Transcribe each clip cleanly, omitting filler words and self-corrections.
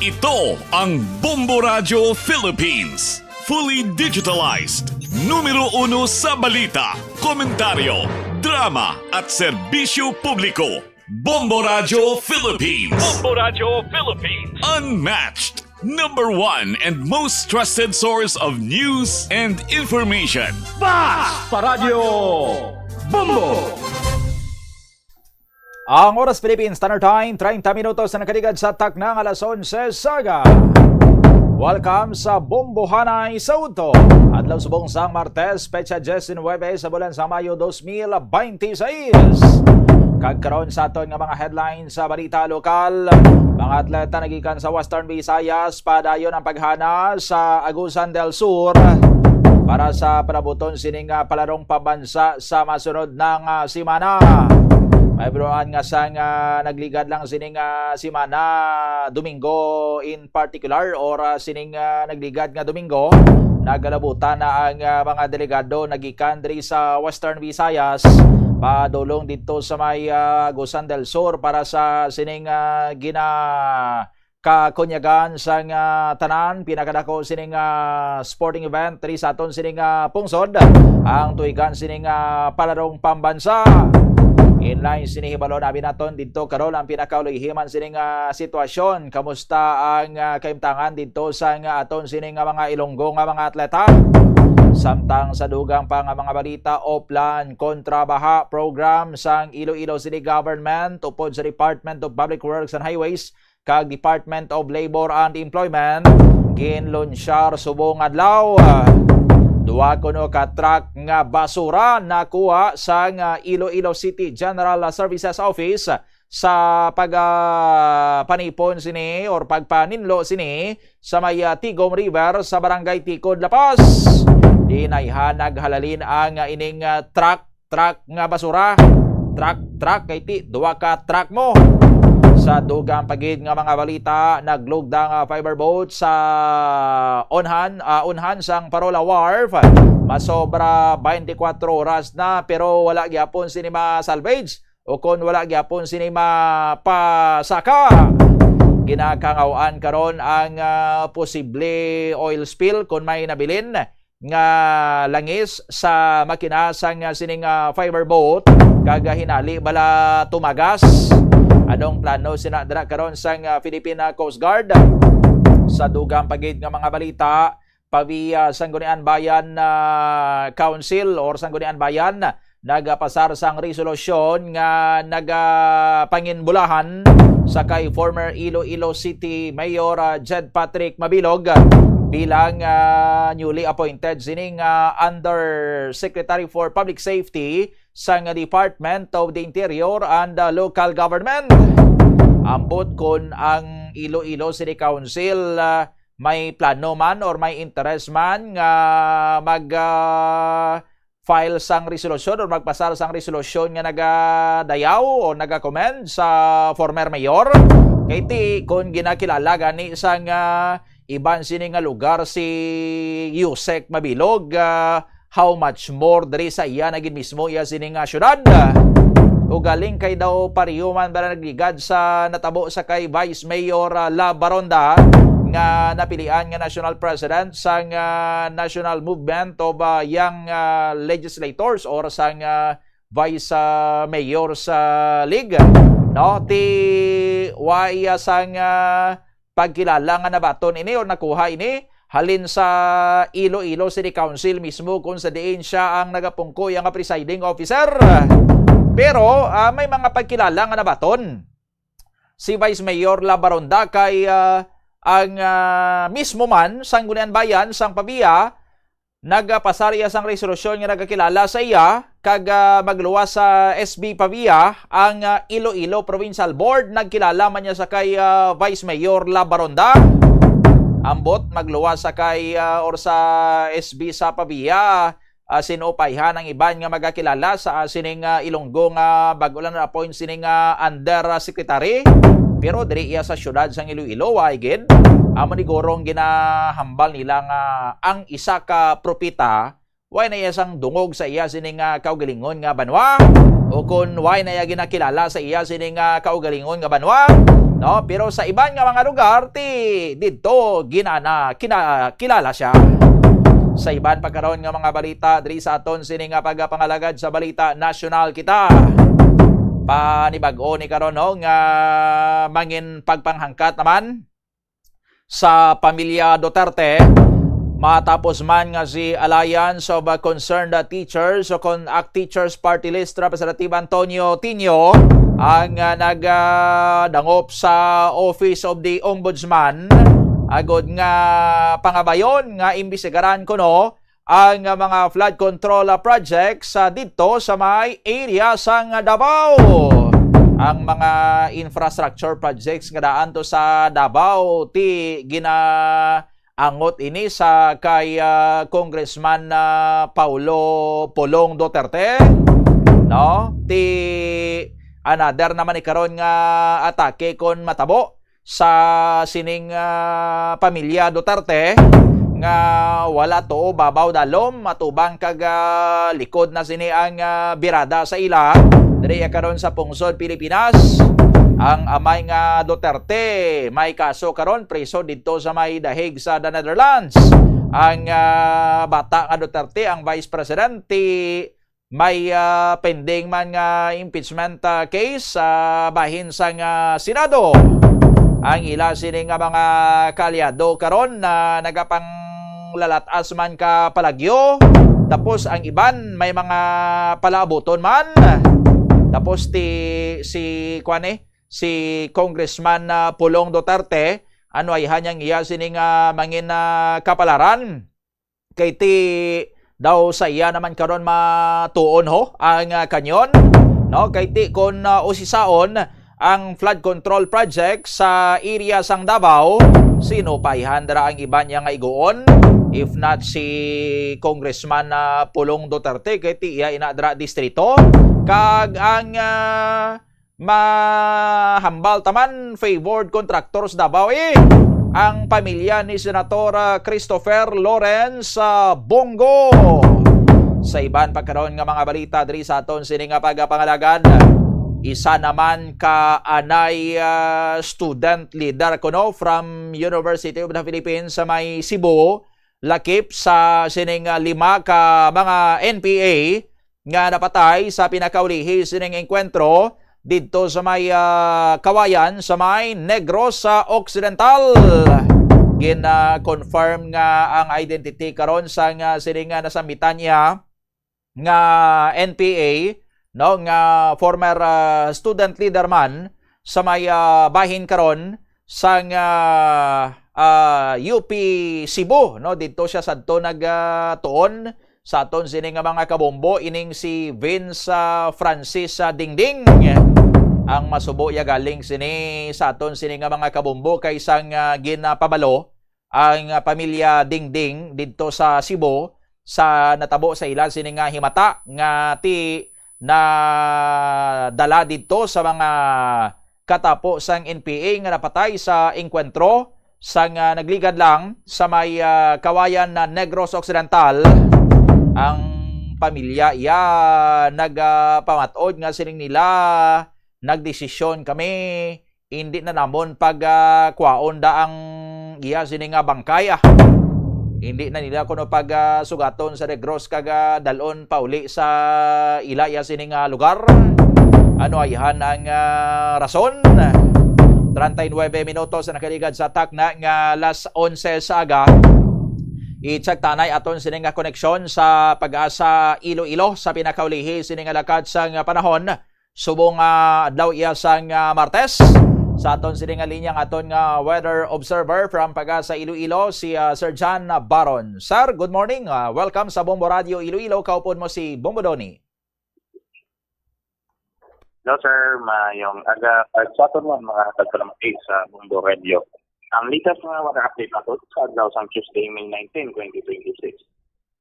Ito ang Bombo Radio Philippines. Fully digitalized. Numero 1 sa balita, komentaryo, drama at serbisyo publiko. Bombo Radio Philippines. Bombo Radio Philippines. Unmatched. Number 1 and most trusted source of news and information. Sa Radio Bombo. Ang Oras Philippines Standard Time, 30 minutos na nakaligad sa taknang alas 11 saga. Welcome sa Bombohanay Sauto. Adlaw subong sang Martes, Pecha 19 sa bulan sa Mayo 2026. Kagkaroon sa aton nga mga headlines sa balita lokal. Mga atleta nagikan sa Western Visayas, padayon ang paghana sa Agusan del Sur para sa panabuton sining palarong pambansa sa masunod ng simana. May broan nga sang nagligad lang sining simana Domingo in particular or sining nagligad nga Domingo. Nagalabutan na ang mga delegado nagikan diri sa Western Visayas padulong dito sa may Agusan del Sur para sa sining kakunyagan sang tanan pinakadako sining sporting event diri sa aton sining pungsod ang tuigan sining palarong pambansa. Inline sinihibalo namin naton dito karon ang pinakaulihiman sining sitwasyon. Kamusta ang kaimtangan dito sa aton sining mga Ilonggo nga mga atleta? Samtang sa dugang pa nga mga balita offline kontra baha program sang Iloilo City Government upod sa Department of Public Works and Highways kag Department of Labor and Employment ginlunsyar subong adlaw. Duwa kuno ka truck nga basura nakuha sa Iloilo City General Services Office sa pagpanipon sini or pagpaninlo sini sa may Tigom River sa Barangay Tikod, Lapas. Dinayhan naghalalin ang ining truck nga basura. Truck kay ti duwa ka truck mo. Sa dugang pagid nga mga balita, naglugdang fiber boat sa unhan sang Parola Wharf. Masobra 24 oras na pero wala gyapon sinima salvage o kon wala gyapon sinima pasaka. Ginakangawaan karon ang posible oil spill kon may nabilin nga langis sa makina sang sining fiber boat kaga hinali bala tumagas. Anong plano sinadra karon sang Philippine Coast Guard? Sa dugang pagid nga mga balita, paviya Sangguniang Bayan Council or Sangguniang Bayan nagapasar sang resolusyon nga nagapanginbulahan sa kay former Iloilo City Mayor Jed Patrick Mabilog bilang newly appointed sining Undersecretary for Public Safety sa Department of the Interior and Local Government. Ambot kon ang Iloilo City Council may plano man or may interest man nga mag-file sang resolusyon or magpasar sang resolusyon nga nagadayaw o nagakomend sa former mayor. Kay ti kon ginakilala gani sang iban sini nga lugar si Yusek Mabilog, how much more diri sa iya naging mismo iya sini nga syudad. O galing kay daw pariyuman bara nagligad sa natabo sa kay Vice Mayor La Baronda nga napilian nga national president sang National Movement of Young Legislators or sang Vice Mayor sa League. No, ti waya sang pagkilala nga nabaton ini o nakuha ini halin sa Iloilo City Council mismo kung sa diin siya ang nagapungkoy ang presiding officer. Pero may mga pagkilala nga nabaton. Si Vice Mayor La Baronda kay ang mismo man Sangguniang Bayan sang Pabia nagpasarya sang resolusyon nga nagakilala sa iya kag magluwas sa SB Pavia ang Iloilo Provincial Board nagkilala man niya sa kay Vice Mayor La Baronda. Ambot magluwas sa kay or sa SB sa Pavia sinupayhan ang iban nga magakilala sa sining Ilonggo nga bago lang na-appoint sining Undersecretary. Pero diri iya sa syudad sang Iloilo waigid amo ni gorong ginahambal nila nga ang isa ka propita way na iya sang dungog sa iya sining kaugalingon nga banwa o kung why na iya ginakilala sa iya sining kaugalingon nga banwa, no? Pero sa iban nga mga lugar ti didto kilala siya. Sa iban pagkaroon nga mga balita diri sa aton sining pagpangalagad sa balita nasyonal kita. Panibag-o ni karon no nga mangin pagpanghangkat naman sa pamilya Duterte matapos man nga si Alliance of Concerned Teachers o ACT Teachers Party List Representative Antonio Tinio ang nagdangop sa Office of the Ombudsman agod nga pangabayon nga imbisigaran kuno ang mga flood control projects dito sa may area sang Davao. Ang mga infrastructure projects nga daan to sa Davao ti ginaangot ini sa kay Congressman Paulo Pulong Duterte, no? Ti another naman ni karon nga atake kon matabo sa sining pamilya Duterte nga wala to babaw dalom matubang kag likod na sini ang birada sa ila diri karon sa Pungsod, Pilipinas. Ang amay nga Duterte may kaso karon preso dito sa may dahig sa the Netherlands. Ang bata nga Duterte, ang Vice President, may pending man nga impeachment case sa bahin sang Senado. Ang ila sini nga mga kalyado karon na nagapanglalat-as man ka palagyo. Tapos ang iban may mga palaabuton man. Tapos si Congressman Pulong Duterte ano ay hanyang iya sining mangin kapalaran kay ti daw sa iya naman karon matuon ho ang kanyon, no? Kay ti kon usisaon ang flood control project sa area sang Davao, sino pa ihandra ang iban niya nga iguon if not si Congressman Pulong Duterte kay ti iya inadra distrito kag ang mahambal taman favored contractors Davao ang pamilya ni Senator Christopher Lawrence Bongo. Sa iban pagkaroon nga mga balita diri sa aton sining pagpangalagad, isa naman ka anay student leader kuno from University of the Philippines sa may Cebu lakip sa sining 5 ka mga NPA nga napatay sa pinakaulihi sining engkwentro dito sa may Kawayan sa may Negros Occidental. Gina-confirm nga ang identity karon sa sining nasambitan niya nga NPA, no, nga former student leader man sa may bahin karon sa UP Cebu, no? Dito siya sadto nagtuon sa aton sini nga mga kabombo ining si Vince Francis Dingding. Ang masubo ya galing sini sa aton sini nga mga kabombo kay sang ginapabalo ang pamilya Dingding dito sa Cebu sa natabo sa ila sini nga himata nga ti na dala dito sa mga katapo sang NPA nga napatay sa engkwentro sang nagligad lang sa may Kawayan na Negros Occidental. Ang pamilya iya nagpamatod nga sining nila nagdesisyon kami hindi na namon pagkuaon da ang iya sining bangkay hindi na nila kuno sugaton sa Negros kag dalon pauli sa ila iya sining lugar. Ano ayhan ang rason? 39 minutos na nakaligad sa takna nga alas 11 sa aga. I-check tanay aton sining koneksyon sa Pag-asa Iloilo sa pinakaulihi sining lakad sang panahon subong adlaw iya sang Martes. Sa aton sining linyang aton nga weather observer from Pag-asa Iloilo si Sir John Baron. Sir, good morning. Welcome sa Bombo Radio Iloilo. Kaupon mo si Bombo Doni. Hello sir, mayong aga sa aton mga tagpalamaki sa Bombo Radio. Ang latest nga weather update nato sa adlaw sang Tuesday, May 19, 2026.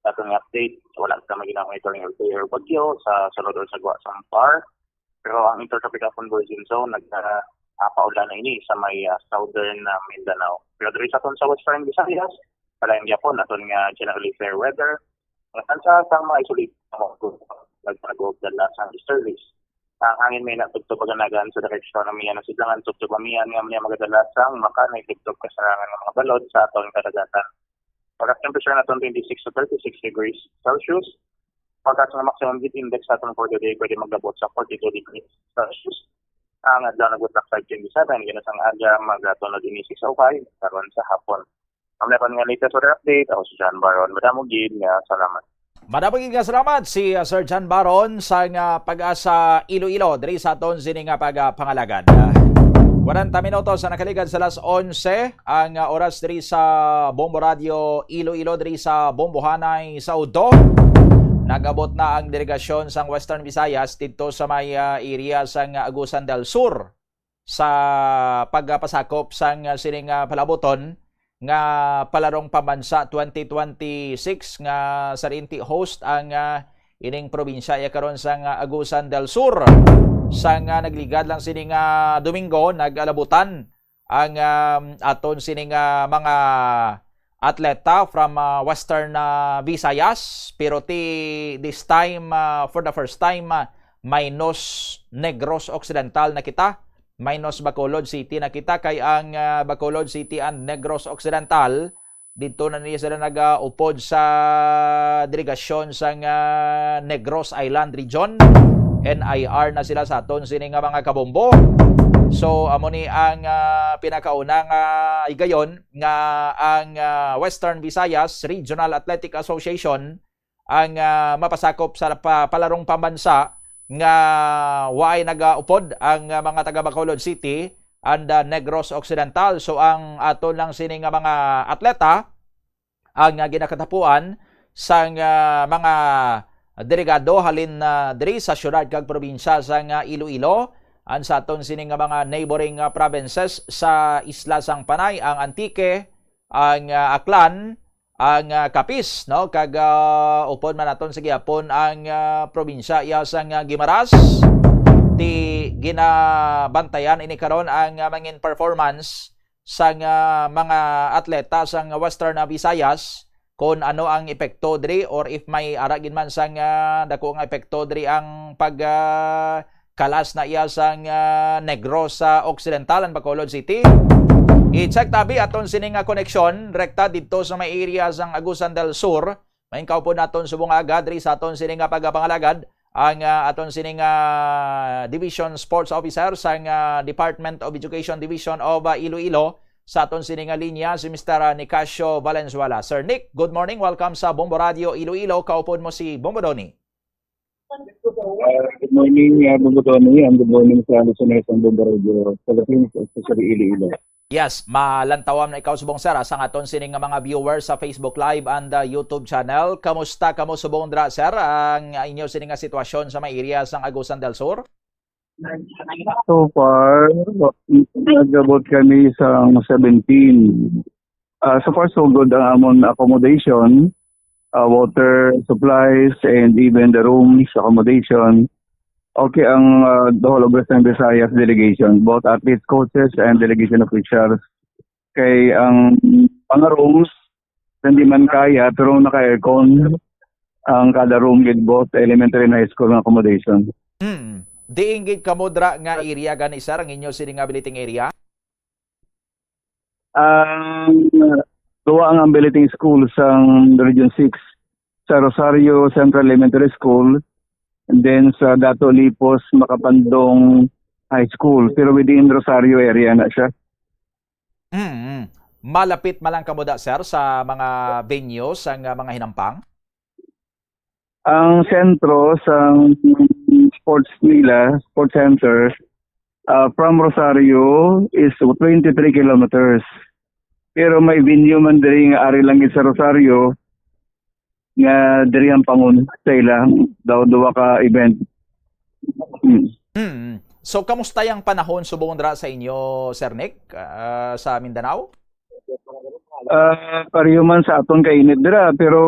Sa atong update, wala ka maginang monitoring or clear bagyo sa sulod sa Gwa sang PAR. Pero ang intertropical convergence zone nagpaulan na ini sa may southern Mindanao. Pero diri sa aton sa Western Visayas, palayan gyapon aton nga generally fair weather. Ang tansa sa mga isolated nagpagod dala sa disturbance. ang hangin may natugtog aganagan sa direksyon ng miyan ng sidlangan tugtog amiyan nga mga magadalasang makanay tugtog kasarangan ng mga balod sa aton kadagatan. Pagkat temperature naton 26 to 36 degrees Celsius. Pagkat sa maximum heat index naton for the day pwede maglabot sa 42 degrees Celsius. Ang adlaw nagutak sa 27 ginasang aga magatuno din 6:05 karon sa hapon. Ang nga latest weather update ako si John Baron. Madamo gid nga salamat. Madapagin nga salamat si Sir John Baron sa Pag-asa Iloilo diri sa aton sini nga pagpangalagad. 40 minutos na nakaligad sa alas 11 ang oras diri sa Bombo Radio Iloilo diri sa Bombohanay sa Udo. Nagabot na ang delegasyon sa Western Visayas dito sa may area sa Agusan del Sur sa pagpasakop sa sining palaboton nga palarong pambansa 2026 nga sarinti host ang ining probinsya karon sa Agusan del Sur. Sa nagligad lang sining Domingo nagalabutan ang aton sining mga atleta from Western Visayas, pero this time for the first time minus Negros Occidental na kita. Minus Bacolod City na kita kay ang Bacolod City and Negros Occidental dito na niya sila nag-upod sa delegasyon sa Negros Island Region. NIR na sila sa aton sini nga mga kabombo. So amo ni ang pinakaunang igayon nga ang Western Visayas Regional Athletic Association ang mapasakop sa palarong pambansa nga waay nagaupod ang mga taga Bacolod City and Negros Occidental. So ang aton lang sini nga mga atleta ang ginakatapuan sa mga delegado halin diri sa syudad kag probinsya sa Iloilo. Ang sa aton sini nga mga neighboring provinces sa Isla Sang Panay, ang Antique, ang Aklan, ang Capiz, no, kag upod man naton sa gihapon ang probinsya iya sang Guimaras. Di ginabantayan ini karon ang mangin performance sa mga atleta sa Western Visayas kung ano ang epekto diri or if may aragin man sang dako nga epekto diri ang pag kalas na iya sang Negros sa Occidental and Bacolod City. I-check tabi aton sining koneksyon rekta dito sa may area sang Agusan del Sur. Maingkaw po naton subong agad diri sa aton sining pagapangalagad ang aton sining Division Sports Officer sang Department of Education Division of Iloilo sa aton sining linya si Mr. Nicasio Valenzuela. Sir Nick, good morning. Welcome sa Bombo Radio Iloilo. Kaupod mo si Bombo Doni. Good morning, Bombo Doni, and good morning sa listeners ng Bombo Radio Philippines, especially Iloilo. Yes, malantawam na ikaw subong sir sa aton sining mga viewers sa Facebook Live and YouTube channel. Kamusta kamo subong dra sir ang inyo sining sitwasyon sa may area sang Agusan del Sur? So far, nag-abot kami sa 17. So far, so good ang amon accommodation, water supplies, and even the rooms accommodation. Okay ang the whole of Western Visayas delegation, both athletes, coaches, and delegation officials. Kay ang mga rooms, hindi man kaya, pero naka-aircon ang kada room with both elementary and high school accommodation. Diinggit kamo dra nga area gani sir ang inyo sining abiliting area? Duwa ang abiliting school sa Region 6 sa Rosario Central Elementary School, and then sa Dato Lipos Makapandong High School, pero within Rosario area na siya. Malapit malang kamo da sir sa mga venues ang mga hinampang? Ang sentro sa sports nila, sports center, from Rosario is 23 kilometers. Pero may venue man diri nga ari lang sa Rosario nga diri ang pangun sa ilang daw duwa ka event. So kamusta yung panahon subong dra sa inyo Sir Nick sa Mindanao? Pareho man sa aton kainit dira, pero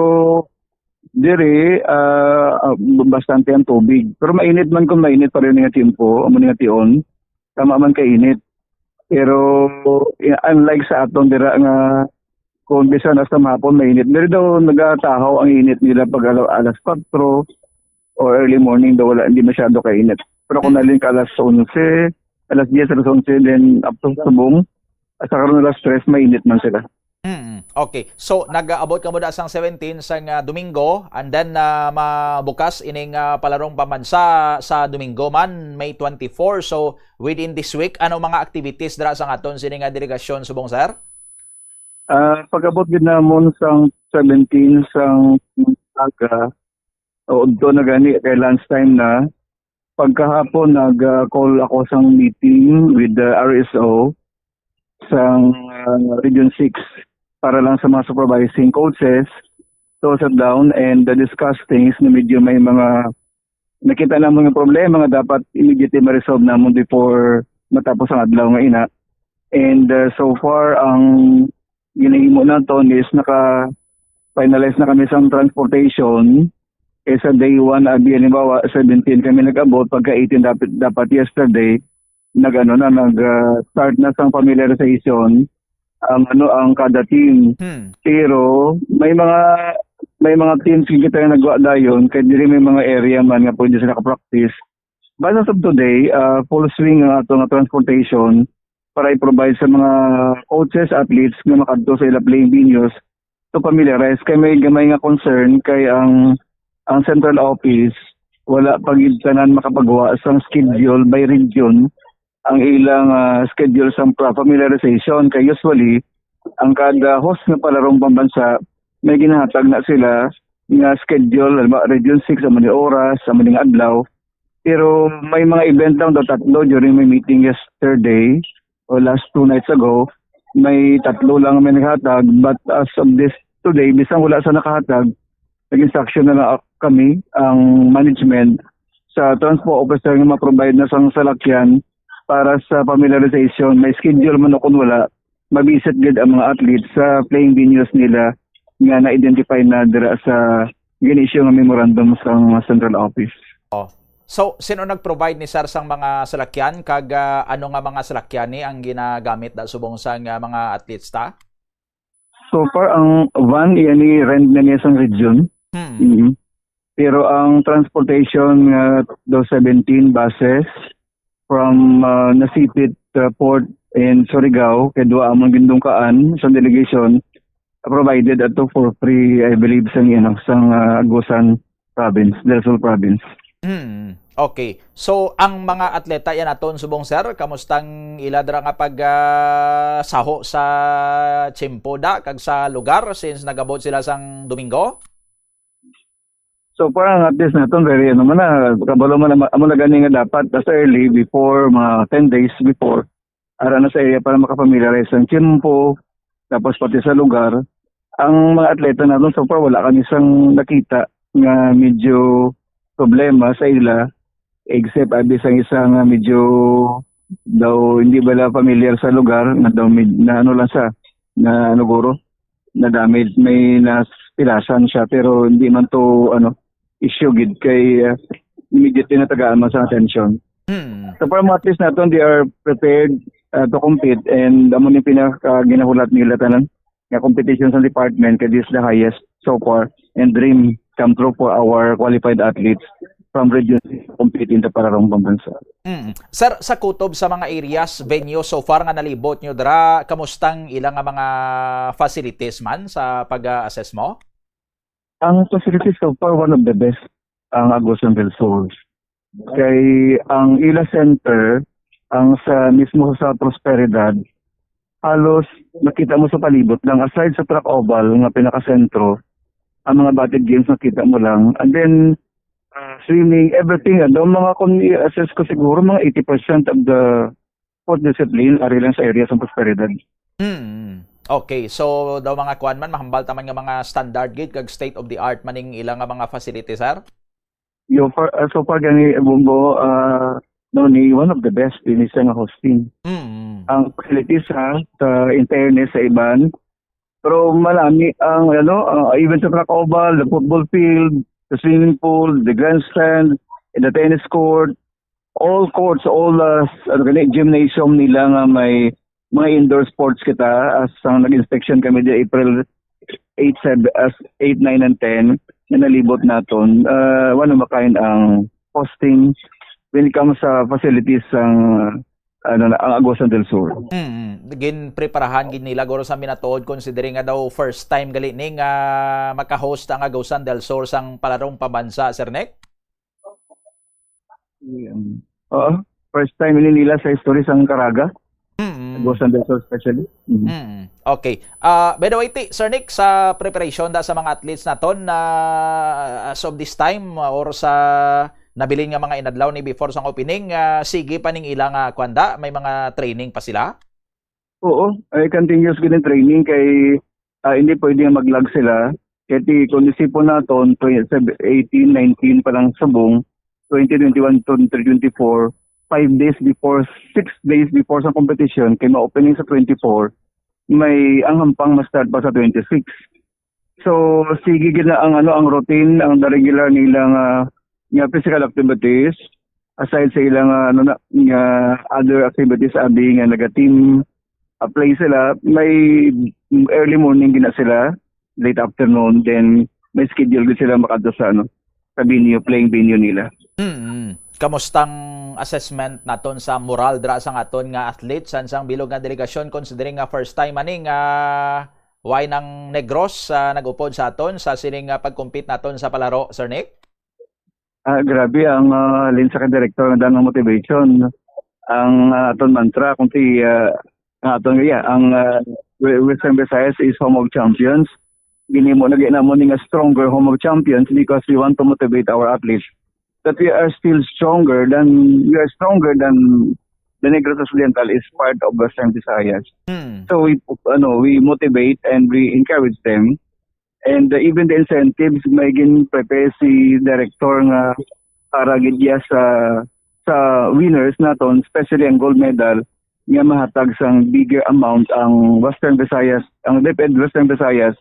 diri bastante ang tubig. Pero mainit man kung mainit pareho nga tiempo, amo nga tion, tama man kainit. Pero unlike sa aton dira nga kung bisan hasta mahapon mainit, diri daw nagatahaw ang init nila pag alas 4 o early morning daw wala, hindi masyado kainit. Pero kung naling ka alas 11, alas 10, alas 11, then up to subong, at sa karoon alas 3, mainit man sila. Okay. So nag-abot ka mo da sang 17 sang Domingo and then mabukas ining palarong pambansa sa Domingo man May 24. So within this week ano mga activities dira sa aton sini nga delegasyon subong sir? Pag-abot din namon sang 17 sang aga, o doon na gani kay lunchtime na, pagkahapon nag-call ako sang meeting with the RSO sang Region 6 para lang sa mga supervising coaches to sit down and discuss things na medyo may mga nakita namon nga problema nga dapat immediately ma-resolve namon before matapos ang adlaw nga ina. And so far ang ginahimo naton is naka-finalize na kami sa transportation. Sa day 1 halimbawa 17 kami nag-abot, pagka 18 dapat yesterday nag-start na sa familiarization ang kada team. Pero may mga teams kita na nagwa dayon kay diri may mga area man nga pwede sila ka-practice. But as of today, full swing ang ato nga transportation para i-provide sa mga coaches, athletes nga makadto sa ila playing venues to familiarize. Kay may gamay nga concern kay ang central office wala pagid tanan makapagawa sang schedule by region ang ilang schedule sa familiarization. Kay usually ang kada host na palarong pambansa may ginahatag na sila nga schedule, Region 6 sa maning oras, sa maning adlaw. Pero may mga event lang daw tatlo during my meeting yesterday o last 2 nights ago. May tatlo lang may naghatag, but as of this today, bisang wala sa nakahatag, nag-instruction na lang kami, ang management, sa transport officer nga ma-provide na sang salakyan para sa familiarization. May schedule man o kung wala, mabisit gid ang mga athletes sa playing venues nila nga na-identify na dira sa ginisyo nga memorandum sa central office. So sino nag-provide ni sir sang mga salakyan kag ano nga mga salakyan ni ang ginagamit da subong sang mga athletes ta? So far ang van iyan ni rent na niya sang region. Pero ang transportation do 17 buses from Nasipit Port in Surigao kay duwa among gindungkaan sa delegation provided ato for free, I believe sang Agusan province, Del Sur province. Okay. So ang mga atleta yan aton subong sir, kamustang ila dira nga pag saho sa tiyempo da kag sa lugar since nagabot sila sang Domingo? So parang at least naton very kabalo man amo na gani nga dapat as early before mga 10 days before ara na sa area para makafamiliarize ang tiyempo tapos pati sa lugar. Ang mga atleta naton so far wala kami sang nakita nga medyo problema sa ila except abis ang isang medyo daw hindi bala familiar sa lugar na daw na ano lang sa na ano guro na damage may naspilasan siya pero hindi man to issue gid kay immediately na tagaan man sa attention. So para mga athletes naton they are prepared to compete and amo ni ginahulat nila tanan nga competition sa department kay this the highest so far and dream come true for our qualified athletes from region compete in the Pararong Pambansa. Sir, sa kutob sa mga areas, venue so far nga nalibot nyo dira, kamustang ilang nga mga facilities man sa pag-assess mo? Ang facilities so far one of the best ang Agusan del Sur. Kay ang Ila Center, ang sa mismo sa Prosperidad, halos nakita mo sa palibot lang aside sa track oval nga pinaka-sentro, ang mga batted games nakita mo lang. And then swimming, everything, mga kung i-assess ko siguro mga 80% of the sport discipline ari lang sa area sa Prosperidad. Okay, so daw mga kuan man mahambal taman nga mga standard gate kag state of the art maning ilang nga mga facilities sir? So far gani Bumbo ni one of the best in isang hosting. Ang facilities sa internet sa iban pero malami ang even sa track oval, the football field, the swimming pool, the grandstand, the tennis court, all courts, all gymnasium nila nga may mga indoor sports kita as ang nag-inspection kami di April 8, 9, and 10 na nalibot naton. One of a kind ang hosting when it comes sa facilities ang ang Agusan del Sur. Gin preparahan gin nila guro sa minatuod considering nga daw first time gali ning maka-host ang Agusan del Sur sang palarong pambansa, Sir Nick? Oo. First time nila sa history sang Caraga. Agusan del Sur especially. Okay. By the way, Sir Nick, sa preparation da sa mga athletes naton na as of this time or sa nabilin nga mga inadlaw ni before sang opening, sige pa ning ilang kwanda, may mga training pa sila? Oo, ay continuous gid training kay hindi pwede nga mag-lag sila. Kaya kung isipon naton 18, 19 pa lang subong, 2021 to 2024, 5 days before, 6 days before sa competition, kay ma-opening sa 24, may ang hampang ma-start pa sa 26. So sige gid na ang routine, ang the regular nilang nga physical activities aside sa ilang other activities being naga-team play sila, may early morning gina sila, late afternoon, then may schedule gid sila makadto sa sa venue, playing venue nila. Kamustang assessment naton sa moral dra sang aton nga athletes sang bilog nga delegasyon considering nga first time aning why ng Negros nag-upod sa aton sa sining pag-compete naton sa palaro, Sir Nick? Grabe ang linsa ka director ng danang motivation. Ang aton mantra kung ang Western Visayas is home of champions. Ginimo na ginamon nga stronger home of champions because we want to motivate our athletes that we are stronger than the Negros Occidental is part of Western Visayas. So we motivate and we encourage them. And even the incentives may prepare si director nga para gidya sa winners naton, especially ang gold medal, nga mahatag sang bigger amount ang Western Visayas, ang DepEd Western Visayas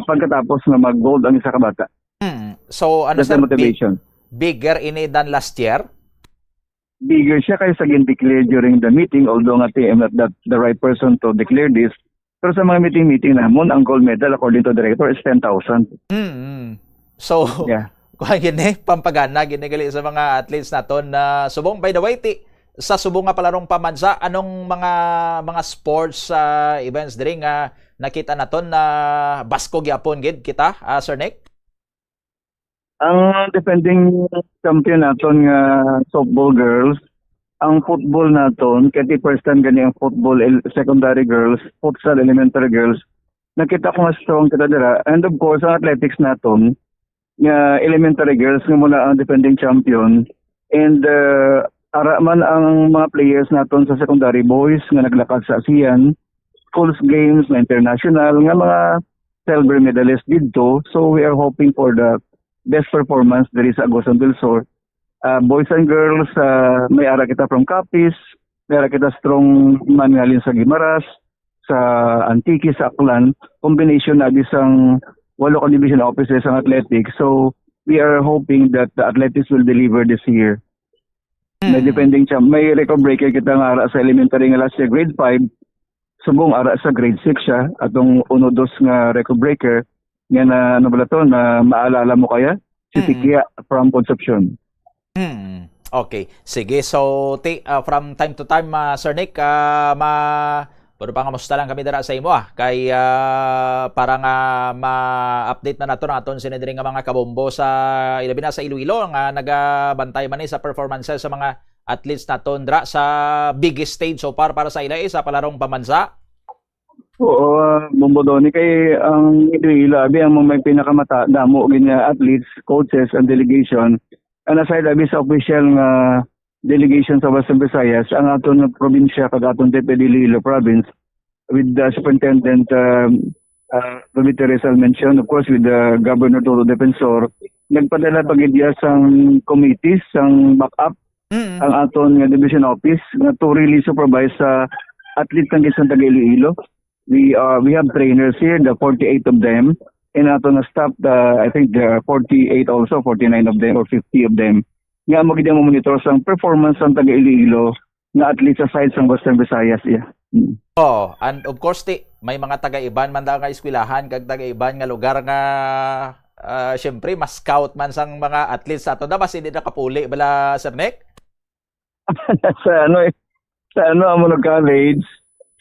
pagkatapos nga mag-gold ang isa ka bata. So ano sa motivation? Bigger ini than last year? Bigger siya kaysa gin-declare during the meeting, although nga I'm not the right person to declare this. Pero sa mga meeting namon, ang gold medal according to the director is 10,000. So, yeah. Kung gini, pampagana, ginigali sa mga athletes naton na subong. By the way, sa subong nga palarong pamansa, anong mga sports events diri nga nakita naton na basko gyapon gid kita, Sir Nick? Ang defending champion naton nga softball girls, ang football naton, kaya first time gani ang football secondary girls, futsal elementary girls, nakita ko nga strong kita dira. And of course, ang athletics naton, nga elementary girls nga muna ang defending champion. And ara man ang mga players naton sa secondary boys nga naglakad sa ASEAN, schools games na international, nga mga silver medalist dito. So we are hoping for the best performance there is Agusan del Sur. Boys and girls, may ara kita from Capiz, may ara kita strong man ngalin sa Guimaras, sa Antique, sa Aklan, combination na isang 8 ka division officers ang athletics. So, we are hoping that the athletics will deliver this year. May depending may record breaker kita nga ara sa elementary nga last year, grade 5, subong ara sa grade 6 siya, atong 1-2 nga record breaker, nga na, na maalala mo kaya? Si Tikia from Concepcion. Okay. Sige. So, from time to time, Sir Nick, pero pangamusta lang kami dara sa imo kay para nga ma-update na naton sinidiri nga mga kabombo sa ilabi na sa Iloilo nga nagabantay man sa performances sa mga athletes naton dra sa biggest stage so far para sa ilay sa palarong pamansa. Oo, Bombodoni kay ang Iloilo abi ang may pinakamata damo ginya athletes, coaches and delegation. And aside abi sa official nga delegation sa Western Visayas, ang aton nga probinsya kag aton DepEd Iloilo province with the superintendent Robert Rizal mentioned, of course with the Governor Toro Defensor, nagpadala pagidya sang committees sang backup ang aton nga division office nga to really supervise sa athlete ng isang taga Iloilo. We have trainers here, the 48 of them. And ato na staff, I think there are 48 also, 49 of them or 50 of them. Nga mo gid mo monitor sang performance sang taga Iloilo nga athletes aside sang Western Visayas. Yeah. And of course may mga taga-iban man daw nga eskwelahan kag taga-iban nga lugar nga syempre mas scout man sang mga athletes ato da basi di nakapuli bala, Sir Nick? sa Amunag College,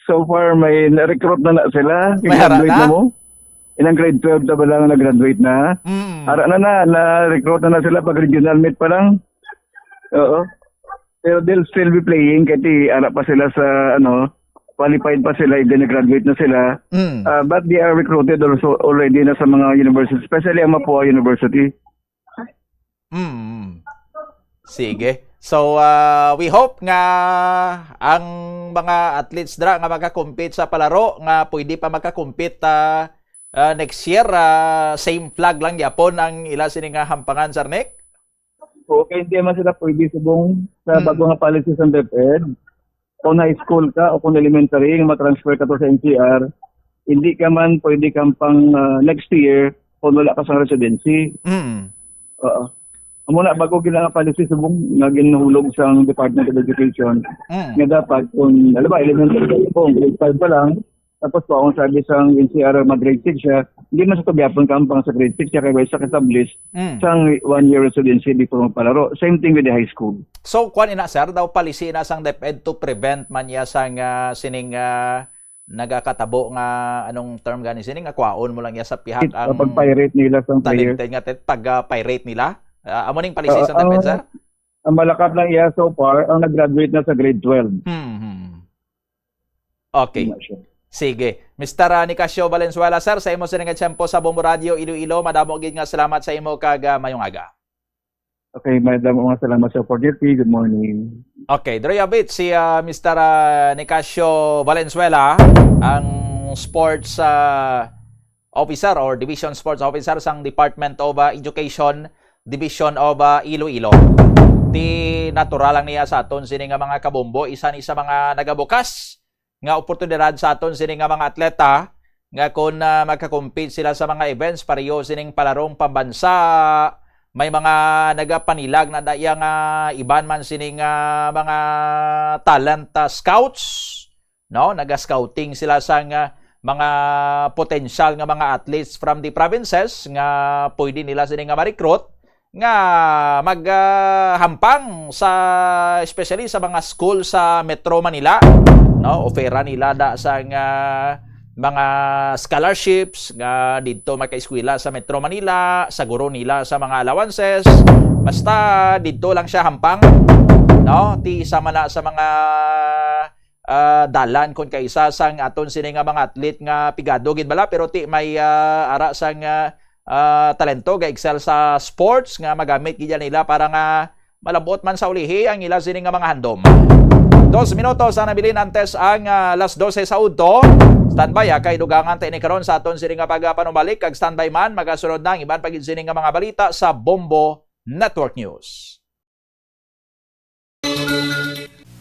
so far may na-recruit na sila. May hara Graduate na? mo? Ilang grade 12 na ba lang nag-graduate na? Hara na-recruit na sila pag regional meet pa lang. Oo. Pero they'll still be playing kasi harap pa sila sa qualified pa sila, even nag-graduate na sila. But they are recruited also already na sa mga universities, especially ang Mapua University. Sige. So, we hope nga ang mga athletes dra nga makakompete sa palaro nga pwede pa makakompete next year. Same flag lang yapon ang ila sini nga hampangan, Sir Nick? Okay, hindi man sila pwede subong sa bago nga policy sa DepEd. Kung high school ka o kung elementary, matransfer ka to sa NCR, hindi ka man pwede kang pang next year kung wala ka sa residency. Oo. Muna bago ginang policy subong nga ginahulog sa Department of Education nga dapat kung alam ba elementary ko grade 5 pa lang tapos po akong sabi sa NCR mag-grade 6 siya hindi man sa tubiyapon kampang sa grade 6 siya kaya sa establish sa 1-year residency before magpalaro. Same thing with the high school. So, kuan ina, sir, daw policy na sang DepEd to prevent man ya sang sining nagakatabo nga anong term gani sining nga kwaon mo lang ya sa pihak ang pag-pirate nila sa player. talented nga pag-pirate nila. Amo ning policy sa DepEd, sir? Ang malakat lang iya so far, ang nag-graduate na sa grade 12. Okay. Sige. Mr. Nicasio Valenzuela, sir, sa imo sining nga tiyempo sa Bombo Radio Iloilo, madamo gid nga salamat sa imo kag mayong aga. Okay, madamo nga salamat sa opportunity. Good morning. Okay, there you have it, si Mr. Nicasio Valenzuela, ang sports officer or division sports officer sang Department of Education Division of Iloilo. Di natural lang niya sa aton sini nga mga kabombo, isa ni sa mga nagabukas nga oportunidad sa aton sini nga mga atleta nga kung magka-compete sila sa mga events pareho sining palarong pambansa, may mga nagapanilag na daya nga iban man sining mga talent scouts, no? Naga-scouting sila sa mga potential nga mga athletes from the provinces nga pwede nila sining nga ma-recruit nga maghampang sa especially sa mga school sa Metro Manila, no? Ofera nila da sa mga scholarships nga dito maka-eskwela sa Metro Manila, sa guro nila sa mga allowances. Basta dito lang siya hampang, no? Ti isa man na sa mga dalan kun kaysa sang aton sini nga mga athlete nga pigado gid bala pero ti may ara sang talento ga excel sa sports nga magamit gid nila para nga malabot man sa ulihi ang ila sini nga mga handom. 2 minutos ang nabilin antes ang alas 12 sa udto. Standby kay dugangan tayo ni karon sa aton sini nga pagpanubalik kag standby man magasunod na ang iban pagid sini nga mga balita sa Bombo Network News.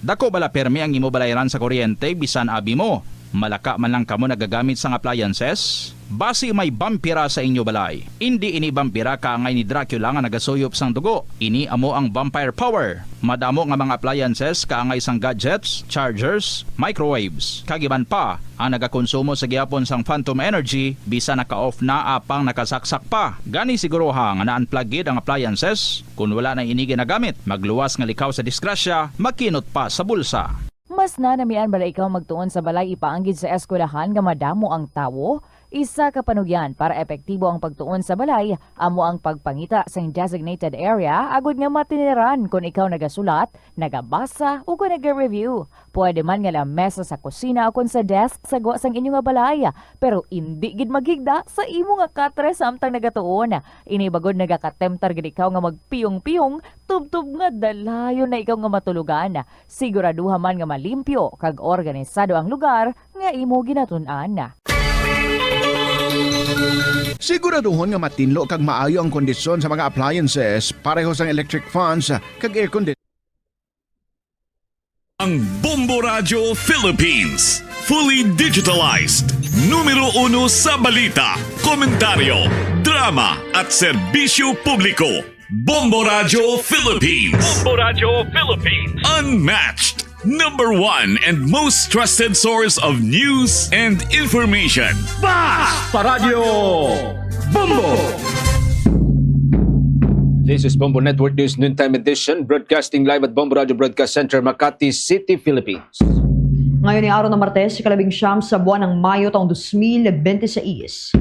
Dako bala permi ang imo balayran sa kuryente bisan abi mo. Malaka man lang kamo nagagamit sang appliances? Basi may vampira sa inyo balay. Hindi ini vampira kaangay ni Dracula nga nagasuyop sang dugo. Ini amo ang vampire power. Madamo nga mga appliances kaangay sang gadgets, chargers, microwaves. Kagiban pa, ang nagakonsumo sa gihapon sang phantom energy bisa naka-off na apang nakasaksak pa. Gani siguro nga na-unplug gid ang appliances. Kung wala na ini ginagamit, magluwas nga likaw sa disgrasya, makinot pa sa bulsa. Mas nanamian bala ikaw magtuon sa balay ipaanggid sa eskwelahan nga madamo ang tawo? Isa ka panugyan para epektibo ang pagtuon sa balay, amo ang pagpangita sa designated area agud nga matiniran kung ikaw nagasulat, nagabasa o kung nag-review. Pwede man nga lamesa sa kusina o kung sa desk sa gawa sang inyo nga balay, pero hindi gid magigda sa imo nga katre samtang nagatuon. Ini bagod nagakatemptar gid ikaw nga magpiyong-piyong, tubtub nga dalayon na ikaw nga matulugan. Siguraduha man nga malimpyo kag organisado ang lugar nga imo ginatun-an. Siguraduhon nga matinlo kag maayo ang kondisyon sa mga appliances pareho sang electric fans kag air conditioner. Ang Bombo Radio Philippines. Fully digitalized. Numero 1 sa balita, komentaryo, drama at serbisyo publiko. Bombo Radio Philippines. Bombo Radio Philippines. Unmatched. Number 1 and most trusted source of news and information. Sa Radyo Bombo. This is Bombo Network News Noontime Edition, broadcasting live at Bombo Radio Broadcast Center, Makati City, Philippines. Ngayon ay araw ng Martes, ika-19 sa buwan ng Mayo taong 2026.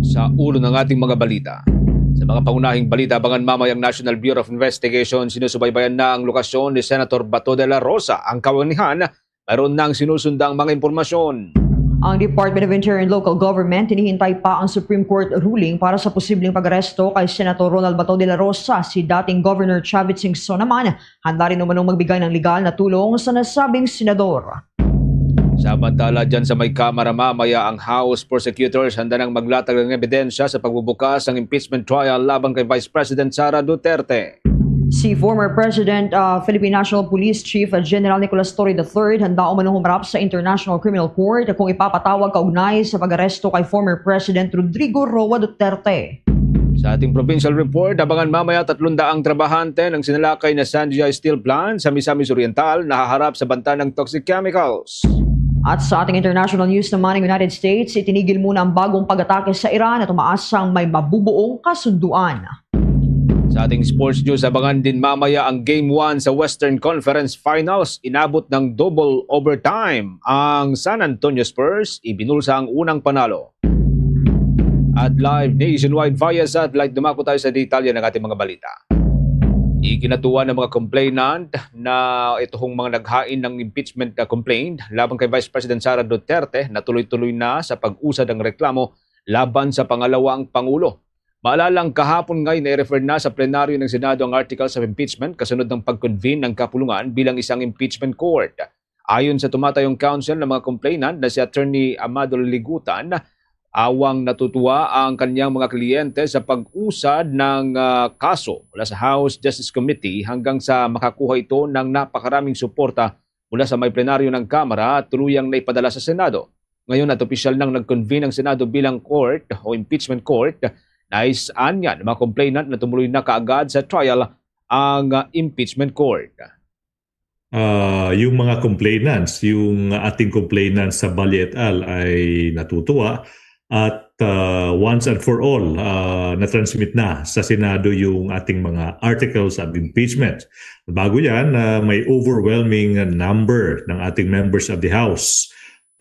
Sa ulo ng ating mga balita. Sa mga pangunahing balita, abangan mamayang National Bureau of Investigation, sinusubaybayan na ang lokasyon ni Senator Bato de la Rosa. Ang kawanihan, mayroon nang sinusundang mga impormasyon. Ang Department of Interior and Local Government hinihintay pa ang Supreme Court ruling para sa posibleng pag-aresto kay Senator Ronald Bato de la Rosa. Si dating Governor Chavit Singson naman, handa rin umanong magbigay ng legal na tulong sa nasabing senador. Samantala dyan sa may Kamara mamaya, ang House Prosecutors handa nang maglatag ng ebidensya sa pagbubukas ng impeachment trial laban kay Vice President Sara Duterte. Si former President Philippine National Police Chief General Nicolas Torre III handa umanong humarap sa International Criminal Court kung ipapatawag kaugnay sa pag-aresto kay former President Rodrigo Roa Duterte. Sa ating provincial report, abangan mamaya 300 trabahante ng sinalakay na Sandia Steel Plant sa Misamis Oriental nahaharap sa banta ng toxic chemicals. At sa ating international news naman ng United States, itinigil muna ang bagong pag-atake sa Iran at umaasang may mabubuong kasunduan. Sa ating sports news, abangan din mamaya ang Game 1 sa Western Conference Finals. Inabot ng double overtime ang San Antonio Spurs, ibinulsa ang unang panalo. At live nationwide via satellite, dumako tayo sa detalye ng ating mga balita. Ikinatuwa ng mga complainant na itong mga naghain ng impeachment na complaint laban kay Vice President Sara Duterte na tuloy-tuloy na sa pag-usad ng reklamo laban sa pangalawang Pangulo. Maalalang kahapon ngayon i-refer na sa plenaryo ng Senado ang articles of impeachment kasunod ng pag-convene ng kapulungan bilang isang impeachment court. Ayon sa tumatayong counsel ng mga complainant na si Attorney Amado Ligutan, awang natutuwa ang kanyang mga kliyente sa pag-usad ng kaso mula sa House Justice Committee hanggang sa makakuha ito ng napakaraming suporta mula sa may plenaryo ng Kamara at tuluyang naipadala sa Senado. Ngayon at opisyal nang nag-convene ang Senado bilang court o impeachment court. Naisaan yan mga complainant na tumuloy na kaagad sa trial ang impeachment court. Yung mga complainants, yung ating complainants sa Bali et al. Ay natutuwa at once and for all, na-transmit na sa Senado yung ating mga articles of impeachment. Bago yan, may overwhelming number ng ating members of the House.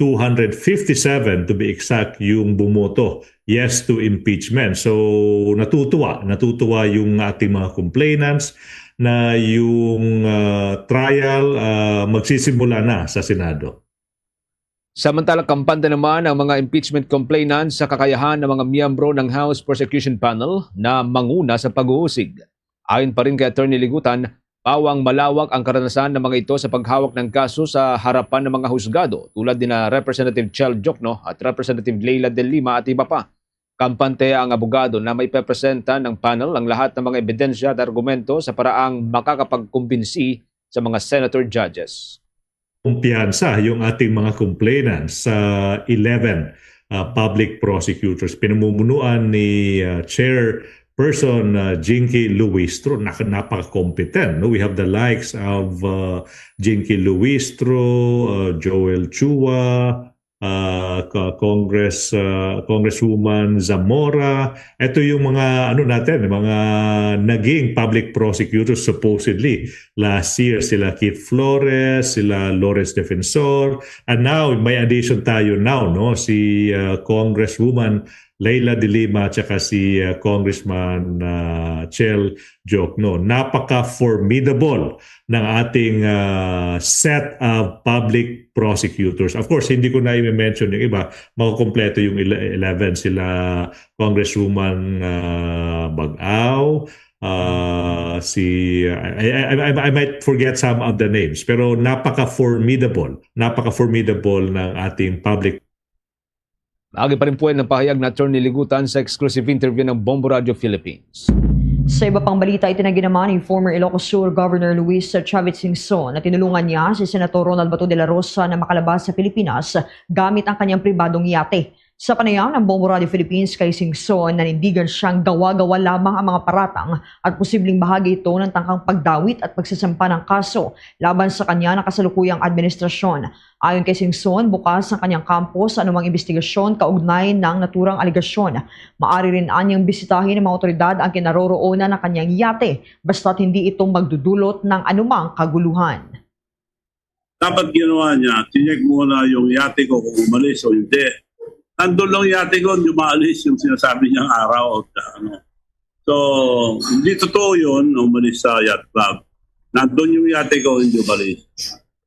257 to be exact yung bumoto yes to impeachment. So natutuwa yung ating mga complainants na yung trial magsisimula na sa Senado. Samantalang kampante naman ang mga impeachment complainants sa kakayahan ng mga miyembro ng House Prosecution Panel na manguna sa pag-uusig. Ayon pa rin kay Attorney Ligutan, pawang malawak ang karanasan ng mga ito sa paghawak ng kaso sa harapan ng mga husgado tulad ni na Representative Chel Jokno at Representative Leila de Lima at iba pa. Kampante ang abogado na may pepresenta ng panel ang lahat ng mga ebidensya at argumento sa paraang makakapagkumbinsi sa mga senator judges. Kumpiyansa yung ating mga complainants sa 11 public prosecutors. Pinamumunuan ni Chairperson Jinky Luistro, napaka-competent. No? We have the likes of Jinky Luistro, Joel Chua, Congresswoman Zamora. Ito yung mga mga naging public prosecutors supposedly last year, sila Keith Flores, sila Lawrence Defensor, and now may addition tayo now, no, si Congresswoman Leila de Lima at saka si Congressman Chel Jokno. Napaka-formidable ng ating set of public prosecutors. Of course, hindi ko na i-mention yung iba. Makakompleto yung 11. Sila Congresswoman Bag-Aw, I might forget some of the names. Pero napaka-formidable ng ating public. Maagi pa rin po ng pahayag na Attorney Ligutan sa exclusive interview ng Bombo Radio Philippines. Sa iba pang balita, itinagi naman ni former Ilocos Sur Governor Luis Chavit Singson na tinulungan niya si Senator Ronald Bato de la Rosa na makalabas sa Pilipinas gamit ang kanyang pribadong yate. Sa panayam ng Bombo Radio Philippines kay Singson, nanindigan siyang gawa-gawa lamang ang mga paratang at posibleng bahagi ito ng tangkang pagdawit at pagsasampa ng kaso laban sa kanya ng kasalukuyang administrasyon. Ayon kay Singson, bukas ang kanyang kampo sa anumang investigasyon kaugnay ng naturang aligasyon. Maari rin anyang bisitahin ng mga otoridad ang kinaroroonan ng kanyang yate basta't hindi ito magdudulot ng anumang kaguluhan. Dapat ginawa niya, tinyek muna yung yate ko kung umalis o hindi. Nandun lang yate ko, umaalis yung sinasabi niyang araw. So, hindi totoo yun, umalis sa yacht club. Nandun yung yate ko, hindi umalis.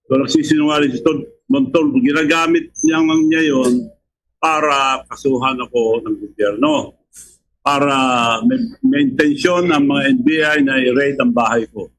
So, nagsisinungaling si Montol, ginagamit niya yun para kasuhan ako ng gobyerno. Para may intensyon ang mga NBI na i-raid ang bahay ko.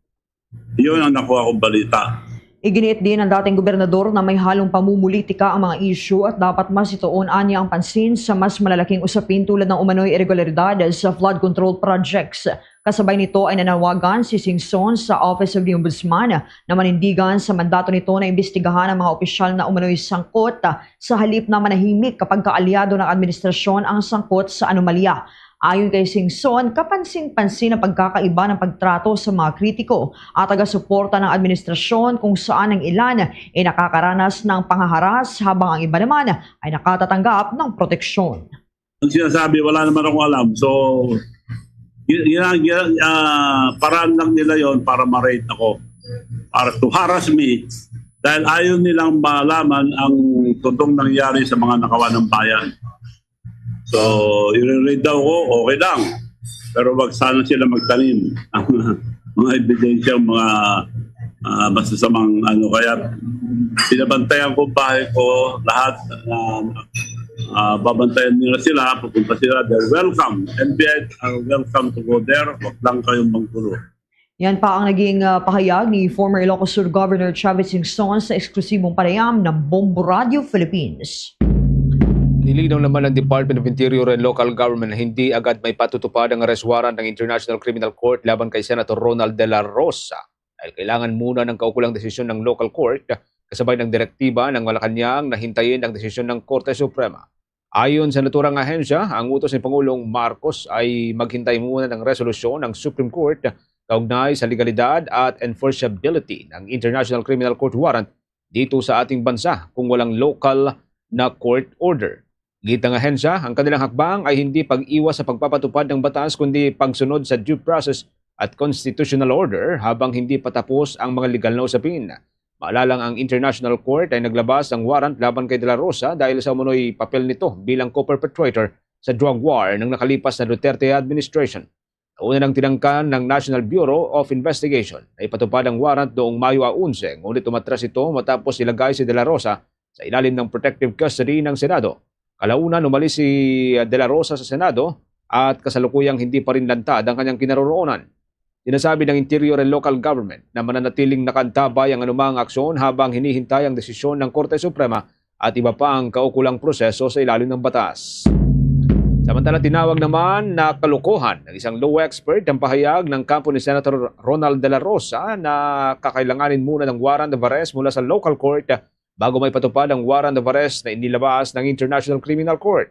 Yun ang nakuha kong balita. Iginiit din ng dating gobernador na may halong pamumulitika ang mga isyu at dapat mas ituon anya ang pansin sa mas malalaking usapin tulad ng umano'y irregularidad sa flood control projects. Kasabay nito ay nanawagan si Singson sa Office of the Ombudsman na manindigan sa mandato nito na imbestigahan ang mga opisyal na umano'y sangkot sa halip na manahimik kapag kaalyado ng administrasyon ang sangkot sa anomalya. Ayon kay Singson, kapansin-pansin ang pagkakaiba ng pagtrato sa mga kritiko at taga-suporta ng administrasyon kung saan ang ilan ay nakakaranas ng panghaharas habang ang iba naman ay nakatatanggap ng proteksyon. Ang sinasabi, wala naman akong alam. So, paraan lang nila yon para ma-rate ako. Para to harass me dahil ayaw nilang malaman ang totoong nangyari sa mga nakawan ng bayan. So, i-read daw ko, okay lang. Pero wag sana sila magtanim ang mga ebidensya, mga masasamang ano. Kaya pinabantayan ko bahay ko, lahat babantayan nila sila, pupunta sila, they're welcome. NBI are welcome to go there, wag lang kayong manggulo. Yan pa ang naging pahayag ni former Ilocos Sur Governor Chavit Singson sa eksklusibong panayam ng Bombo Radio Philippines. Nilinaw naman ng Department of Interior and Local Government na hindi agad may patutupad ang arrest warrant ng International Criminal Court laban kay Senator Ronald De La Rosa dahil kailangan muna ng kaukulang desisyon ng local court kasabay ng direktiba ng Malacanang na hintayin ang desisyon ng Korte Suprema. Ayon sa naturang ahensya, ang utos ni Pangulong Marcos ay maghintay muna ng resolusyon ng Supreme Court kaugnay sa legalidad at enforceability ng International Criminal Court warrant dito sa ating bansa kung walang local na court order. Gitang ahensya, ang kanilang hakbang ay hindi pag-iwas sa pagpapatupad ng batas kundi pagsunod sa due process at constitutional order habang hindi patapos ang mga legal na usapin. Maalalang ang International Court ay naglabas ng warrant laban kay De La Rosa dahil sa umunoy papel nito bilang co-perpetrator sa drug war ng nakalipas na Duterte administration. Nauna nang tinangkan ng National Bureau of Investigation na ipatupad ang warrant noong Mayo 11, ngunit umatras ito matapos ilagay si De La Rosa sa ilalim ng protective custody ng Senado. Kalaunan, umalis si De La Rosa sa Senado at kasalukuyang hindi pa rin lantad ang kanyang kinaroroonan. Sinasabi ng Interior and Local Government na mananatiling nakantabay ang anumang aksyon habang hinihintay ang desisyon ng Korte Suprema at iba pa ang kaukulang proseso sa ilalim ng batas. Samantala, tinawag naman na kalokohan ng isang law expert ang pahayag ng kampo ni Senator Ronald De La Rosa na kakailanganin muna ng warrant of arrest mula sa local court bago may patupad ang warrant of arrest na inilabas ng International Criminal Court.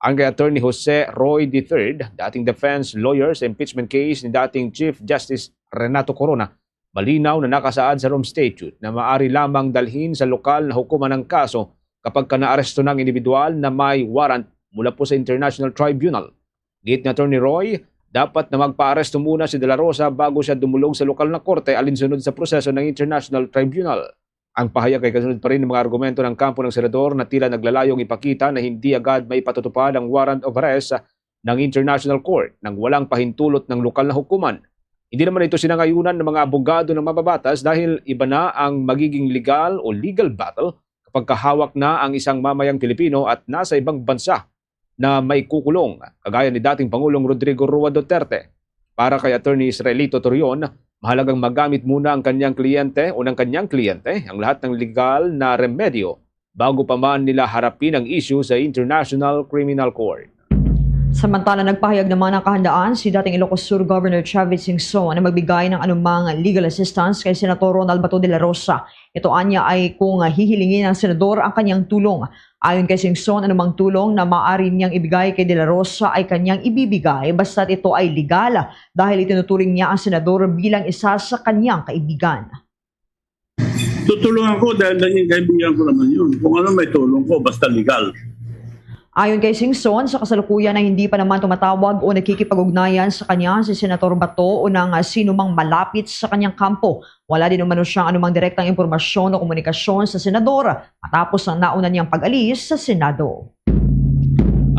Ang kay Attorney Jose Roy III, dating defense lawyer sa impeachment case ni dating Chief Justice Renato Corona, malinaw na nakasaad sa Rome Statute na maaari lamang dalhin sa lokal na hukuman ng kaso kapag naaresto ng individual na may warrant mula po sa International Tribunal. Git ni Attorney Roy, dapat na magpa-aresto muna si De La Rosa bago siya dumulog sa lokal na korte alinsunod sa proseso ng International Tribunal. Ang pahayag ay kasunod pa rin ng mga argumento ng kampo ng senador na tila naglalayong ipakita na hindi agad may patutupad ang warrant of arrest ng International Court nang walang pahintulot ng lokal na hukuman. Hindi naman ito sinangayunan ng mga abogado ng mababatas dahil iba na ang magiging legal o legal battle kapag kahawak na ang isang mamayang Pilipino at nasa ibang bansa na may kukulong, kagaya ni dating Pangulong Rodrigo Roa Duterte. Para kay Attorney Israelito Torion, mahalagang magamit muna ang kanyang kliyente o ng kanyang kliyente ang lahat ng legal na remedyo bago pa man nila harapin ang issue sa International Criminal Court. Samantala, nagpahayag naman ng kahandaan si dating Ilocos Sur Governor Chavit Singson na magbigay ng anumang legal assistance kay Senator Ronald Bato de la Rosa. Ito anya ay kung hihilingin ng senador ang kanyang tulong. Ayon kay Singson, anumang tulong na maaari niyang ibigay kay de la Rosa ay kanyang ibibigay basta't ito ay legal dahil itinuturing niya ang senador bilang isa sa kanyang kaibigan. Tutulungan ko dahil naging kaibigan ko naman yun. Kung ano may tulong ko, basta legal. Ayon kay Singson, sa kasalukuyan ay hindi pa naman tumatawag o nakikipag-ugnayan sa kanya si Senator Bato o ng sino mang malapit sa kanyang kampo. Wala din umano siyang anumang direktang impormasyon o komunikasyon sa senador matapos ang nauna niyang pag-alis sa Senado.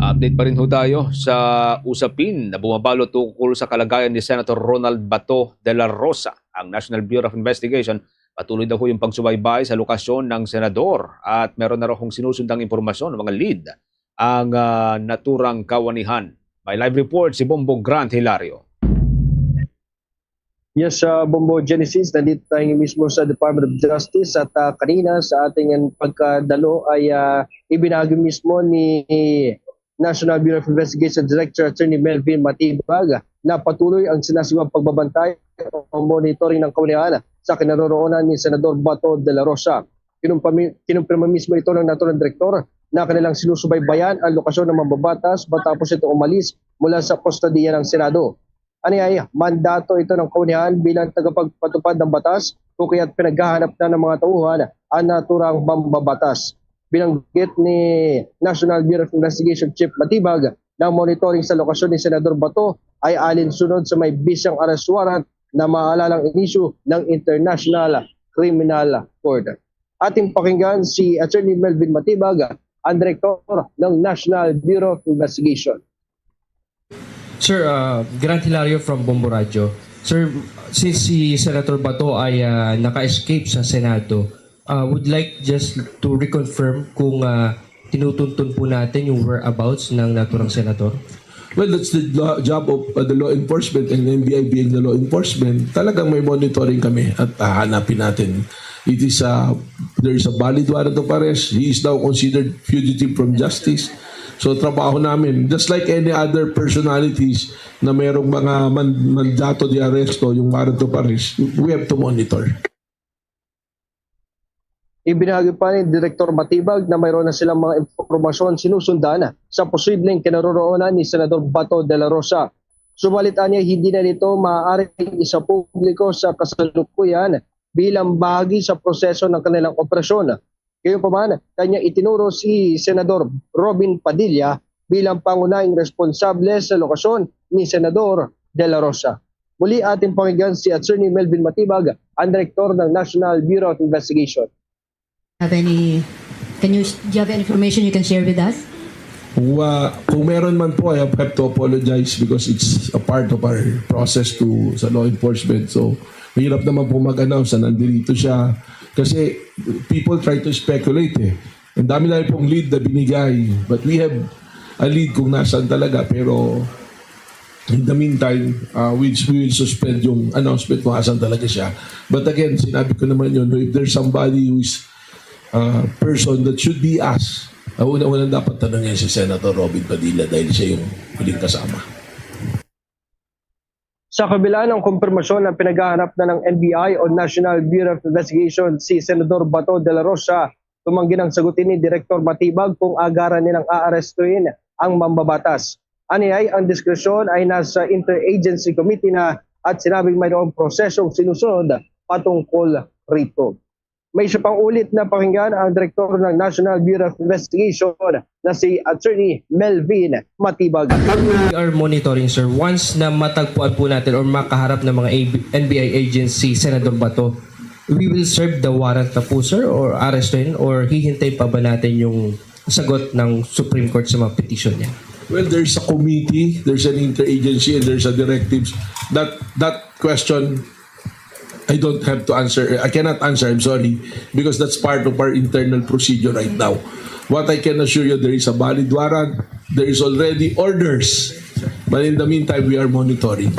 Update pa rin ho tayo sa usapin na bumabalo tungkol sa kalagayan ni Senator Ronald Bato de la Rosa. Ang National Bureau of Investigation patuloy daw ho yung pagsubaybay sa lokasyon ng senador at meron na raw hong sinusundang impormasyon ng mga lead ang naturang kawanihan. May live report si Bombo Grant Hilario. Yes, Bombo Genesis, nandito tayo mismo sa Department of Justice at kanina sa ating pagkadalo ay ibinahagi mismo ni National Bureau of Investigation Director Attorney Melvin Matibag na patuloy ang sinasibang pagbabantay o monitoring ng kawanihan sa kinaroroonan ni Senador Bato de la Rosa. Kinumpirma mismo ito ng naturang direktor na kanilang sinusubaybayan ang lokasyon ng mambabatas matapos ito umalis mula sa kustodiya ng Senado. Ano ay mandato ito ng kaunihan bilang tagapagpatupad ng batas kung kaya't pinaghahanap na ng mga tauhan ang naturang mambabatas. Binanggit ni National Bureau of Investigation Chief Matibag na monitoring sa lokasyon ni Senador Bato ay alinsunod sa may bisyang arrest warrant na maalalang inisyu ng International Criminal Court. Ating pakinggan si Attorney Melvin Matibag, ang Director ng National Bureau of Investigation. Sir, Grant Hilario from Bombo Radio. Sir, since si Senator Bato ay naka-escape sa Senado, would like just to reconfirm kung tinutuntun po natin yung whereabouts ng naturang Senator? Well, that's the job of the law enforcement and NBI being the law enforcement. Talagang may monitoring kami at hahanapin natin. It is there is a valid warrant of arrest. He is now considered fugitive from justice. So trabaho namin, just like any other personalities na mayroong mga mandato de arresto, yung warrant of arrest, we have to monitor. Ibinahagi pa ni Director Matibag na mayroon na silang mga impormasyon sinusundan sa posibleng kinaroroonan ni Senador Bato de la Rosa. Subalit niya hindi na nito maaaring isa publiko sa kasalukuyan bilang bahagi sa proseso ng kanilang operasyon. Gayunpaman, kanya itinuro si Senador Robin Padilla bilang pangunahing responsable sa lokasyon ni Senador de la Rosa. Muli ating pakinggan si Attorney Melvin Matibag, ang Direktor ng National Bureau of Investigation. Do you have any information you can share with us? Kung meron man po, I have to apologize because it's a part of our process sa law enforcement. So, mahirap naman po mag-announce na nandito siya. Kasi people try to speculate eh. Ang dami na pong lead na binigay. But we have a lead kung nasaan talaga. Pero in the meantime, we will suspend yung announcement kung nasaan talaga siya. But again, sinabi ko naman yun, if there's somebody who is a person that should be asked, una-una dapat tanongin si Senator Robin Padilla dahil siya yung huling kasama. Sa kabila ng kumpirmasyon ng pinaghahanap na ng NBI o National Bureau of Investigation si Senador Bato de la Rosa, tumanggi ng sagutin ni Director Matibag kung agaran nilang aarestuin ang mambabatas. Aniyay, ang diskresyon ay nasa Interagency Committee na at sinabing mayroong prosesong sinusunod patungkol rito. May isa pang ulit na pakinggan ang Direktor ng National Bureau of Investigation na si Attorney Melvin Matibag. We are monitoring, sir. Once na matagpuan po natin or makaharap ng mga NBI agency, Senator Bato, we will serve the warrant na po, sir, or arrestin, or hihintay pa ba natin yung sagot ng Supreme Court sa mga petition niya? Well, there's a committee, there's an interagency, and there's a directives. That question, I don't have to answer. I cannot answer, I'm sorry, because that's part of our internal procedure right now. What I can assure you, there is a valid warrant, there is already orders, but in the meantime, we are monitoring.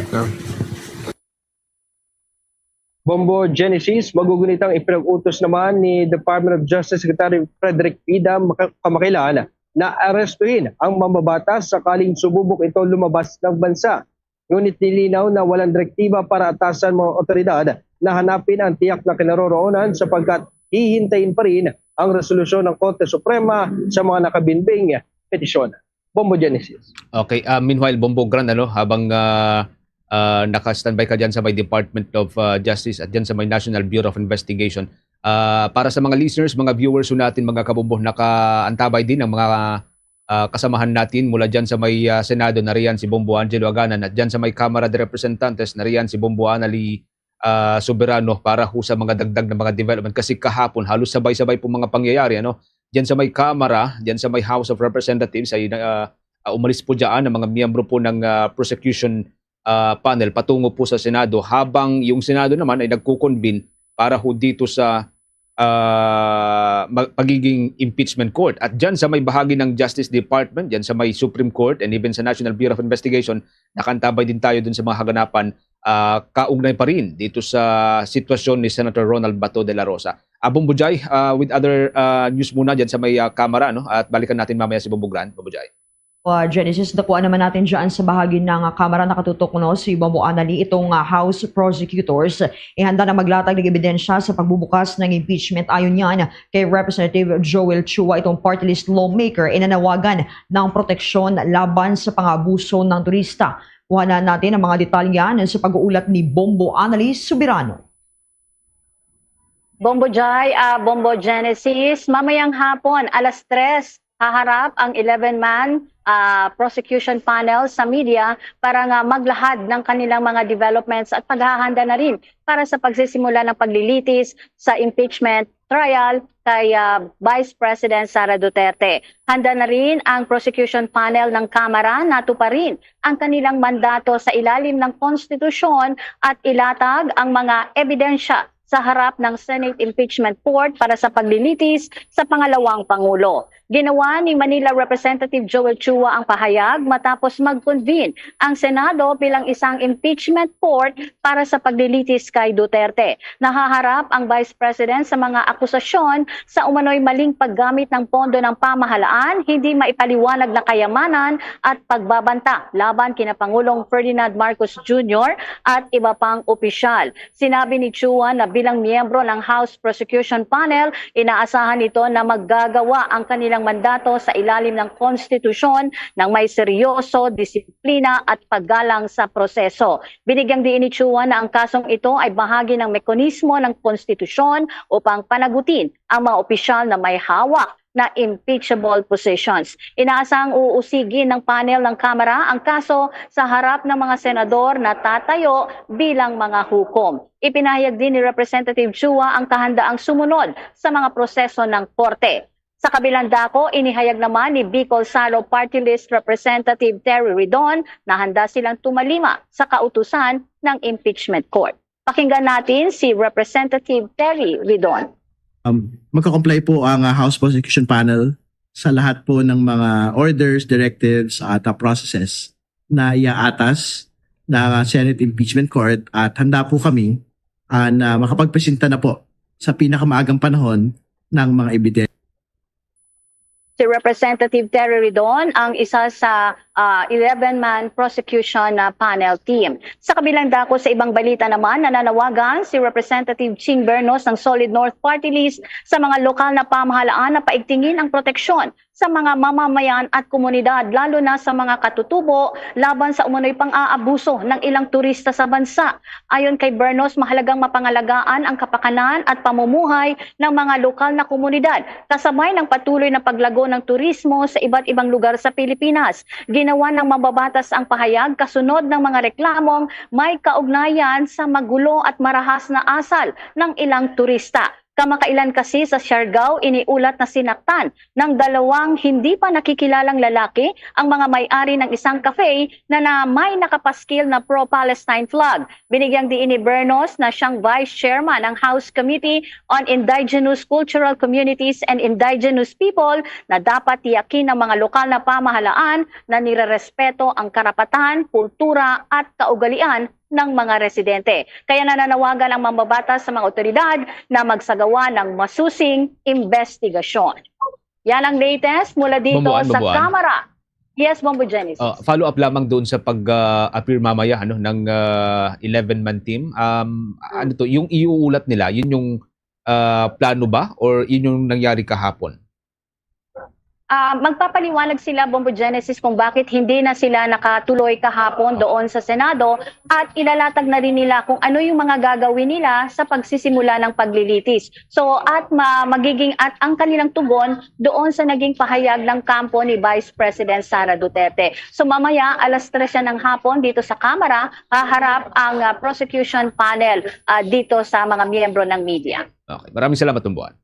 Bombo Genesis, magugunitang ipinag-utos naman ni Department of Justice Secretary Frederick Pida Kamakilan na arestuhin ang mambabatas sakaling sububok ito lumabas ng bansa. Ngunit nilinaw na walang direktiba para atasan mga otoridad na hanapin ang tiyak na kinaroroonan sapagkat hihintayin pa rin ang resolusyon ng Korte Suprema sa mga nakabinbing petisyon. Bombo Genesis. Okay, meanwhile, Bombo Gran, habang naka-standby ka dyan sa may Department of Justice at dyan sa may National Bureau of Investigation, para sa mga listeners, mga viewers natin, mga kabombo, nakaantabay din ang mga kasamahan natin mula dyan sa may Senado, nariyan si Bombo Angelo Aganan, at dyan sa may Kamara de Representantes, nariyan si Bombo Anali Soberano para ho sa mga dagdag na mga development. Kasi kahapon, halos sabay-sabay po mga pangyayari, Diyan sa may Kamara, diyan sa may House of Representatives ay umalis po diyan ang mga miyembro po ng prosecution panel patungo po sa Senado, habang yung Senado naman ay nagko-convene para ho dito sa pagiging impeachment court. At diyan sa may bahagi ng Justice Department, diyan sa may Supreme Court and even sa National Bureau of Investigation, nakantabay din tayo dun sa mga haganapan kaugnay pa rin dito sa sitwasyon ni Senator Ronald Bato de la Rosa. Bumbujay, with other news muna dyan sa may Kamara, at balikan natin mamaya si Bombo Gran. Bumbujay. Genesis, nakuha naman natin dyan sa bahagi ng Kamara nakatutok si Bombo Anali, itong House Prosecutors ihanda na maglatag ng ebidensya sa pagbubukas ng impeachment. Ayon yan kay Representative Joel Chua, itong party list lawmaker, inanawagan ng proteksyon laban sa pang-abuso ng turista. Kuha na natin ang mga detalyan sa pag-uulat ni Bombo Anali Soberano. Bombo Jai, Bombo Genesis, mamayang hapon, 3:00, haharap ang 11-man prosecution panel sa media para nga maglahad ng kanilang mga developments at paghahanda na rin para sa pagsisimula ng paglilitis sa impeachment trial kay Vice President Sara Duterte. Handa na rin ang prosecution panel ng Kamara, natuparin ang kanilang mandato sa ilalim ng konstitusyon at ilatag ang mga ebidensya sa harap ng Senate Impeachment Court para sa paglilitis sa pangalawang Pangulo. Ginawa ni Manila Representative Joel Chua ang pahayag matapos mag-convene ang Senado bilang isang impeachment court para sa paglilitis kay Duterte. Nahaharap ang Vice President sa mga akusasyon sa umano'y maling paggamit ng pondo ng pamahalaan, hindi maipaliwanag na kayamanan at pagbabanta laban kina Pangulong Ferdinand Marcos Jr. at iba pang opisyal. Sinabi ni Chua na bilang miyembro ng House Prosecution Panel, inaasahan ito na maggagawa ang kanilang mandato sa ilalim ng konstitusyon ng may seryoso, disiplina at paggalang sa proseso. Binigyang diin ni Chua na ang kasong ito ay bahagi ng mekanismo ng konstitusyon upang panagutin ang mga opisyal na may hawak na impeachable positions. Inaasahang uusigin ng panel ng Kamara ang kaso sa harap ng mga senador na tatayo bilang mga hukom. Ipinahayag din ni Representative Chua ang kahandaang sumunod sa mga proseso ng korte. Sa kabilang dako, inihayag naman ni Bicol Salo Party List Representative Terry Ridon na handa silang tumalima sa kautusan ng impeachment court. Pakinggan natin si Representative Terry Ridon. Magka-comply po ang House Prosecution Panel sa lahat po ng mga orders, directives at processes na iaatas ng Senate Impeachment Court, at handa po kami na makapagpresenta na po sa pinakamaagang panahon ng mga ebidensya. Si Representative Terry Ridon ang isa sa 11-man prosecution panel team. Sa kabilang dako sa ibang balita naman, nananawagan si Representative Ching Bernos ng Solid North Party List sa mga lokal na pamahalaan na paigtingin ang proteksyon sa mga mamamayan at komunidad, lalo na sa mga katutubo laban sa umunoy pang-aabuso ng ilang turista sa bansa. Ayon kay Bernos, mahalagang mapangalagaan ang kapakanan at pamumuhay ng mga lokal na komunidad kasabay ng patuloy na paglago ng turismo sa iba't ibang lugar sa Pilipinas. Ginawa ng mambabatas ang pahayag kasunod ng mga reklamong may kaugnayan sa magulo at marahas na asal ng ilang turista. Kamakailan kasi sa Siargao, iniulat na sinaktan ng 2 hindi pa nakikilalang lalaki ang mga may-ari ng isang cafe na may nakapaskil na pro-Palestine flag. Binigyang diin ni Bernos na siyang Vice Chairman ng House Committee on Indigenous Cultural Communities and Indigenous People na dapat tiyakin ng mga lokal na pamahalaan na nirerespeto ang karapatan, kultura at kaugalian ng mga residente. Kaya nananawagan ang mambabatas sa mga otoridad na magsagawa ng masusing investigasyon. Yan ang latest mula dito sa Bomboan. Kamara. Yes, Bombo Genesis. Follow up lamang doon sa pag-appear mamaya ng 11-man team. Ano to, yung iuulat nila, yun yung plano ba or yun yung nangyari kahapon? Magpapaliwanag sila, Bombo Genesis, kung bakit hindi na sila nakatuloy kahapon doon sa Senado at ilalatag na rin nila kung ano yung mga gagawin nila sa pagsisimula ng paglilitis. So at ang kanilang tugon doon sa naging pahayag ng kampo ni Vice President Sara Duterte. So mamaya alas 3 ng hapon dito sa Kamara, haharap ang prosecution panel dito sa mga miyembro ng media. Okay, maraming salamat, Tumbuan.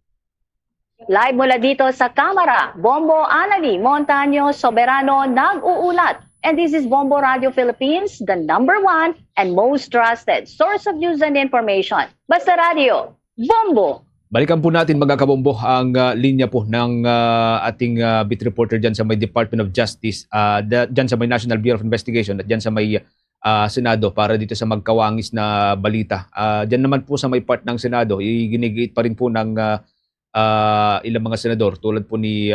Live mula dito sa Kamara, Bombo Anali Montaño Soberano nag-uulat. And this is Bombo Radio Philippines, the #1 and most trusted source of news and information. Basta Radio, Bombo! Balikan po natin mga kabombo ang linya po ng ating beat reporter dyan sa may Department of Justice, dyan sa may National Bureau of Investigation at dyan sa may Senado para dito sa magkawangis na balita. Dyan naman po sa may part ng Senado, ginigit pa rin po ng ilang mga senador tulad po ni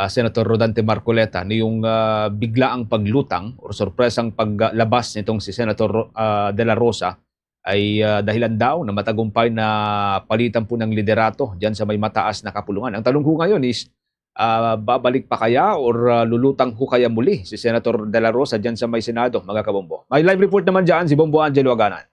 Senator Rodante Marcoleta na yung biglaang paglutang o sorpresang paglabas nitong si Senator De La Rosa ay dahilan daw na matagumpay na palitan po ng liderato dyan sa may mataas na kapulungan. Ang tanong ko ngayon is babalik pa kaya or lulutang ho kaya muli si Senator De La Rosa dyan sa may Senado, mga kabombo? May live report naman dyan si Bombo Angelo Aganan.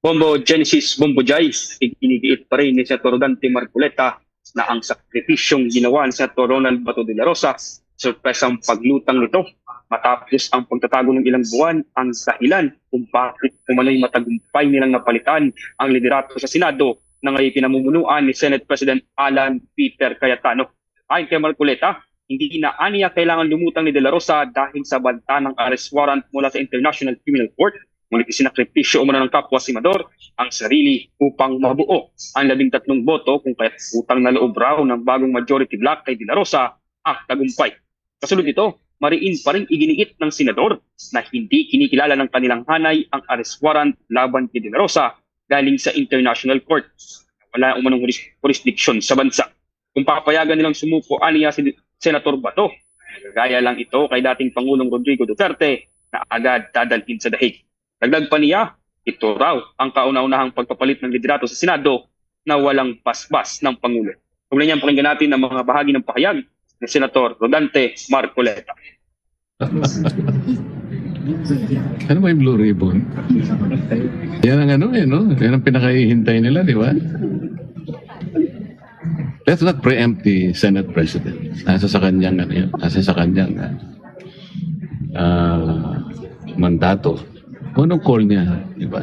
Bombo Genesis, Bombo Jais, iginigiit pa rin ni Senator Rodante Marcoleta na ang sakripisyong ginawa ni Senator Ronald Bato de la Rosa, sorpresang paglutang nito matapos ang pagtatago ng ilang buwan ang dahilan kung bakit umano'y matagumpay nilang napalitan ang liderato sa Senado na ngayon pinamumunuan ni Senate President Alan Peter Cayetano. Ayon kay Marcoleta, hindi na aniya kailangan lumutang ni De La Rosa dahil sa banta ng arrest warrant mula sa International Criminal Court. Ngunit isinakripisyo umano ng kapwa senador ang sarili upang mabuo ang 13 boto kung kaya't utang na loob raw ng bagong majority bloc kay De La Rosa ang tagumpay. Kasunod ito, mariin pa rin iginiit ng senador na hindi kinikilala ng kanilang hanay ang arrest warrant laban kay De La Rosa galing sa International Court. Wala umanong jurisdiction sa bansa. Kung papayagan nilang sumuko aniya si Senator Bato, gaya lang ito kay dating Pangulong Rodrigo Duterte na agad dadalhin sa dahig. Dagdag pa niya, ito raw ang kauna-unahang pagpapalit ng liderato sa Senado na walang pasbas ng Pangulo. Huwag niyan pakinggan natin ang mga bahagi ng pahayag ni Senator Rodante Marcoleta. Ano ba yung Blue Ribbon? Yan ang Yan ang pinakahihintay nila, di ba? Let's not preempt the Senate President. Nasa sa kanyang mandato. Anong call niya, di ba?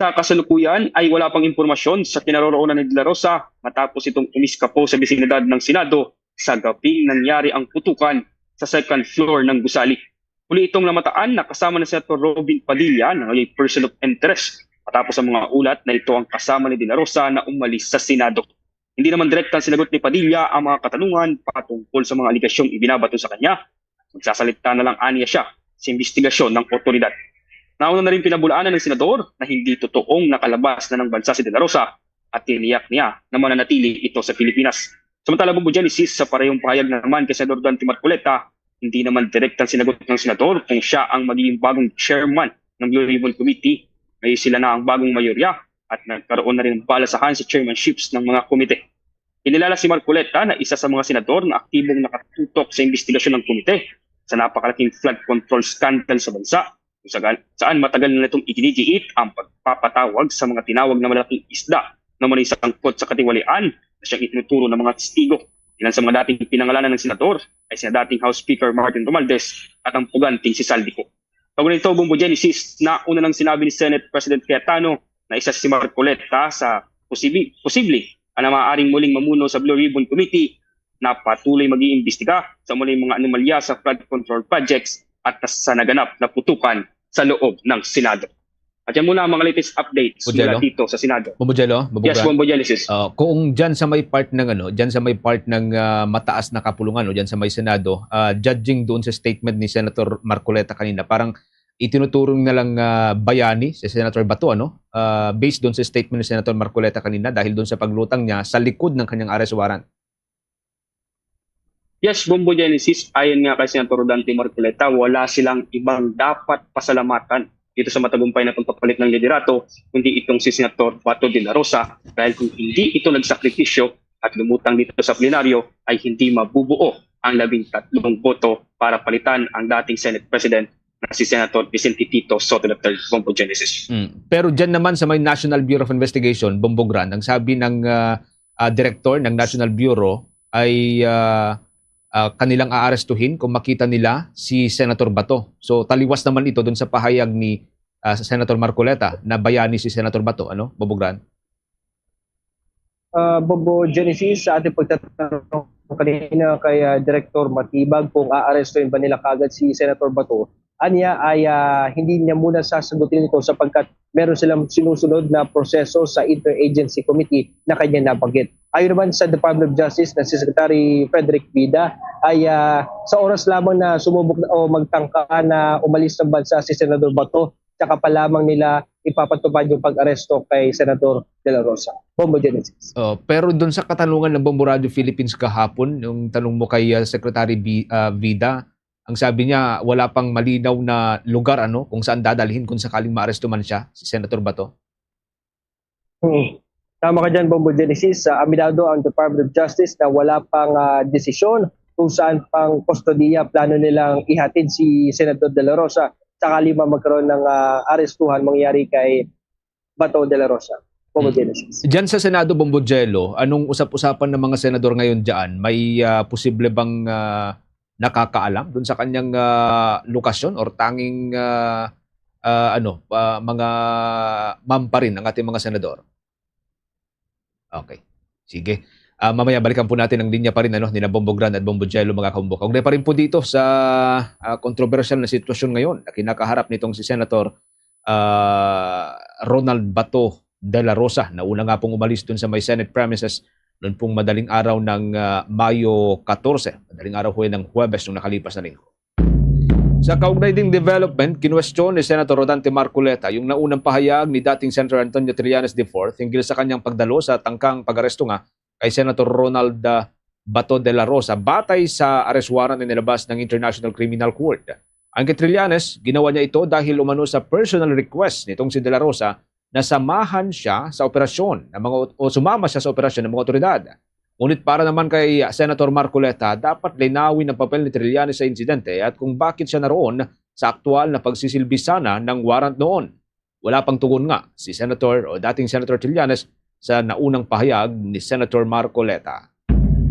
Sa kasalukuyan ay wala pang impormasyon sa kinaroroonan ni De La Rosa matapos itong umiskapo sa bisinidad ng Senado sa gabing nangyari ang putukan sa second floor ng gusali. Muli itong namataan na kasama na Senator Robin Padilla na may person of interest matapos ang mga ulat na ito ang kasama ni De La Rosa na umalis sa Senado. Hindi naman direktang sinagot ni Padilla ang mga katanungan patungkol sa mga aligasyong ibinabato sa kanya. Magsasalita na lang aniya siya sa investigasyon ng otoridad. Nauna na rin pinabulaanan ng senador na hindi totoong nakalabas na ng bansa si De La Rosa at tiniyak niya na mananatili ito sa Pilipinas. Samantala, Bombo Genesis, sa parehong pahayag naman kay Senador Dante Marcoleta, hindi naman direktang sinagot ng senador kung siya ang magiging bagong chairman ng Blue Ribbon Committee. May sila na ang bagong mayorya at nagkaroon na rin ng balasahan sa chairmanships ng mga komite. Inilala si Marcoleta na isa sa mga senador na aktibong nakatutok sa investigasyon ng komite sa napakalaking flood control scandal sa bansa, kung saan matagal na itong iginigiit ang pagpapatawag sa mga tinawag na malaking isda na muli sangkot sa katiwalian na siyang itinuturo ng mga testigo. Ilan sa mga dating pinangalanan ng senador ay sina dating House Speaker Martin Romualdez at ang puganting si Saldico. Pag-unito, Bombo Genesis, na una nang sinabi ni Senate President Cayetano na isa si Marcoleta sa posible na maaaring muling mamuno sa Blue Ribbon Committee na patuloy mag-iimbestiga sa muling mga anomalya sa flood control projects at sa naganap na putukan sa loob ng Senado. At yan muna ang mga latest updates mula dito sa Senado. Bombo Jello? Yes, Bombo Genesis. Kung dyan sa may part ng mataas na kapulungan o dyan sa may Senado, judging doon sa statement ni Senator Marcoleta kanina, parang itinuturo na lang bayani si Senator Bato, ano? Based doon sa statement ni Senator Marcoleta kanina dahil doon sa paglutang niya sa likod ng kanyang arrest warrant. Yes, Bombo Genesis, ayon nga kay Senator Dante Marcoleta, wala silang ibang dapat pasalamatan dito sa matagumpay na pagpapalit ng liderato, kundi itong si Senator Bato de la Rosa, dahil kung hindi ito nagsakripisyo at lumutang dito sa plenaryo, ay hindi mabubuo ang 13 boto para palitan ang dating Senate President na si Senator Vicente Tito Soto III, Bombo Genesis. Pero dyan naman sa may National Bureau of Investigation, Bombo Grand, ang sabi ng director ng National Bureau ay kanilang aarestuhin kung makita nila si Senator Bato. So taliwas naman ito dun sa pahayag ni Senator Marcoleta na bayani si Senator Bato. Ano, Bobo Gran? Bobo Genesis, sa ating pagtatanong kanina kay Director Matibag kung aarestuhin ba nila kagad si Senator Bato, anya ay hindi niya muna sasagutin ito sapagkat meron silang sinusunod na proseso sa Interagency Committee na kanya nabanggit. Ayon naman sa Department of Justice na si Secretary Frederick Vida ay sa oras lamang na sumubok o magtangka na umalis ng bansa si Senator Bato, tsaka pa lamang nila ipapatupad yung pag-aresto kay Senator De La Rosa. Bombo Genesis. Pero doon sa katanungan ng Bombo Radio Philippines kahapon, yung tanong mo kay Secretary Vida, ang sabi niya wala pang malinaw na lugar kung saan dadalhin kung sakaling maaresto man siya, si Senator Bato. Tama ka dyan, Bombo Genesis. Aminado ang Department of Justice na wala pang desisyon kung saan pang kustodiya plano nilang ihatid si Senator De La Rosa sakali magkaroon ng arestuhan mangyari kay Bato De La Rosa. Bombo Genesis. Diyan sa Senado, Bombo Jello, anong usap-usapan ng mga senador ngayon diyan? May posible bang nakakaalam dun sa kanyang lokasyon or tanging mga ma'am pa rin ang ating mga senador? Okay. Sige. Mamaya balikan po natin ang linya pa rin ni Bombo Grand at Bombo Jello, mga kaumbo. Kaugnay pa rin po dito sa controversial na sitwasyon ngayon na kinakaharap nitong si Senator Ronald Bato de la Rosa na una nga pong umalis dun sa may Senate premises noon pong madaling araw ng Mayo 14. Madaling araw ho ng Huwebes nung nakalipas na linggo. Sa kaugnay ding development, kinwestiyon ni Senator Rodante Marcoleta yung naunang pahayag ni dating Senator Antonio Trillanes IV hinggil sa kanyang pagdalo sa tangkang pag-aresto nga kay Senator Ronald Bato de la Rosa batay sa arrest warrant na nilabas ng International Criminal Court. Ang kay Trillanes, ginawa niya ito dahil umano sa personal request nitong si de la Rosa na samahan siya sa operasyon o sumama siya sa operasyon ng mga otoridad. Ngunit para naman kay Senator Marcoleta, dapat linawin ang papel ni Trillanes sa insidente at kung bakit siya naroon sa aktual na pagsisilbi sana ng warrant noon. Wala pang tugon nga si Senator o dating Senator Trillanes sa naunang pahayag ni Senator Marcoleta.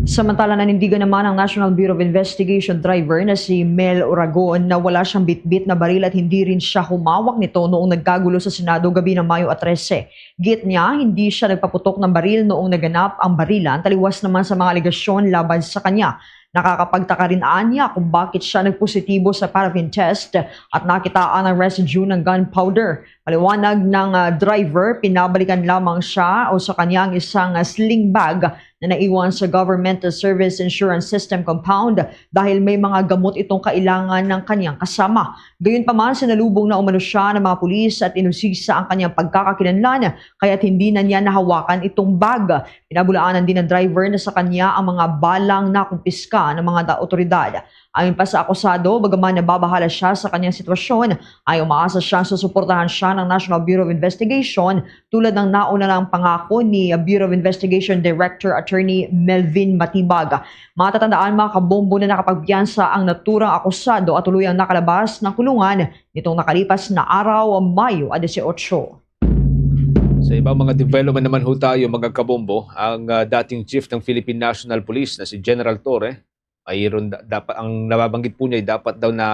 Samantala nanindigan naman ang National Bureau of Investigation driver na si Mel Oragon na wala siyang bitbit na baril at hindi rin siya humawak nito noong nagkagulo sa Senado gabi ng Mayo 13. Git niya, hindi siya nagpaputok ng baril noong naganap ang barilan, taliwas naman sa mga alegasyon laban sa kanya. Nakakapagtaka rin anya kung bakit siya nagpositibo sa paraffin test at nakitaan ang residue ng gunpowder. Paliwanag ng driver, pinabalikan lamang siya o sa kanyang isang sling bag na naiwan sa Government Service Insurance System compound dahil may mga gamot itong kailangan ng kanyang kasama. Gayunpaman, sinalubong na umano siya ng mga pulis at inusisa ang kanyang pagkakakilanlan kaya't hindi na niya nahawakan itong bag. Pinabulaanan din ng driver na sa kanya ang mga balang nakumpiska ng mga otoridad. Ayon pa sa akusado, bagaman nababahala siya sa kanyang sitwasyon, ay umaasa siya sa suportahan siya ng National Bureau of Investigation tulad ng nauna ng pangako ni Bureau of Investigation Director Attorney Melvin Matibag. Matatandaan mga kabombo na nakapagpiyansa ang naturang akusado at tuluyang nakalabas ng kulungan nitong nakalipas na araw, Mayo 18. Sa ibang mga development naman ho tayo mga kabombo, ang dating Chief ng Philippine National Police na si General Torre, mayroon dapat ang nababanggit po niya ay dapat daw na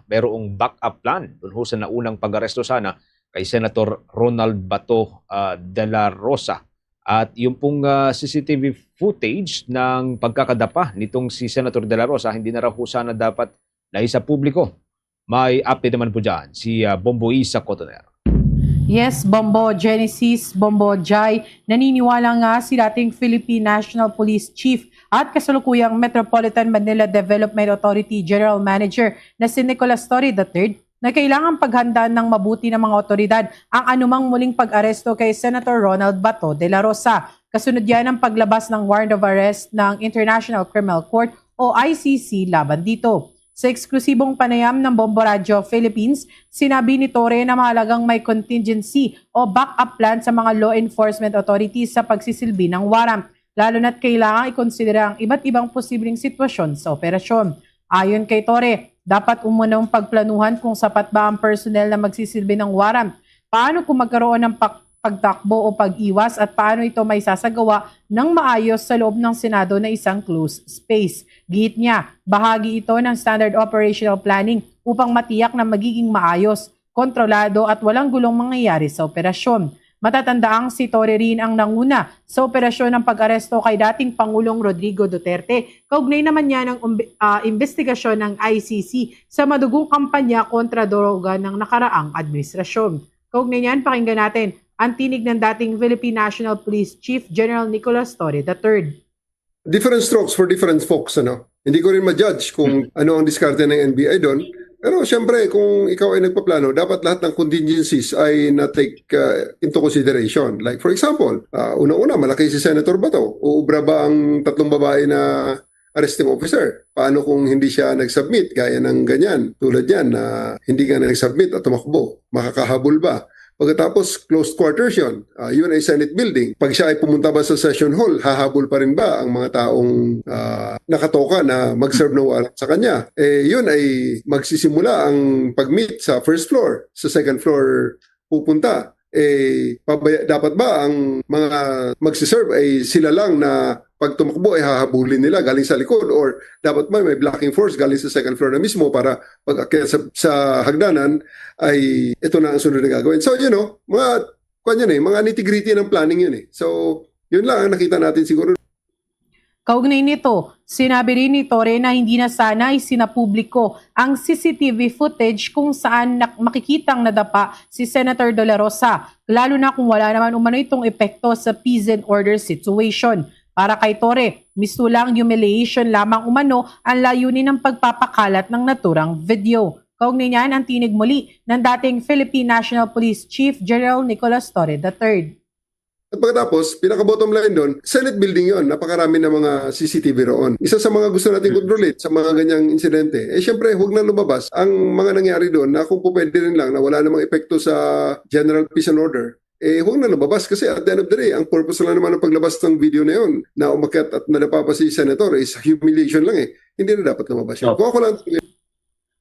mayroong backup plan doon ho sa naunang pag-aresto sana kay Senator Ronald Bato de la Rosa. At yung pong CCTV footage ng pagkakadapa nitong si Senator de la Rosa, hindi na raw ho sana dapat na isa publiko. May update naman po dyan si Bombo Isa Cotoner. Yes, Bombo Genesis, Bombo Jai, naniniwala nga si dating Philippine National Police Chief at kasalukuyang Metropolitan Manila Development Authority General Manager na si Nicolas Torre III na kailangang paghandaan ng mabuti ng mga otoridad ang anumang muling pag-aresto kay Senator Ronald Bato de la Rosa. Kasunod yan ang paglabas ng warrant of arrest ng International Criminal Court o ICC laban dito. Sa eksklusibong panayam ng Bombo Radio Philippines, sinabi ni Torre na mahalagang may contingency o backup plan sa mga law enforcement authorities sa pagsisilbi ng warrant, lalo na't kailangang ikonsidera ang iba't ibang posibleng sitwasyon sa operasyon. Ayon kay Torre, dapat umunang pagplanuhan kung sapat ba ang personnel na magsisilbi ng warrant, paano kung magkaroon ng pagtakbo o pag-iwas at paano ito may sasagawa ng maayos sa loob ng Senado na isang closed space. Gihit niya, bahagi ito ng standard operational planning upang matiyak na magiging maayos, kontrolado at walang gulong mangyayari sa operasyon. Matatandaang si Torre rin ang nanguna sa operasyon ng pag-aresto kay dating Pangulong Rodrigo Duterte. Kaugnay naman niya ng investigasyon ng ICC sa madugong kampanya kontra droga ng nakaraang administrasyon. Kaugnay niyan, pakinggan natin ang tinig ng dating Philippine National Police Chief General Nicolas Torre III. Different strokes for different folks, ano? Hindi ko rin ma-judge kung ano ang diskarte ng NBI doon. Pero siyempre, kung ikaw ay nagpaplano, dapat lahat ng contingencies ay na-take into consideration. Like for example, una-una, malaki si Senator Bato. Uubra ba ang 3 babae na arresting officer? Paano kung hindi siya nag-submit? Gaya ng ganyan. Tulad yan na hindi ka nag-submit at tumakbo. Makakahabol ba? Pagkatapos, closed quarters yun. Yun ay Senate building. Pag siya ay pumunta ba sa session hall, hahabol pa rin ba ang mga taong nakatoka na mag-serve ng warrant sa kanya? Yun ay magsisimula ang pag-meet sa first floor. Sa second floor pupunta. Dapat ba ang mga magsiserve ay sila lang na pag tumakbo ay hahabulin nila galing sa likod, or dapat ba may blocking force galing sa second floor na mismo para pag akyat sa hagdanan ay ito na ang sunod na gagawin. So mga nitty-gritty ng planning yun . So yun lang ang nakita natin siguro. Kaugnay nito, sinabi rin ni Torre na hindi na sana isinapubliko ang CCTV footage kung saan makikitang nadapa si Senator De La Rosa, lalo na kung wala naman umano itong epekto sa peace and order situation. Para kay Torre, mistulang humiliation lamang umano ang layunin ng pagpapakalat ng naturang video. Kaugnay niyan ang tinig muli ng dating Philippine National Police Chief General Nicolas Torre III. At pagkatapos, pinaka-bottom line doon, Senate building yon, napakarami ng mga CCTV roon. Isa sa mga gusto natin kontrolin sa mga ganyang insidente, syempre huwag na lumabas ang mga nangyari doon na kung pwede rin lang na wala namang epekto sa general peace and order. Huwag na lumabas kasi at the end of the day, ang purpose lang naman ng paglabas ng video na yun, na umakyat at nadapa pa si Senator, is humiliation lang . Hindi na dapat lumabas yun. Kung ako lang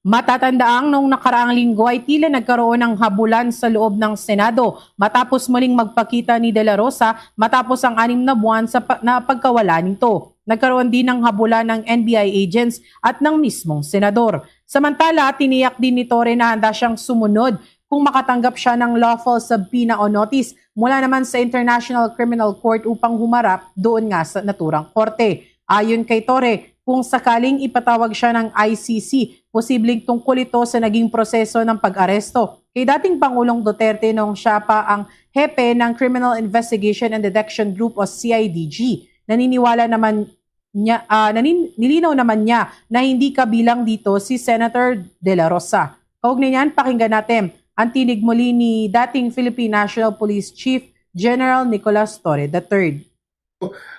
Matatandaang noong nakaraang linggo ay tila nagkaroon ng habulan sa loob ng Senado matapos muling magpakita ni De La Rosa matapos ang 6 na buwan na pagkawala nito. Nagkaroon din ng habulan ng NBI agents at ng mismong senador. Samantala, tiniyak din ni Torre na handa siyang sumunod kung makatanggap siya ng lawful subpoena o notice mula naman sa International Criminal Court upang humarap doon nga sa naturang korte. Ayon kay Torre, kung sakaling ipatawag siya ng ICC, posibleng tungkol ito sa naging proseso ng pag-aresto kay dating Pangulong Duterte noong siya pa ang hepe ng Criminal Investigation and Detection Group o CIDG. Nilinaw naman niya na hindi kabilang dito si Senator De La Rosa. Kaugnay niyan, pakinggan natin ang tinig muli ni dating Philippine National Police Chief General Nicolas Torre III.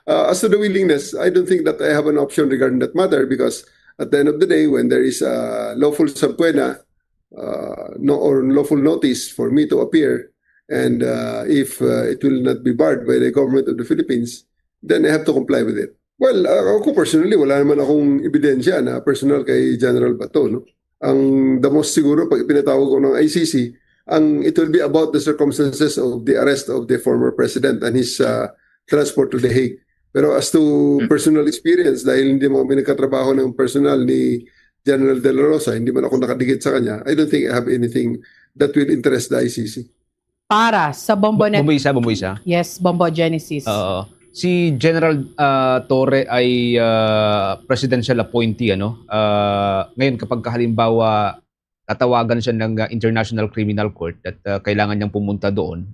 As to the willingness, I don't think that I have an option regarding that matter because at the end of the day, when there is a lawful subpoena or lawful notice for me to appear, and if it will not be barred by the government of the Philippines, then I have to comply with it. Well, ako personally, wala naman akong ebidensya na personal kay General Bato. No? The most siguro, pag pinatawag ko ng ICC, it will be about the circumstances of the arrest of the former president and his transport to The Hague. Pero as to personal experience, dahil hindi mo pinagkatrabaho ng personal ni General De La Rosa, hindi man ako nakadikit sa kanya, I don't think I have anything that will interest the ICC. Para sa Bombonet. Bomboisa. Yes, Bombo Genesis. Si General Torre ay presidential appointee. Ngayon kapag halimbawa tatawagan siya ng International Criminal Court at kailangan niyang pumunta doon,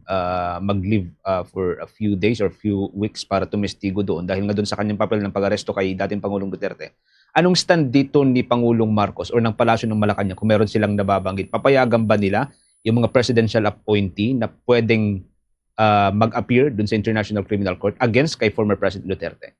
mag-live for a few days or few weeks para tumestigo doon dahil nga doon sa kanyang papel ng pag-aresto kay dating Pangulong Duterte. Anong stand dito ni Pangulong Marcos or ng Palasyo ng Malacanang kung meron silang nababanggit? Papayagan ba nila yung mga presidential appointee na pwedeng mag-appear doon sa International Criminal Court against kay former President Duterte?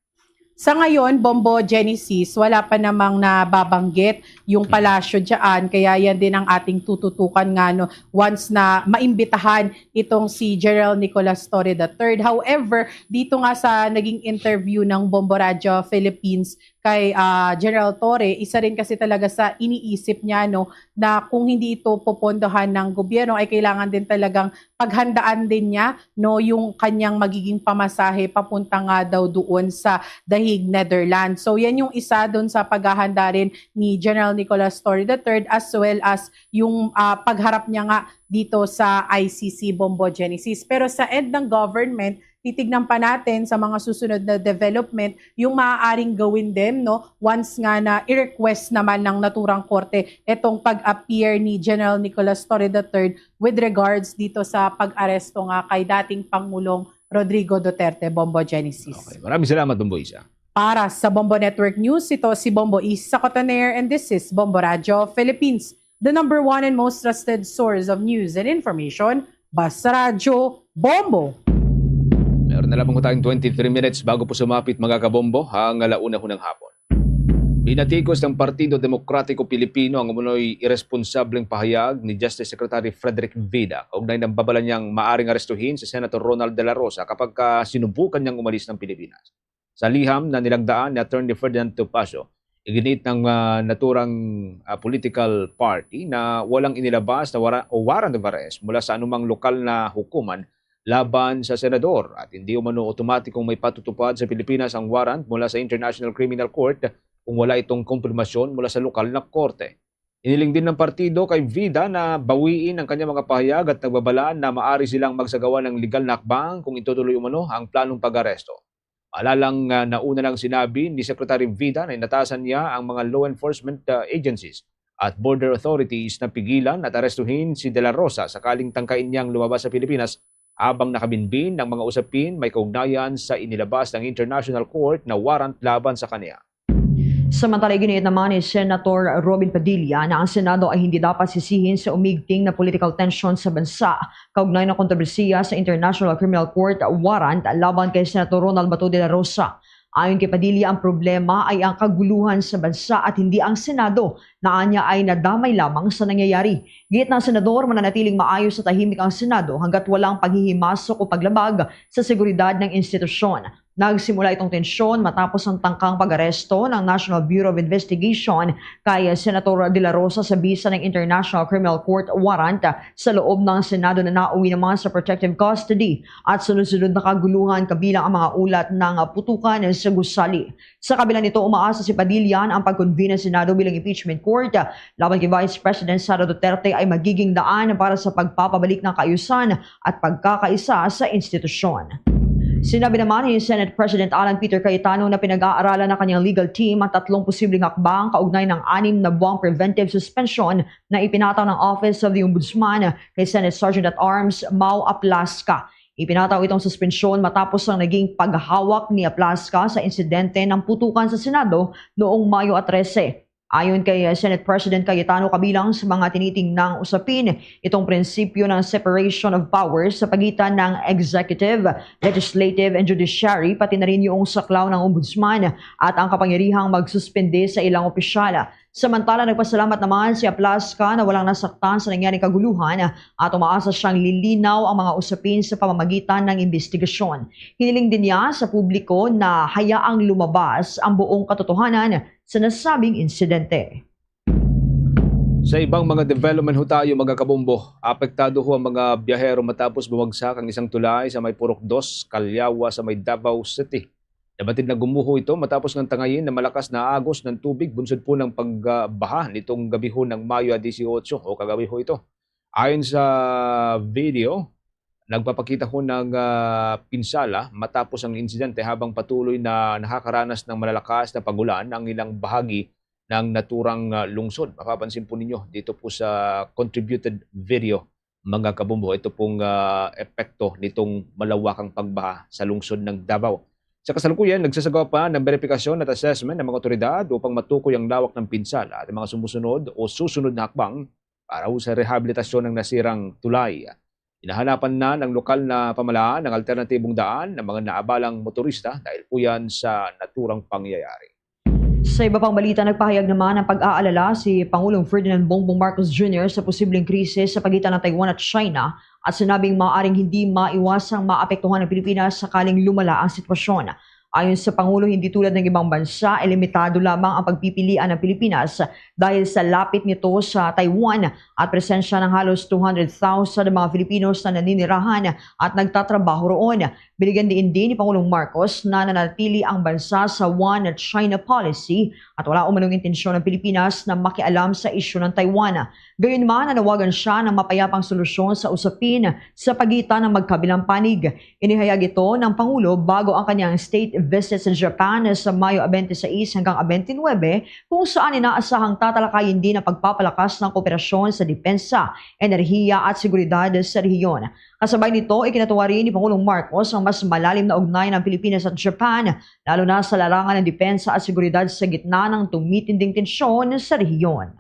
Sa ngayon, Bombo Genesis, wala pa namang nababanggit yung palasyo dyan. Kaya yan din ang ating tututukan nga no, once na maimbitahan itong si General Nicolas Torre III. However, dito nga sa naging interview ng Bombo Radio Philippines kay General Torre, isa rin kasi talaga sa iniisip niya no, na kung hindi ito popondohan ng gobyerno ay kailangan din talagang paghandaan din niya no, yung kanyang magiging pamasahe papunta nga daw doon sa The Hague, Netherlands. So yan yung isa doon sa paghahanda rin ni General Nicolas Torre III as well as yung pagharap niya nga dito sa ICC, Bombo Genesis. Pero sa end ng government, titignan pa natin sa mga susunod na development yung maaaring gawin din no once nga na i-request naman ng naturang korte itong pag-appear ni General Nicolas Torre III with regards dito sa pag-aresto nga kay dating Pangulong Rodrigo Duterte. Bombo Genesis. Okay, maraming salamat, Bombo Isa. Para sa Bombo Network News, ito si Bombo Isa Cotoner and this is Bombo Radio Philippines, the number one and most trusted source of news and information. Basta Radio Bombo! Meron na lamang tayong 23 minutes bago po sumapit mga kabombo ang alauna ng hapon. Binatikos ng Partido Demokratiko Pilipino ang umunoy irresponsableng pahayag ni Justice Secretary Frederick Vida kaugnay ng babala niyang maaring arestuhin si Senator Ronald De La Rosa kapag sinubukan niyang umalis ng Pilipinas. Sa liham na nilagdaan ni Attorney Ferdinand Topacio, iginit ng naturang political party na walang inilabas na warrant of arrest mula sa anumang lokal na hukuman laban sa senador at hindi umano otomatikong may patutupad sa Pilipinas ang warrant mula sa International Criminal Court kung wala itong kumpirmasyon mula sa lokal na korte. Iniling din ng partido kay Vida na bawiin ang kanyang mga pahayag at nagbabalaan na maari silang magsagawa ng legal na hakbang kung itutuloy umano ang planong pag-aresto. Alalang nauna lang sinabi ni Secretary Vida na inatasan niya ang mga law enforcement agencies at border authorities na pigilan at arestuhin si De La Rosa sakaling tangkain niyang lumabas sa Pilipinas habang nakabinbin ng mga usapin may kaugnayan sa inilabas ng International Court na warrant laban sa kanya. Samantala, giniit naman ni Senator Robin Padilla na ang Senado ay hindi dapat sisihin sa umigting na political tension sa bansa kaugnay ng kontrobersiya sa International Criminal Court warrant laban kay Senator Ronald Bato de la Rosa. Ayon kay Padilla, ang problema ay ang kaguluhan sa bansa at hindi ang Senado na anya ay nadamay lamang sa nangyayari. Git ng Senador, mananatiling maayos at tahimik ang Senado hanggat walang paghihimasok o paglabag sa seguridad ng institusyon. Nagsimula itong tensyon matapos ang tangkang pag-aresto ng National Bureau of Investigation kay Senator De La Rosa sa bisa ng International Criminal Court warrant sa loob ng Senado na nauwi naman sa protective custody at sunod-sunod na kaguluhan kabilang ang mga ulat ng putukan sa gusali. Sa kabila nito, umaasa si Padilla ang pag-convene ng Senado bilang impeachment court laban kay Vice President Sara Duterte ay magiging daan para sa pagpapabalik ng kaayusan at pagkakaisa sa institusyon. Sinabi naman ni Senate President Alan Peter Cayetano na pinag-aaralan ng kanyang legal team ang 3 posibleng hakbang kaugnay ng 6 na buwang preventive suspension na ipinataw ng Office of the Ombudsman kay Senate Sergeant-at-Arms Mau Aplasca. Ipinataw itong suspensyon matapos ang naging paghahawak ni Aplasca sa insidente ng putukan sa Senado noong Mayo 13. Ayon kay Senate President Cayetano, kabilang sa mga tinitingnang usapin itong prinsipyo ng separation of powers sa pagitan ng executive, legislative, and judiciary, pati na rin yung saklaw ng ombudsman at ang kapangyarihang magsuspende sa ilang opisyal. Samantala, nagpasalamat naman si Aplasca na walang nasaktan sa nangyaring kaguluhan at umaasa siyang lilinaw ang mga usapin sa pamamagitan ng investigasyon. Hiniling din niya sa publiko na hayaang lumabas ang buong katotohanan sa nasabing insidente. Sa ibang mga development ho tayo mga kabombo, apektado ho ang mga biyahero matapos bumagsak ang isang tulay sa may Purok 2, Calyawa sa may Davao City. Nabatid na gumuho ito matapos ng tangayin na malakas na agos ng tubig bunsod po ng pagbaha nitong gabi ho ng Mayo 18 o kagabi ho ito. Ayon sa video, nagpapakita ho ng pinsala matapos ang insidente habang patuloy na nakakaranas ng malalakas na pagulan ang ilang bahagi ng naturang lungsod. Mapapansin po ninyo dito po sa contributed video, mga kabumbo, ito pong epekto nitong malawakang pagbaha sa lungsod ng Davao. Sa kasalukuyan, nagsasagawa pa ng verifikasyon at assessment ng mga otoridad upang matukoy ang lawak ng pinsala at mga sumusunod o susunod na hakbang para sa rehabilitasyon ng nasirang tulay. Hinahanapan na ng lokal na pamahalaan ng alternatibong daan ng mga naabalang motorista dahil po yan sa naturang pangyayari. Sa iba pang balita, nagpahayag naman ng pag-aalala si Pangulong Ferdinand Bongbong Marcos Jr. sa posibleng krisis sa pagitan ng Taiwan at China at sinabing maaaring hindi maiwasang maapektuhan ng Pilipinas sakaling lumala ang sitwasyon. Ayon sa Pangulo, hindi tulad ng ibang bansa, limitado lamang ang pagpipilian ng Pilipinas dahil sa lapit nito sa Taiwan at presensya ng halos 200,000 mga Filipinos na naninirahan at nagtatrabaho roon. Binigyan din ni Pangulong Marcos na nanatili ang bansa sa One China policy at wala umanong intensyon ng Pilipinas na makialam sa isyu ng Taiwan. Gayunman, nanawagan siya ng mapayapang solusyon sa usapin sa pagitan ng magkabilang panig. Inihayag ito ng Pangulo bago ang kanyang state visit sa Japan sa Mayo 26 hanggang 29 kung saan inaasahang tatalakayin din ang pagpapalakas ng kooperasyon sa depensa, enerhiya at seguridad sa rehiyon. Kasabay nito, ikinatuwa rin ni Pangulong Marcos ang mas malalim na ugnayan ng Pilipinas at Japan, lalo na sa larangan ng depensa at seguridad sa gitna ng tumitinding tensyon sa rehiyon.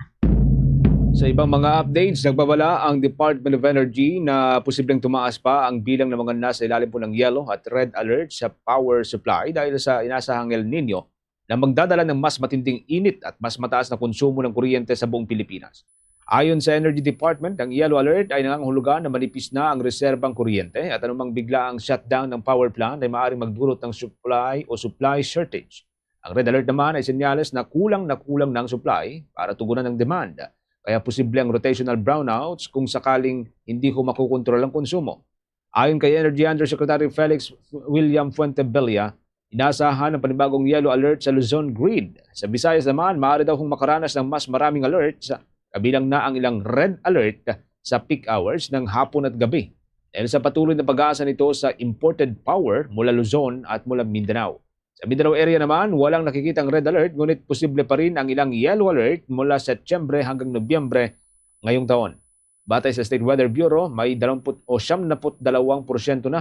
Sa ibang mga updates, nagbabala ang Department of Energy na posibleng tumaas pa ang bilang ng mga nasa ilalim po ng yellow at red alert sa power supply dahil sa inasahang El Nino na magdadala ng mas matinding init at mas mataas na konsumo ng kuryente sa buong Pilipinas. Ayon sa Energy Department, ang yellow alert ay nangangahulugan na manipis na ang reserbang kuryente at anumang biglaang shutdown ng power plant ay maaaring magdulot ng supply shortage. Ang red alert naman ay senyales na kulang ng supply para tugunan ng demand. Kaya posible ang rotational brownouts kung sakaling hindi ko makukontrol ang konsumo. Ayon kay Energy Undersecretary Felix William Fuentebella, inasahan ang panibagong yellow alert sa Luzon grid. Sa Visayas naman, maaari daw kung makaranas ng mas maraming alerts, kabilang na ang ilang red alert sa peak hours ng hapon at gabi. Dahil sa patuloy na pag-aasa nito sa imported power mula Luzon at mula Mindanao. Sa Mindanao area naman, walang nakikitang red alert, ngunit posible pa rin ang ilang yellow alert mula Setyembre hanggang Nobyembre ngayong taon. Batay sa State Weather Bureau, may 72%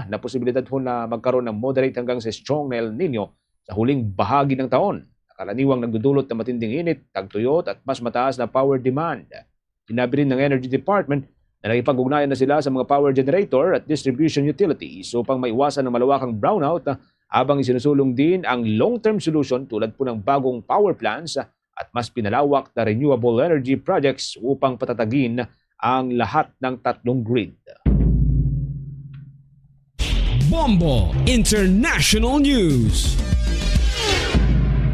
na posibilidad po na magkaroon ng moderate hanggang sa strong na El Nino sa huling bahagi ng taon. Karaniwang nagdudulot ng matinding init, tagtuyot at mas mataas na power demand. Sinabi rin ng Energy Department na nakipag-ugnayan na sila sa mga power generator at distribution utilities upang maiwasan ng malawakang brownout habang isinusulong din ang long-term solution tulad po ng bagong power plants at mas pinalawak na renewable energy projects upang patatagin ang lahat ng tatlong grid. Bombo International News.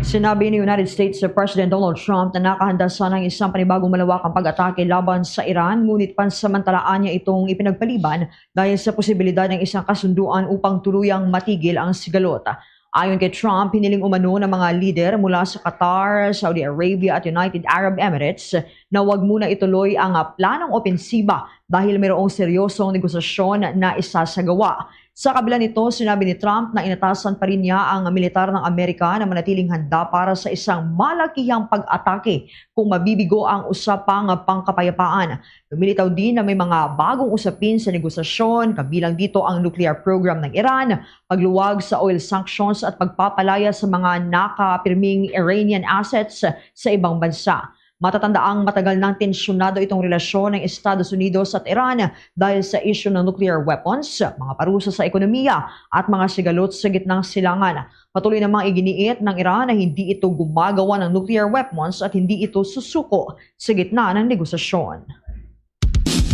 Sinabi ni United States President Donald Trump na nakahanda sana ng isang panibagong malawakang pag-atake laban sa Iran, ngunit pansamantalaan niya itong ipinagpaliban dahil sa posibilidad ng isang kasunduan upang tuluyang matigil ang sigalot. Ayon kay Trump, hiniling umano ng mga lider mula sa Qatar, Saudi Arabia at United Arab Emirates na huwag muna ituloy ang planong opensiba dahil mayroong seryosong negosasyon na isasagawa. Sa kabila nito, sinabi ni Trump na inatasan pa rin niya ang militar ng Amerika na manatiling handa para sa isang malakihang pag-atake kung mabibigo ang usapang pangkapayapaan. Lumilitaw din na may mga bagong usapin sa negosasyon, kabilang dito ang nuclear program ng Iran, pagluwag sa oil sanctions at pagpapalaya sa mga nakapirming Iranian assets sa ibang bansa. Matatandaang matagal nang tensyonado itong relasyon ng Estados Unidos at Iran dahil sa issue ng nuclear weapons, mga parusa sa ekonomiya at mga sigalot sa gitnang silangan. Patuloy namang iginiit ng Iran na hindi ito gumagawa ng nuclear weapons at hindi ito susuko sa gitna ng negosasyon.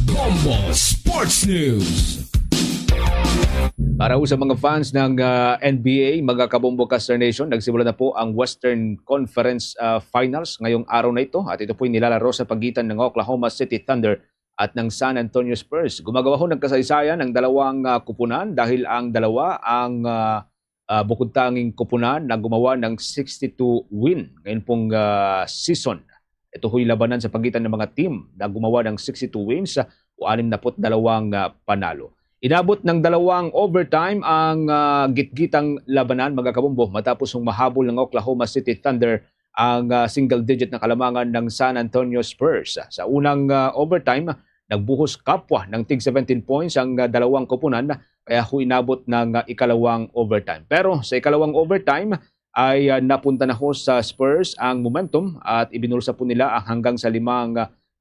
Bombo Sports News. Para sa mga fans ng NBA, mga Kabombo Caster Nation, nagsimula na po ang Western Conference Finals ngayong araw na ito at ito po ay nilalaro sa pagitan ng Oklahoma City Thunder at ng San Antonio Spurs. Gumagawa ho ng kasaysayan ng dalawang kupunan dahil ang dalawa ang bukod tanging kupunan na gumawa ng 62 win ngayon pong season. Ito ho'y labanan sa pagitan ng mga team na gumawa ng 62 wins o 62 panalo. Inabot ng dalawang overtime ang gitgitang labanan, mga Kabombo, matapos ng mahabol ng Oklahoma City Thunder ang single digit na kalamangan ng San Antonio Spurs. Sa unang overtime, nagbuhos kapwa ng tig 17 points ang dalawang koponan kaya inabot ng ikalawang overtime. Pero sa ikalawang overtime ay napunta na ho sa Spurs ang momentum at ibinulsa po nila ang hanggang sa 5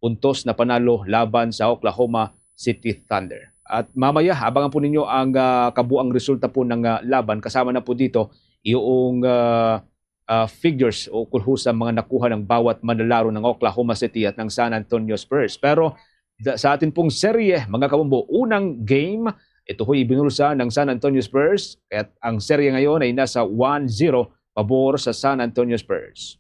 puntos na panalo laban sa Oklahoma City Thunder. At mamaya, abangan po ninyo ang kabuang resulta po ng laban. Kasama na po dito yung figures o kulhusan mga nakuha ng bawat manlalaro ng Oklahoma City at ng San Antonio Spurs. Pero sa atin pong serye, mga kabombo, unang game, ito ho'y ibinulsa ng San Antonio Spurs. At ang serye ngayon ay nasa 1-0 pabor sa San Antonio Spurs.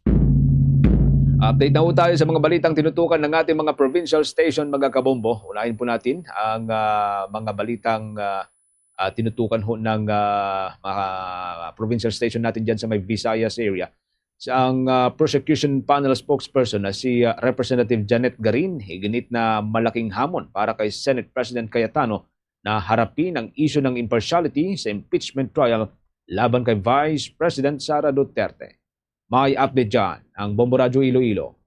Update na po tayo sa mga balitang tinutukan ng ating mga provincial station, mga kabombo. Unahin po natin ang mga balitang tinutukan ho ng mga provincial station natin dyan sa may Visayas area. Ang prosecution panel spokesperson na si Representative Janet Garin, higinit na malaking hamon para kay Senate President Cayetano na harapin ang issue ng impartiality sa impeachment trial laban kay Vice President Sara Duterte. May update dyan ang Bombo Radyo Iloilo.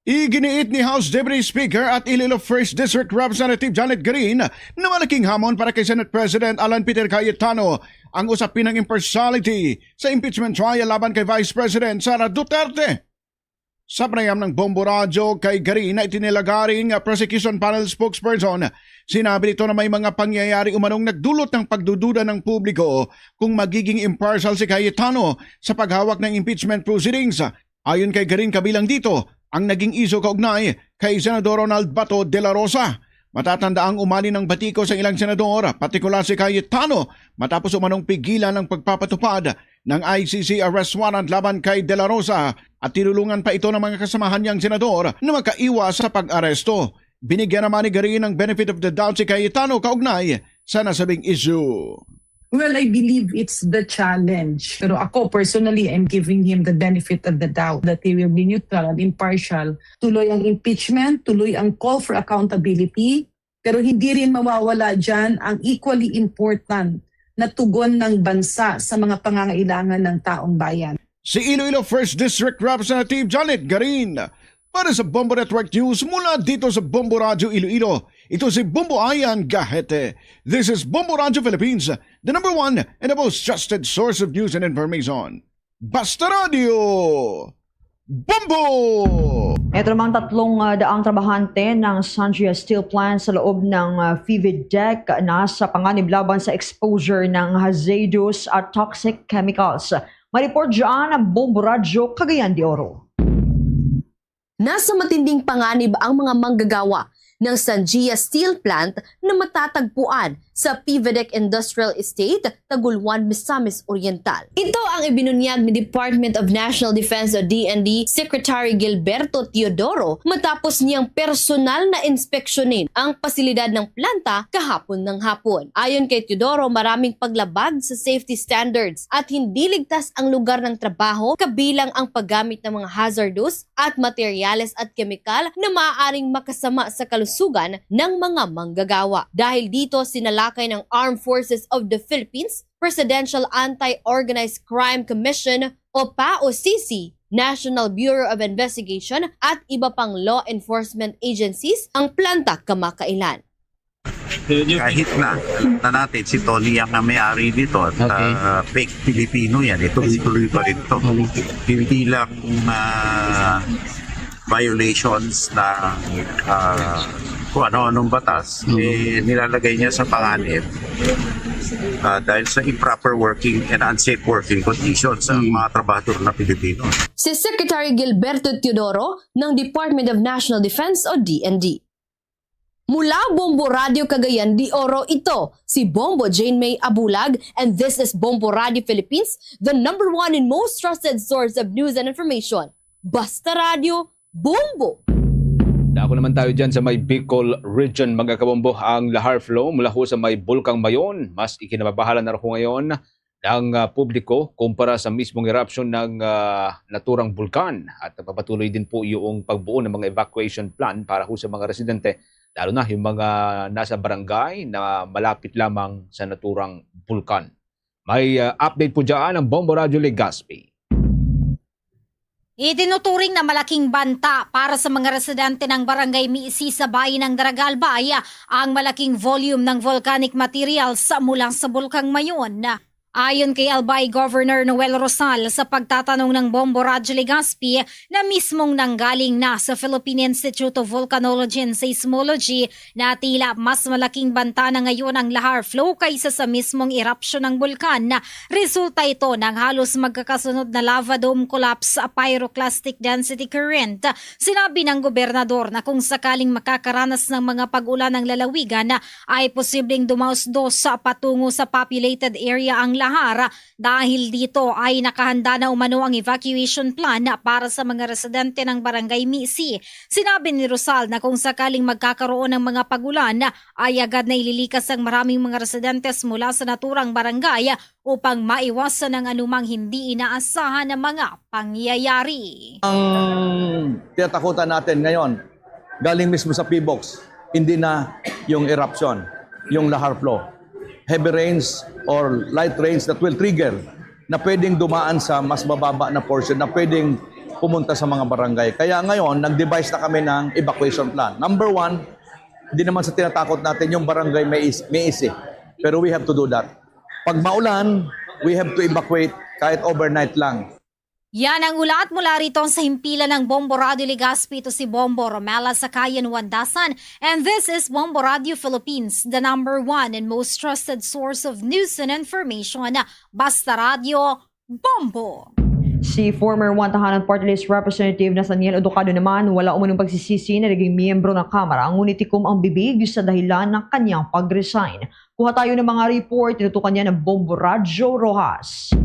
Iginiit ni House Deputy Speaker at Iloilo 1st District Representative Janet Garin na malaking hamon para kay Senate President Alan Peter Cayetano ang usapin ng impartiality sa impeachment trial laban kay Vice President Sara Duterte. Sa panayam ng Bombo Radyo kay Garin na itinilagaring prosecution panel spokesperson, sinabi nito na may mga pangyayari umanong nagdulot ng pagdududa ng publiko kung magiging impartial si Cayetano sa paghawak ng impeachment proceedings. Ayon kay Garin, kabilang dito ang naging iso kaugnay kay Senador Ronald Bato de la Rosa. Matatanda ang umali ng batiko sa ilang senador, partikular si Cayetano, matapos umanong pigilan ng pagpapatupad ng ICC arrest warrant laban kay De La Rosa at tinulungan pa ito ng mga kasamahan niyang senador na makaiwas sa pag-aresto. Binigyan naman ni Garin ng benefit of the doubt si Cayetano kaugnay sa nasabing issue. Well, I believe it's the challenge. Pero ako personally, I'm giving him the benefit of the doubt that he will be neutral and impartial. Tuloy ang impeachment, tuloy ang call for accountability, pero hindi rin mawawala dyan ang equally important na tugon ng bansa sa mga pangangailangan ng taong bayan. Si Iloilo 1st District Representative Janet Garin. Para sa Bombo Network News mula dito sa Bombo Radio Iloilo, ito si Bombo Ayan Gahete. This is Bombo Radio Philippines, the number one and the most trusted source of news and information. Basta Radio! Bombo! Ito namang 300 trabahante ng Sanjia Steel Plant sa loob ng FIVIDEC nasa panganib laban sa exposure ng hazardous at toxic chemicals. May-report dyan ang Bombo Radio Cagayan de Oro. Nasa matinding panganib ang mga manggagawa ng Sanjia Steel Plant na matatagpuan sa PIVIDEC Industrial Estate, Taguluan, Misamis Oriental. Ito ang ibinunyag ni Department of National Defense o DND Secretary Gilberto Teodoro matapos niyang personal na inspeksyonin ang pasilidad ng planta kahapon ng hapon. Ayon kay Teodoro, maraming paglabag sa safety standards at hindi ligtas ang lugar ng trabaho, kabilang ang paggamit ng mga hazardous at materyales at kemikal na maaaring makasama sa kalusugan ng mga manggagawa. Dahil dito, sinalakay ng Armed Forces of the Philippines, Presidential Anti-Organized Crime Commission o PAOCC, National Bureau of Investigation at iba pang law enforcement agencies ang planta kamakailan. Kahit na natin si Tony ang may-ari dito at fake Filipino yan, ito tuloy pa rin ito. Hindi lang violations na kung ano-anong batas, nilalagay niya sa panganib dahil sa improper working and unsafe working conditions sa mga trabahador na Pilipino. Si Secretary Gilberto Teodoro ng Department of National Defense o DND. Mula Bombo Radio Cagayan de Oro, ito si Bombo Jane May Abulag, and this is Bombo Radio Philippines, the number one and most trusted source of news and information. Basta Radio, Bombo! Dako naman tayo dyan sa may Bicol region, mga kabombo. Ang Lahar Flow mula ho sa may Bulkang Mayon, mas ikinababahala na rin ngayon ng publiko kumpara sa mismong eruption ng naturang bulkan. At papatuloy din po yung pagbuo ng mga evacuation plan para ho sa mga residente, lalo na yung mga nasa barangay na malapit lamang sa naturang bulkan. May update po dyan ang Bombo Radio Legazpi. Itinuturing na malaking banta para sa mga residente ng Barangay Miisi sa bayan ng Daragalbay ang malaking volume ng volcanic materials mula sa Bulkang Mayon. Ayon kay Albay Governor Noel Rosal sa pagtatanong ng Bombo Radyo Legazpi na mismong nanggaling na sa Philippine Institute of Volcanology and Seismology na tila mas malaking banta na ngayon ang lahar flow kaysa sa mismong eruption ng bulkan. Resulta ito ng halos magkakasunod na lava dome collapse pyroclastic density current. Sinabi ng gobernador na kung sakaling makakaranas ng mga pag-ulan ng lalawigan ay posibleng dumausdos sa patungo sa populated area ang lahar. Dahil dito ay nakahanda na umano ang evacuation plan para sa mga residente ng Barangay Miisi. Sinabi ni Rosal na kung sakaling magkakaroon ng mga pagulan ay agad na ililikas ang maraming mga residentes mula sa naturang barangay upang maiwasan ang anumang hindi inaasahan na mga pangyayari. Ang tinatakutan natin ngayon galing mismo sa PBOX, hindi na yung eruption, yung lahar flow. Heavy rains or light rains that will trigger na pwedeng dumaan sa mas mababa na portion na pwedeng pumunta sa mga barangay. Kaya ngayon, nag-devise na kami ng evacuation plan. Number one, hindi naman sa tinatakot natin yung barangay Miisi. Pero we have to do that. Pag maulan, we have to evacuate kahit overnight lang. Yan ang ulat mula rito sa himpilan ng Bombo Radio Legazpi. Ito si Bombo Romela Sakayan Wandasan. And this is Bombo Radio Philippines, the #1 and most trusted source of news and information. Basta Radio, Bombo! Si former 1 Tahanan Party List Representative Nathaniel Odocado naman wala umunong pagsisisi na naging miyembro ng Kamara ang ngunitikom ang bibig sa dahilan ng kanyang pag-resign. Kuha tayo ng mga report, tinutukan niya ng Bombo Radio Rojas.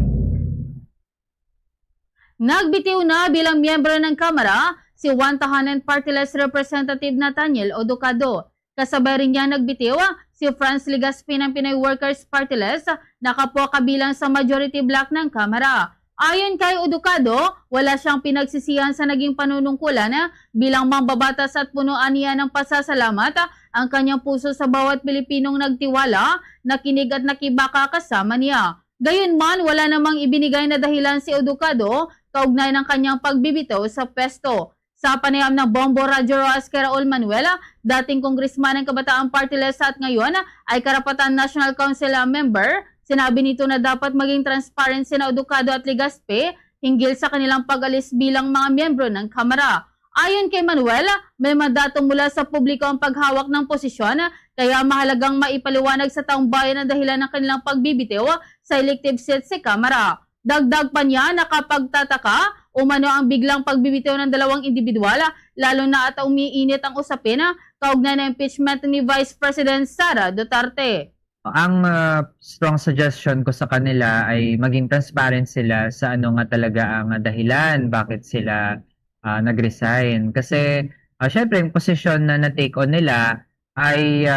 Nagbitiw na bilang miyembro ng Kamara si 1 Tahanan Party List Representative Nathaniel Odocado. Kasabay rin niya nagbitiw si Franz Legazpi ng Pinoy Workers Party List na kapwa kabilang sa majority block ng Kamara. Ayon kay Odocado, wala siyang pinagsisihan sa naging panunungkulan bilang mambabatas at punuan niya ng pasasalamat ang kanyang puso sa bawat Pilipinong nagtiwala, nakinig at nakibaka kasama niya. Gayunman, wala namang ibinigay na dahilan si Odocado kaugnay ng kanyang pagbibitaw sa pesto. Sa panayam ng Bombo Radio Rojas kay Raul Manuel, dating congressman ng Kabataan Party List at ngayon ay Karapatan National Council member, sinabi nito na dapat maging transparent sina Odocado at Legazpi hinggil sa kanilang pag-alis bilang mga miyembro ng Kamara. Ayon kay Manuel, may mandato mula sa publiko ang paghawak ng posisyon, kaya mahalagang maipaliwanag sa taong bayan ang dahilan ng kanilang pagbibitiw sa elective seat sa Kamara. Dagdag pa niya na kapag tataka, umano ang biglang pagbibitiw ng dalawang individual, lalo na at umiinit ang usapin kaugnay na impeachment ni Vice President Sara Duterte. Ang strong suggestion ko sa kanila ay maging transparent sila sa ano nga talaga ang dahilan bakit sila nag-resign. Kasi syempre yung posisyon na na-take on nila ay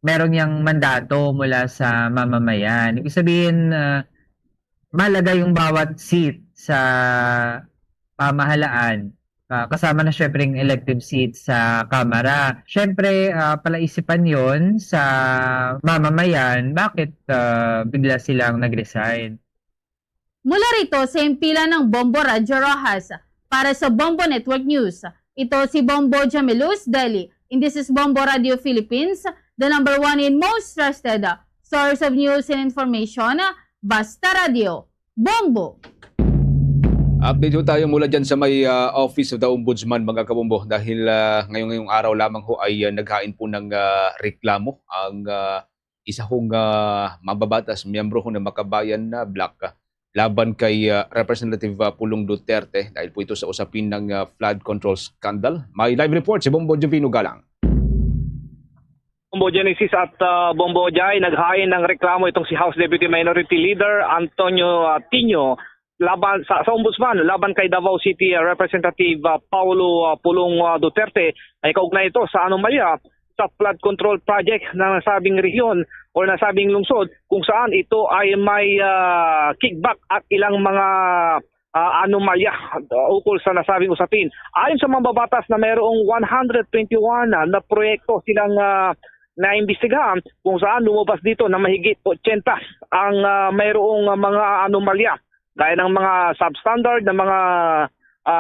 meron yung mandato mula sa mamamayan. Ibig sabihin, mahalaga yung bawat seat sa pamahalaan. Kasama na syempre yung elective seat sa Kamara. Syempre, palaisipan yon sa mamamayan, bakit bigla silang nag-resign. Mula rito sa himpilan ng Bombo Radio Rojas, para sa Bombo Network News, ito si Bombo Jamilus Delhi. And this is Bombo Radio Philippines, the #1 and most trusted source of news and information. Basta Radio, Bombo! Update tayo mula dyan sa may Office of the Ombudsman, mga kabombo, dahil ngayong araw lamang ho ay naghain po ng reklamo ang isa hong mababatas, miyembro ho ng Makabayan na Block laban kay Representative Pulong Duterte dahil po ito sa usapin ng flood control scandal. May live report si Bombo Jovino Galang. Bombo Genesis at Bombo Jai, naghain ng reklamo itong si House Deputy Minority Leader Antonio Tino laban sa Ombudsman laban kay Davao City Representative Paulo Pulong Duterte ay kaugnay ito sa anomalya sa flood control project ng nasabing rehiyon o nasabing lungsod kung saan ito ay may kickback at ilang mga anomalya ukol sa nasabing usapin. Ayon sa mambabatas na mayroong 121 na proyekto silang naimbestigahan kung saan lumabas dito na mahigit 80 ang mayroong mga anomalya gaya ng mga substandard na mga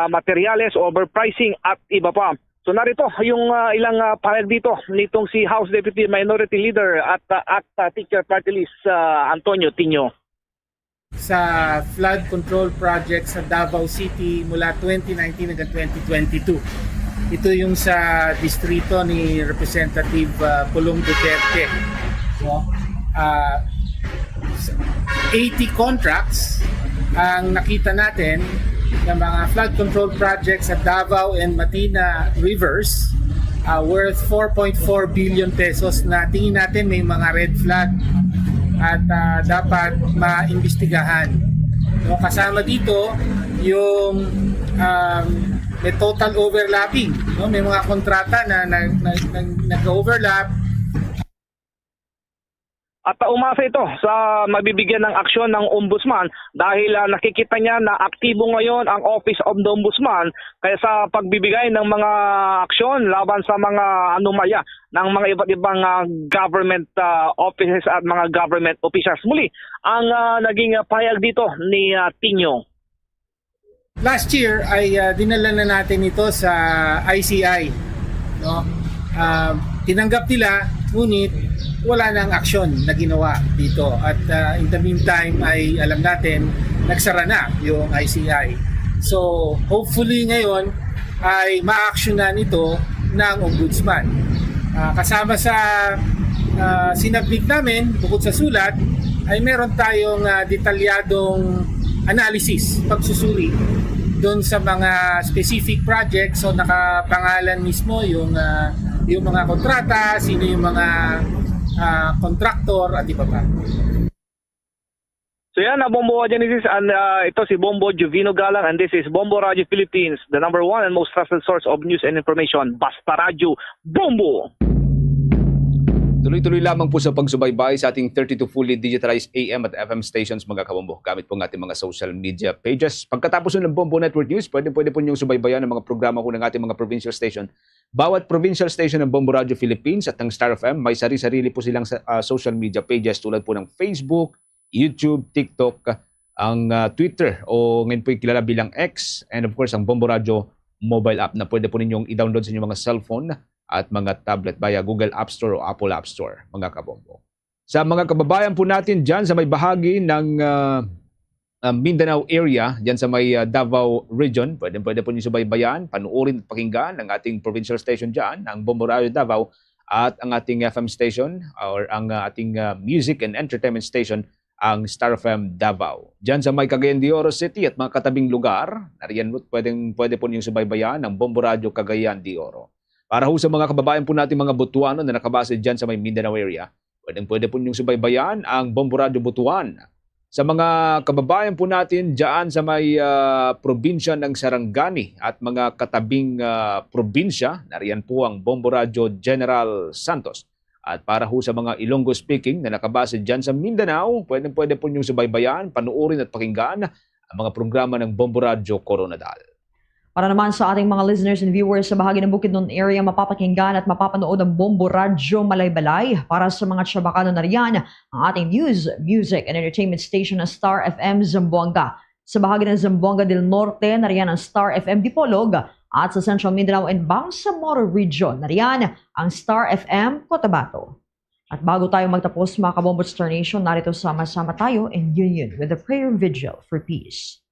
materyales, overpricing at iba pa. So narito yung ilang pahayag dito nitong si House Deputy Minority Leader at ACT Teacher Party List Antonio Tinio. Sa flood control project sa Davao City mula 2019 hanggang 2022. Ito yung sa distrito ni Representative Pulong Duterte. So, 80 contracts ang nakita natin ng mga flood control projects sa Davao and Matina Rivers worth 4.4 billion pesos na tingin natin may mga red flag at dapat maimbestigahan. So, kasama dito yung may total overlapping. No? May mga kontrata na nag-overlap. At umasa ito sa mabibigyan ng aksyon ng Ombudsman dahil nakikita niya na aktibo ngayon ang Office of the Ombudsman kaya sa pagbibigay ng mga aksyon laban sa mga anomalya ng mga iba't ibang government offices at mga government officials. Muli, ang naging pahayag dito ni Tinio. Last year ay dinala na natin ito sa ICI. No? Tinanggap nila, ngunit wala nang aksyon na ginawa dito. At in the meantime ay alam natin, nagsara na yung ICI. So hopefully ngayon ay ma-actionan ito ng Ombudsman. Kasama sa sinabmit namin, bukod sa sulat, ay meron tayong detalyadong analysis, pagsusuri doon sa mga specific projects. So nakapangalan mismo yung mga kontrata, sino yung mga contractor at iba pa. So yan, Bombo Genesis, and ito si Bombo Juvino Galang, and this is Bombo Radio Philippines, the #1 and most trusted source of news and information. Basta Radio, Bombo! Tuloy-tuloy lamang po sa pagsubaybay sa ating 32 fully digitalized AM at FM stations, mga kabombo. Gamit po ng ating mga social media pages. Pagkatapos ng Bombo Network News, pwede po niyong subaybayan ng mga programa ko ng ating mga provincial station. Bawat provincial station ng Bombo Radio Philippines at ng Star FM, may sarili-sarili po silang social media pages tulad po ng Facebook, YouTube, TikTok, ang Twitter o ngayon po kilala bilang X, and of course ang Bombo Radio mobile app na pwede po ninyong i-download sa inyong mga cellphone at mga tablet via Google App Store o Apple App Store, mga kabombo. Sa mga kababayan po natin dyan sa may bahagi ng Mindanao area, dyan sa may Davao region, pwede po niyo subaybayan, panuorin at pakinggan ang ating provincial station dyan, ang Bombo Radio Davao, at ang ating FM station or ang ating music and entertainment station, ang Star FM Davao. Dyan sa may Cagayan de Oro City at mga katabing lugar, nariyan pwede po niyo subaybayan ang Bombo Radio Cagayan de Oro. Para ho sa mga kababayan po natin mga Butuano na nakabase dyan sa may Mindanao area, pwede po ninyong subaybayan ang Bombo Radio Butuan. Sa mga kababayan po natin dyan sa may probinsya ng Sarangani at mga katabing probinsya, nariyan po ang Bombo Radio General Santos. At para ho sa mga Ilonggo speaking na nakabase dyan sa Mindanao, pwede po ninyong subaybayan, panuorin at pakinggan ang mga programa ng Bombo Radio Coronadal. Para naman sa ating mga listeners and viewers sa bahagi ng Bukidnon area, mapapakinggan at mapapanood ang Bombo Radio Malaybalay. Para sa mga Chabacano na riyan, ang ating news, music and entertainment station na Star FM Zamboanga. Sa bahagi ng Zamboanga del Norte, nariyan ang Star FM Dipolog. At sa Central Mindanao and Bangsamoro Region, nariyan ang Star FM Cotabato. At bago tayo magtapos mga kabombo Star Nation, narito sama-sama tayo in union with the prayer vigil for peace.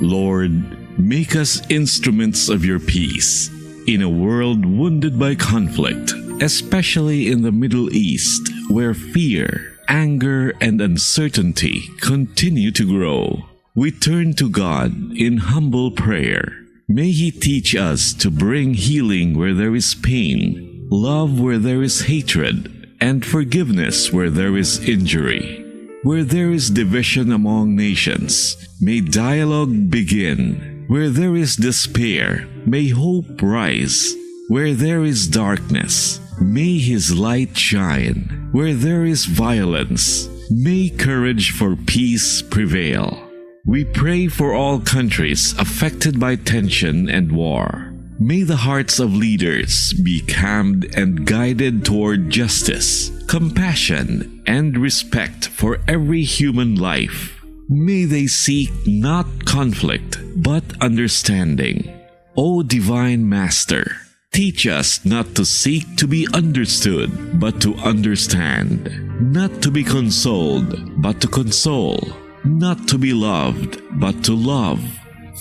Lord, make us instruments of your peace in a world wounded by conflict, especially in the Middle East, where fear, anger, and uncertainty continue to grow. We turn to God in humble prayer. May He teach us to bring healing where there is pain, love where there is hatred, and forgiveness where there is injury. Where there is division among nations, may dialogue begin. Where there is despair, may hope rise. Where there is darkness, may His light shine. Where there is violence, may courage for peace prevail. We pray for all countries affected by tension and war. May the hearts of leaders be calmed and guided toward justice, compassion, and respect for every human life. May they seek not conflict, but understanding. O Divine Master, teach us not to seek to be understood, but to understand. Not to be consoled, but to console. Not to be loved, but to love.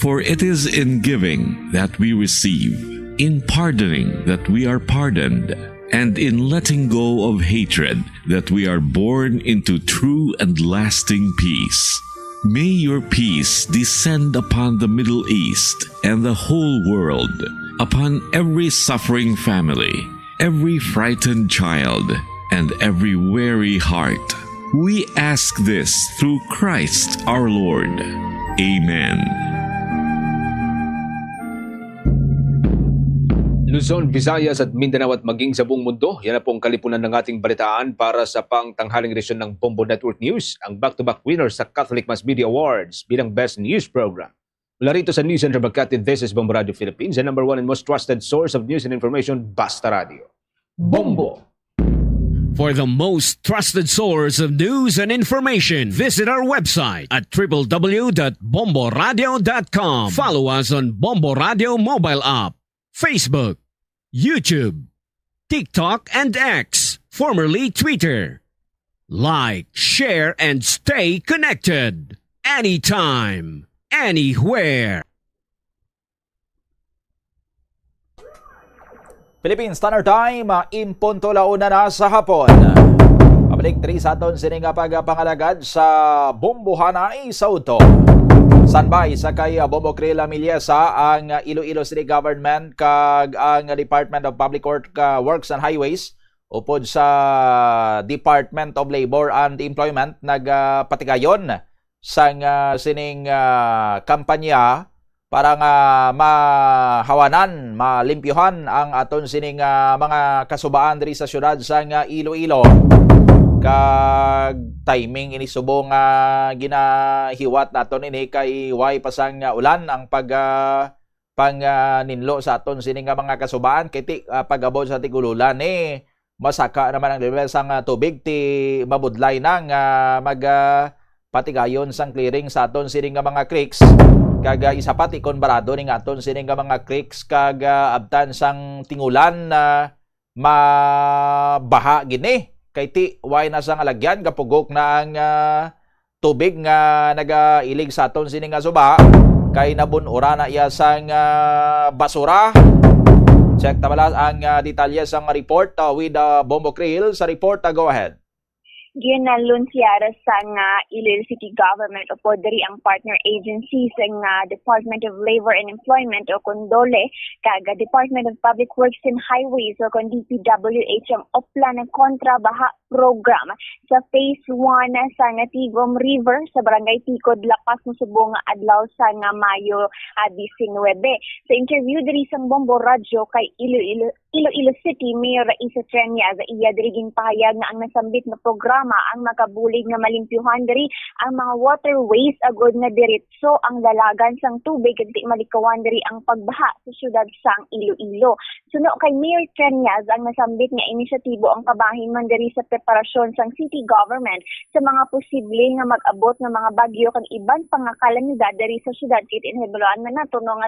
For it is in giving that we receive, in pardoning that we are pardoned, and in letting go of hatred that we are born into true and lasting peace. May your peace descend upon the Middle East and the whole world, upon every suffering family, every frightened child, and every weary heart. We ask this through Christ our Lord. Amen. Luzon, Visayas at Mindanao at maging sa buong mundo, yan na pong kalipunan ng ating balitaan para sa pangtanghaling edisyon ng Bombo Network News, ang back-to-back winner sa Catholic Mass Media Awards bilang Best News Program. Mula rito sa News Center Makati, this is Bombo Radio Philippines, the number one and most trusted source of news and information, Basta Radio. Bombo! For the most trusted source of news and information, visit our website at www.bomboradio.com. Follow us on Bombo Radio mobile app, Facebook, YouTube, TikTok, and X, formerly Twitter. Like, share, and stay connected. Anytime, anywhere. Philippine Standard Time, impunto launa na sa hapon. Pabalik 3 sa aton sining pagpangalagad sa Bombohanay sa Uto. Sanbay sa kay Bombo Creel Miliesa ang Iloilo City Government kag ang Department of Public Works and Highways upod sa Department of Labor and Employment nagpatigayon sang sining kampanya para nga mahawanan, malimpyuhan ang aton sining mga kasubaan diri sa syudad sang Iloilo. Kag timing ini subong ginahiwat naton ini kay way pasang ulan ang ninlo sa aton sining mga kasubaan kay pagabot sa tigululan masaka naman ang level sang tubig ti mabudlay nang patigayon sang clearing sa aton sining mga creeks. Kag isa pa ti konbarado ning aton sining mga creeks kag abtan sang tingulan mabaha gini kay ti way na sang alagyan kapugok na ang tubig nga nagailig sa aton sining nga suba kay nabunura na iya sang basura. Check tabala ang detalye sang report with Bombo Creel sa report. Go ahead. Ginalunsiyara sa Iloilo City Government o diri ang partner agencies ng Department of Labor and Employment o kondole kag Department of Public Works and Highways o kon DPWH ang opla ng kontrabaha program sa Phase 1 sa Tigom River sa Barangay Tikod, Lapas ng Subong adlaw sa Mayo 19. Sa interview diri sa Bombo Radio kay Iloilo City Mayor Raisa Treñas iya diriging pahayag na ang nasambit na programa ang makabulig nga malimpyuhan diri ang mga waterways agod nga diretso ang dalagan sang tubig ug di malikawan diri ang pagbaha sa syudad sang Iloilo. Suno kay Mayor Treñas ang nasambit nga inisyatibo ang kabahin man diri sa preparasyon sang city government sa mga posible nga mag-abot nga mga bagyo kag iban pang kalamidad diri sa syudad. Kit inhibuloan man nato no nga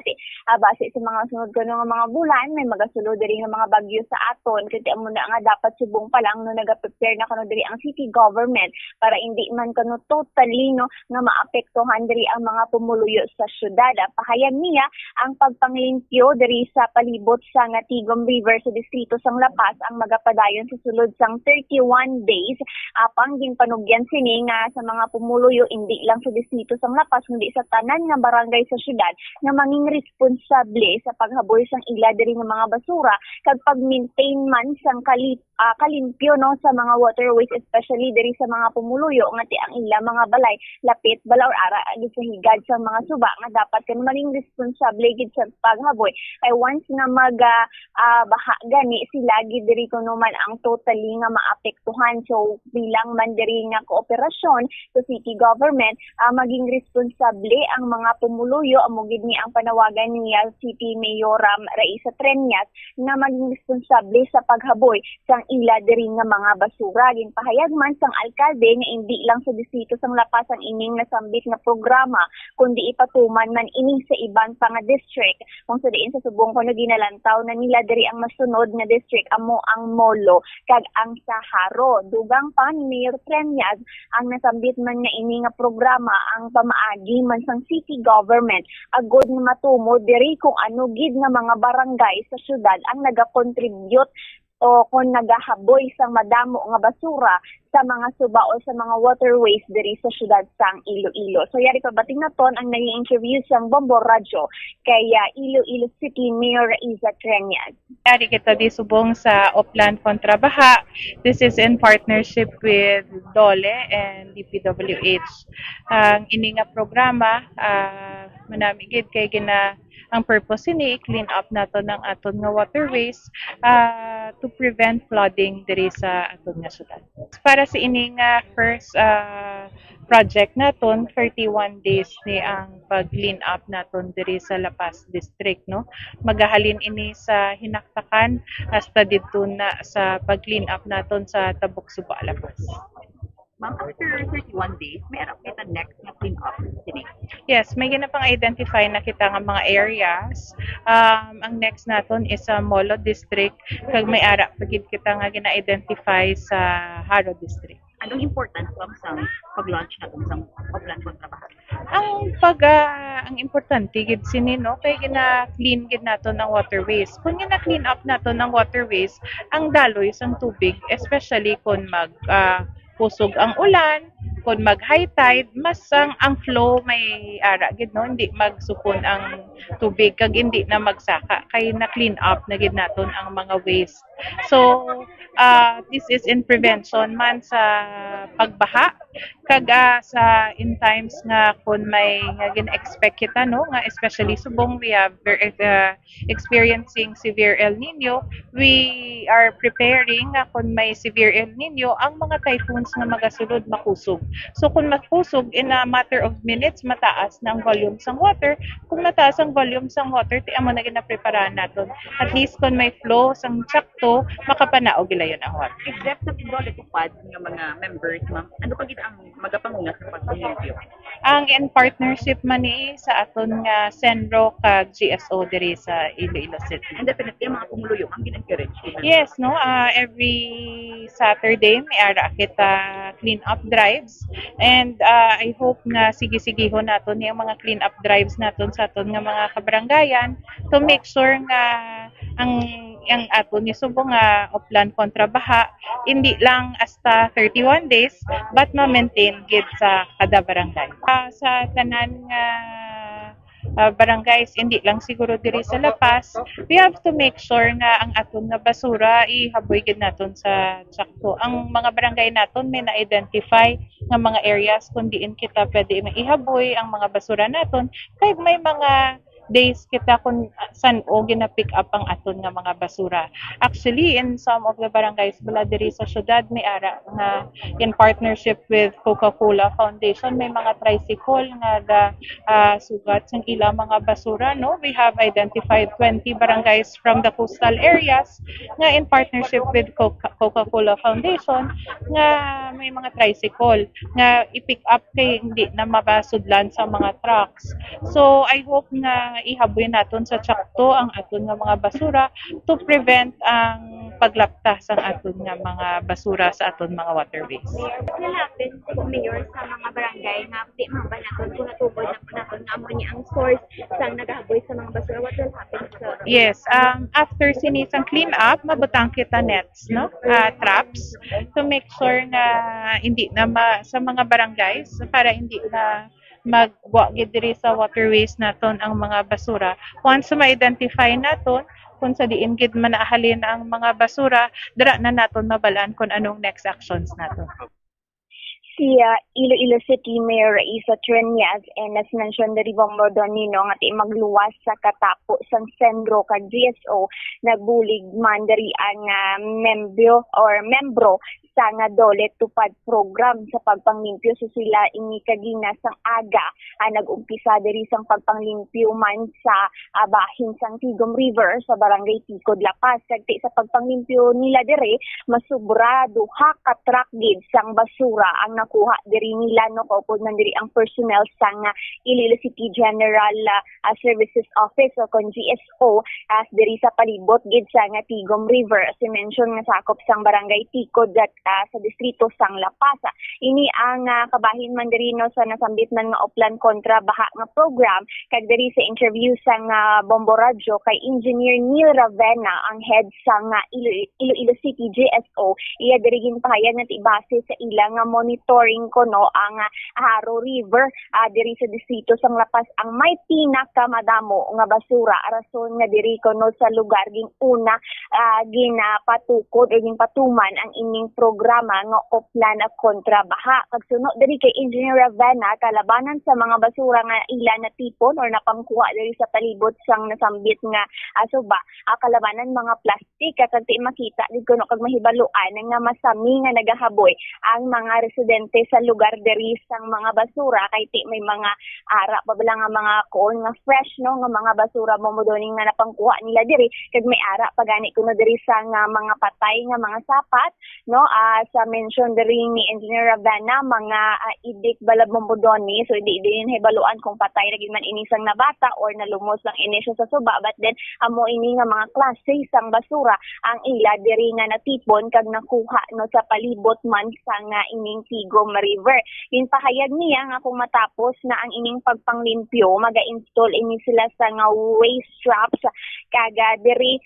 base sa mga sunod kuno nga mga bulan may magasulod diri nga mga bagyo sa aton kiti amo na nga dapat subong pa lang no naga-prepare na kuno diri ang city government para hindi man kuno totally no nga maapektuhan diri ang mga pumuluyo sa syudad. Pahayag niya ang pagpanglimpyo diri sa palibot sa Tigom River sa distrito sang Lapas ang magapadayon sa sulod sang 31 days apang ginpanugyan sini nga sa mga pumuluyo hindi lang sa distrito sang Lapas kundi sa tanan nga barangay sa syudad nga manging responsable sa paghaboy sang ila diri nga mga basura kag pag-maintain man sang kalimpyo no sa mga waterways especially diri sa mga pumuluyo nga ti ang ila mga balay lapit balaw ara gid sa higad sa mga suba nga dapat kan maning responsable gid sa paghaboy kay once nga baha gani sila gid diri kuno man ang totally nga maapektuhan. So bilang man diri nga kooperasyon sa city government maging responsable ang mga pumuluyo amo gid ni ang panawagan niya City Mayor Raisa Treñas nga maging responsable sa paghaboy sang ila diri nga mga basura. Ginpahayag man man sang alkalde nga hindi lang sa distrito sang Lapas ang ining nasambit nga programa kundi ipatuman man ining sa iban pa nga district. Kung sa diin sa subong ko ginalantaw na nila diri ang masunod nga district amo ang Molo kag ang Saharo. Dugang pa ni Mayor Treñas ang nasambit man nga ini nga programa ang pamaagi man sang city government agod nga matumo diri kung ano gid nga mga barangay sa syudad ang nagakontribute o kung nagahaboy sang madamo nga basura sa mga suba o sa mga waterways diri sa syudad sang Iloilo. So yari pabating na ton ang naging interview sang Bombo Radyo kay Iloilo City Mayor Raiza Treñas. Yari kita di subong sa Oplan kontra Baha. This is in partnership with DOLE and DPWH. Ang ini nga programa manamigid kay gina ang purpose ni clean up nato ng aton nga waterways to prevent flooding diri sa aton nga syudad. Para sa ini nga first project naton 31 days ni ang pag-clean up naton diri sa Lapas district no. Magahalin ini sa hinaktakan hasta didto na sa pag-clean up naton sa Tabuk Suba Lapas. Ma'am, after 31 days, may arap kita next na clean up sini. Yes, may ginapang identify na kita nga mga areas. Ang next naton is sa Molo District, kag may arap pagid kita nga gina-identify sa Haro District. Anong importance ma'am sa pag-launch natin sa Oplan kontra Baha? Ang importante gid sini no kay gina-clean gid naton ang waterways. Kung gina-clean up naton ang waterways, ang daloy sang tubig, especially kung pusog ang ulan, kung mag high tide, mas ang flow may ara gid no, hindi magsupon ang tubig kag hindi na magsaka kay na clean up na gid naton ang mga waste. So this is in prevention man sa pagbaha kag sa in times nga kung may gin-expect kita no nga especially subong we have experiencing severe El Nino, we are preparing nga kung may severe El Nino ang mga typhoons nga magasulod makusog. So kung makusog in a matter of minutes mataas na ang volume sang water, kung mataas ang volume sang water ti amo na ginapreparahan naton. At least kung may flow sang sakto makapanaog gilayon ang water. Except sa DOLE tupad ng mga members, ma'am, ano pa gid ang magapanguna sa pagpangilyo? Ang in partnership man ni sa aton nga Senro kag GSO diri sa Iloilo City. And definitely ang mga pumuluyong ang gin-encourage. Yes, no, every Saturday may ara kita clean up drives and I hope nga sige-sigihon naton yung mga clean up drives naton sa aton nga mga kabarangayan to make sure nga ang aton ni subong nga Oplan kontra Baha hindi lang hasta 31 days but ma-maintain gid sa kada barangay. Sa tanan nga barangays hindi lang siguro diri sa Lapas, we have to make sure nga ang aton nga basura ihaboy gid naton sa sakto. Ang mga barangay naton may na-identify nga mga areas kung diin kita pwede maihaboy ang mga basura naton kay may mga days kita kung saan o gina-pick up ang aton nga mga basura. Actually, in some of the barangays bala diri sa syudad may ara nga in partnership with Coca-Cola Foundation may mga tricycle nga sugat sang ila mga basura no. We have identified 20 barangays from the coastal areas nga in partnership with Coca-Cola Foundation nga may mga tricycle nga i-pick up kay hindi na mabasudlan sa mga trucks. So I hope nga ihaboy naton sa sakto ang aton nga mga basura to prevent ang paglapta sang aton nga mga basura sa aton mga waterways. Nalapin sa mayor sa mga barangay nga di man ba naton kung natubod na naton nga amo niya ang source sang nagahaboy sa mga basura, what will happen sa Yes, after sinisang clean up mabutang kita nets no, traps to make sure na hindi na sa mga barangays para hindi na magwa gid diri sa waterways naton ang mga basura. Once ma-identify naton kung sa diin gid man naahalin ang mga basura, dira na naton mabalaan kung anong next actions naton. Si Iloilo City Mayor Raiza Treñas and as mentioned the Bombo Donino nga ti magluwas sa katapo sang Senro kag GSO nagbulig man diri ang membro sa nga dole tupad program sa pagpanglimpyo. So sila ini kagina sang aga nag-umpisa diri sang pagpanglimpyo man sa bahin sang Tigom River sa barangay Ticod, Lapas. Kagti sa pagpanglimpyo nila diri masubra duha ka truck gid sang basura ang nakuha diri nila, no, kaupod man diri ang personnel sang Iloilo City General Services Office o kon GSO as diri sa palibot gid sa nga Tigom River. As I mentioned nga sakop sang barangay Ticod at sa distrito sang La Paz. Ini ang kabahin man diri, no, sa nasambit man nga Oplan kontra baha nga program. Kag diri sa interview sang Bombo Radio kay Engineer Neil Ravena, ang head sang Iloilo City GSO, iya diri ginpahayan nga ibase sa ilang monitoring kono ang Haro River diri sa distrito sang La Paz ang may pinakamadamo nga basura. Rason nga diri kono sa lugar ging una ginapatukod o ginpatuman ang ining programa nga Oplan kontra baha. Kagsuno diri kay Engineer Ravena, kalabanan sa mga basura nga ila natipon or napangkuha diri sa palibot sang nasambit nga suba, kalabanan mga plastic kagti makita did kuno kag mahibaluan nga masami nga nagahaboy ang mga residente sa lugar diri sang mga basura kay ti may mga ara pa bala nga mga kuon nga fresh, no, nga mga basura mo modoning nga napangkuha nila diri kag may ara pagani kuno diri sa nga mga patay nga mga sapat, no, sa mention diri ni Engineer Ravena mga idik balab momodoni, so di din hibaluan kung patay lagi man inisang na bata or nalumos lang ini siya sa suba, but then amo ini nga mga klase sang basura ang ila diri nga natipon kag nakuha, no, sa palibot man sa nga ining Tigom River. Ginpahayag niya nga kung matapos na ang ining pagpanglimpyo maga-install ini sila sa nga waste traps kaga diri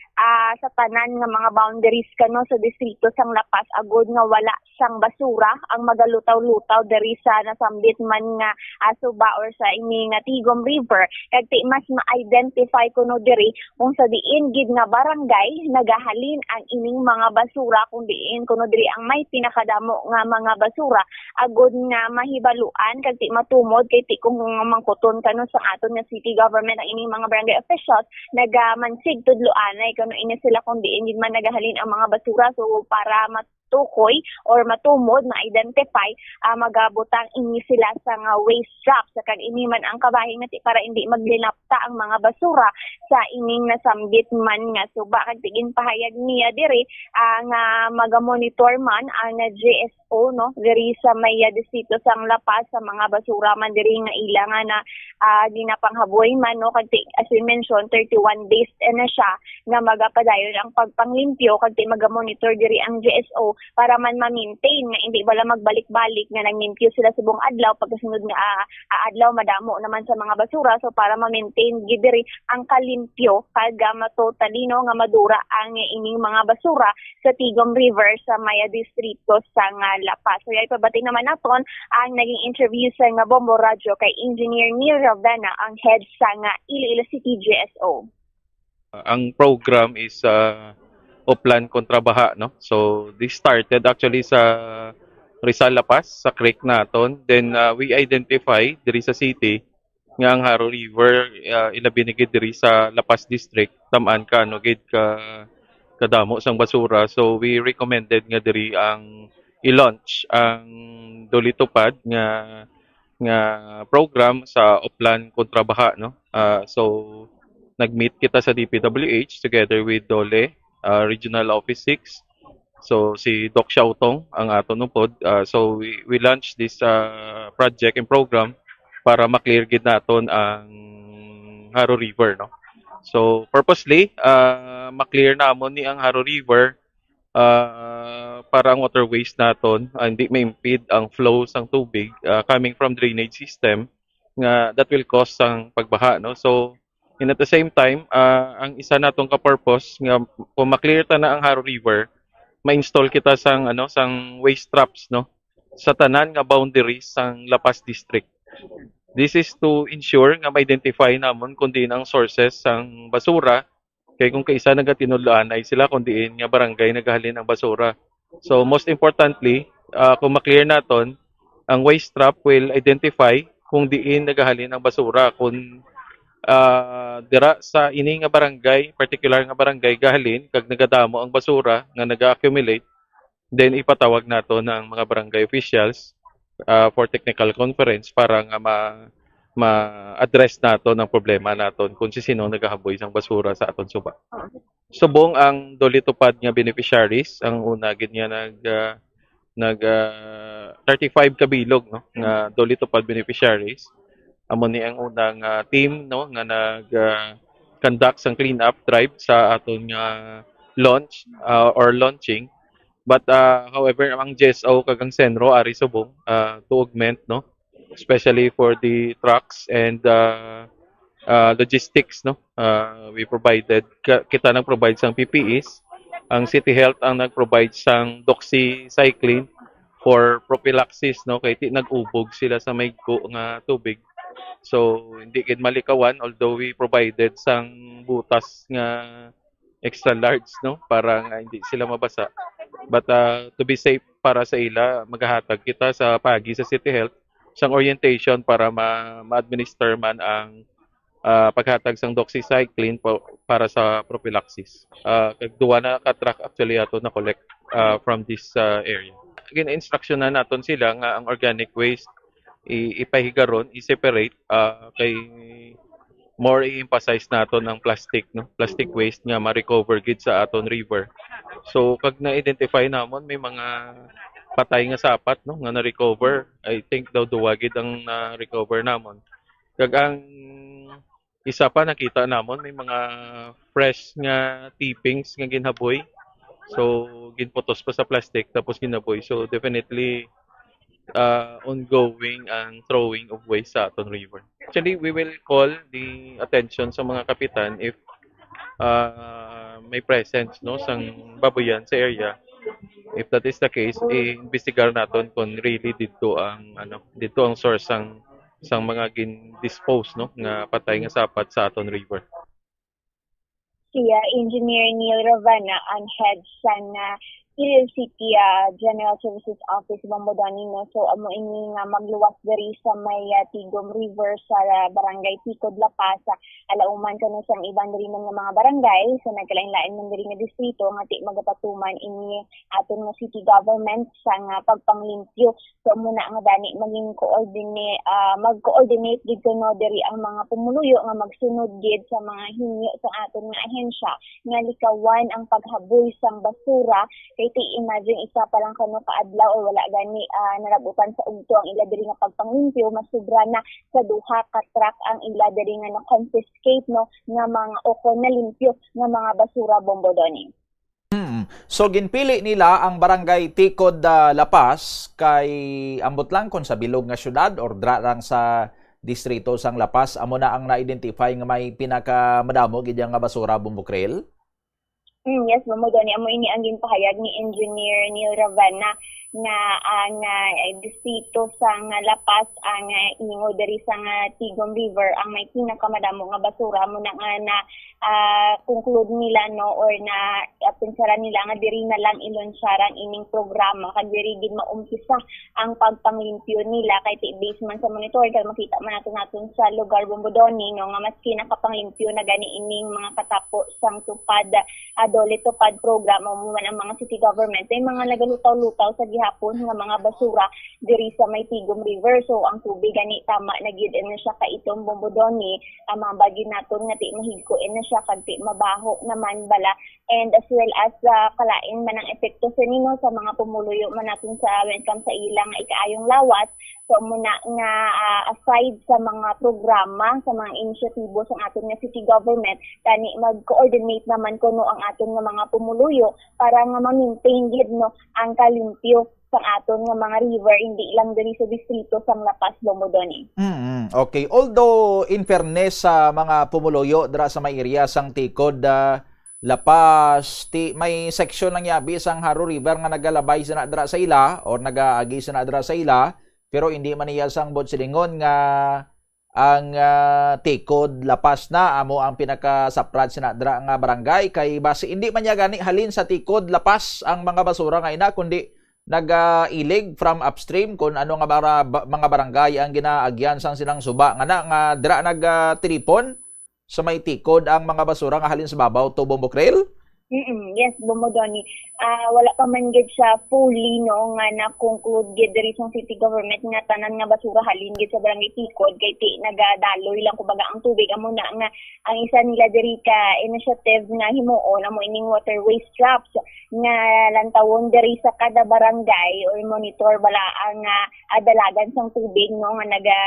sa tanan nga mga boundaries kano sa distrito sang La Paz agod nga wala sang basura ang magalutaw-lutaw diri sa nasambit man nga suba or sa ini nga Tigom River. Kagti mas ma-identify kuno diri kung sa diin gid nga barangay nagahalin ang ining mga basura, kung diin kuno diri ang may pinakadamo nga mga basura agod nga mahibaluan kagti matumod kay ti kung mangkuton kano sa aton nga city government ang ining mga barangay officials nagamansig tudloanay kano ini sila kung diin gid man nagahalin ang mga basura. So para matukoy or matumod ma-identify magabutang ini sila sa nga waste traps kag ini man ang kabahin nati para hindi maglinapta ang mga basura sa ining nasambit man nga suba. Kag tigin pahayag niya diri nga maga-monitor man ang GSO, no, diri sa may distrito sang La Paz sa mga basura man diri nga ilangan na ginapanghaboy man, no, kag as we mentioned 31 days na siya nga magapadayon ang pagpanglimpyo kag maga-monitor diri ang GSO para man ma-maintain nga hindi bala magbalik-balik nga naglimpyo sila sa buong adlaw pagkasunod nga adlaw madamo naman sa mga basura. So para ma-maintain gid diri ang kalimpyo kag matotally, no, nga madura ang ining mga basura sa Tigom River sa maya distrito sa La Paz. So ipabati naman naton ang naging interview sa nga Bombo Radio kay Engineer Neil Ravena, ang head sa nga Iloilo City GSO. Ang program is Oplan kontra baha, no? So this started actually sa Rizal, La Paz, sa creek naton. Then we identify diri sa city nga ang Haro River ilabi gid diri sa La Paz district tamaan ka no gid ka kadamo sang basura. So we recommended nga diri ang i-launch ang Dolitupad nga program sa Oplan kontra baha, no? So nag-meet kita sa DPWH together with Dole Regional Office 6. So si Doc Xiaotong ang ato nupod. So we launched this project and program para ma-clear gid naton ang Haro River, no. So purposely ma-clear namon ni ang Haro River para ang waterways naton hindi ma-impede ang flow sang tubig coming from drainage system nga that will cause ang pagbaha, no. So and at the same time, ang isa natong ka-purpose nga kung ma-clear ta na ang Haro River, ma-install kita sang sang waste traps, no, sa tanan nga boundaries sang La Paz district. This is to ensure nga ma-identify namon kung diin ang sources sang basura kay kung kaisa nagatinudloan ay sila kung diin nga barangay nagahalin ang basura. So most importantly, kung ma-clear naton, ang waste trap will identify kung diin nagahalin ang basura, kung dira sa ini nga barangay, particular nga barangay gahalin kag nagadamo ang basura nga naga-accumulate, then ipatawag nato ng mga barangay officials for technical conference para nga ma-address nato ng problema naton kung sino nagahaboy sang basura sa aton suba. Subong ang doli tupad nga beneficiaries, ang una gid nga nag 35 kabilog no nga doli tupad beneficiaries. Amo ni ang unang team no nga conduct sang clean up drive sa aton nga launch or launching. But however ang GSO kagang Senro ari subong to augment no, especially for the trucks and logistics no. We provided kita nang provide sang PPEs, ang City Health ang nag-provide sang doxycycline for prophylaxis no kay ti nag-ubog sila sa maygo nga tubig. So hindi gid malikawan although we provided sang butas nga extra large no para nga hindi sila mabasa. But to be safe para sa ila, maghahatag kita sa pagi sa City Health sang orientation para ma-administer man ang paghatag sang doxycycline para sa prophylaxis. Kagduwa na ka-track actually ato na collect from this area. Again, instruction na naton sila nga ang organic waste ipahigaron, i-separate kay more i-emphasize naton ang plastic no, plastic waste nga ma-recover gid sa aton river. So kag na-identify namon may mga patay nga sapat no nga na-recover, I think daw duwa gid ang na-recover namon. Kag ang isa pa nakita namon may mga fresh nga tippings nga ginhaboy. So ginputos pa sa plastic tapos ginaboy. So definitely ongoing ang throwing of waste sa aton river. Actually, we will call the attention sa mga kapitan if may presence no sang baboyan sa area. If that is the case, i-investigar naton kung really dito ang source sang mga gin-dispose no nga patay nga sapat sa aton river. Siya Engineer Neil Ravana ang head sang Iloilo City General Services Office Bombodani no. So amo ini nga magluwas diri sa may Tigom River sa Barangay Ticod, La Paz. Alauman kano sang iban diri nga mga barangay sa nagkalain-lain man diri nga distrito nga ti magapatuman ini aton nga city government sa nga pagpanglimpyo. So muna nga dani maging mag-coordinate gid kuno diri ang mga pumuluyo nga magsunod gid sa mga hinyo sa aton nga ahensya nga likawan ang paghaboy sang basura. Kay imagine isa pa lang kano kaadlaw o wala gani narabutan sa ugto ang ila diri nga pagpanglimpyo, masubra na sa duha ka truck ang ila diri nga na-confiscate no nga mga na limpyo nga mga basura Bombodoni. So ginpili nila ang barangay Ticod, La Paz kay ambot lang kon sa bilog nga syudad or dra lang sa distrito sang La Paz amo na ang na-identify nga may pinakamadamo gid nga basura Bombokrel. Yes, Bombodoni, amo ini ang ginpahayag ni Engineer Neil Ravana nga ang distrito sa La Paz ang ingo diri sa Tigom River ang may pinakamadamo nga basura mo na conclude nila no or na pinsara nila nga diri na lang ilonsyaran ining programa kag diri gid maumpisa ang pagpanglimpyo nila kay based man sa monitor kay makita man naton sa lugar Bombodoni no nga maski nakapanglimpyo na gani ining mga katapo sang tupad dole tupad program mo man ang mga city government ay mga nagalutaw-lutaw sa gihapon nga mga basura diri sa may Tigom River. So ang tubig gani tama na gid na siya ka itong Bombodoni mga bagay naton nga ti mahigko na siya kag ti mabaho naman bala and as well as kalain man ang epekto sa nino sa mga pumuluyo man natin sa when come sa ilang ikaayong lawas. So muna nga aside sa mga programa sa mga inisyatibo sa aton nga city government kani mag-coordinate naman kuno ang aton nga mga pumuluyo para nga ma-maintain gid no ang kalimpyo sa aton nga mga river hindi lang diri sa distrito sang La Paz, Bombodoni. Okay, although in fairness sa mga pumuluyo dira sa may area sang Ticod, La Paz, may section lang yabi sang Haro River nga nagalabay sa dira sa ila or nagaagi sa dira sa ila pero hindi man iya sang Botsilingon nga ang Ticod, La Paz na amo ang pinakasaprat sa dira nga barangay kay base hindi man niya gani halin sa Ticod, La Paz ang mga basura nga ina kundi nag-ilig from upstream kung ano nga mga barangay ang ginaagyan sang silang suba nga dira nag-tripon sa may Ticod ang mga basura nga halin sa babaw to Bombokrel Yes, Bomodoni. Wala pa man gid siya fully no nga na-conclude gid diri sa city government nga tanan nga basura halin gid sa barangay Tikod kay ti nagadaloy lang kumbaga ang tubig amo na nga ang isa nila diri ka initiative nga himuon amo ining water waste traps nga lantawon diri sa kada barangay or monitor bala ang adalagan sang tubig no nga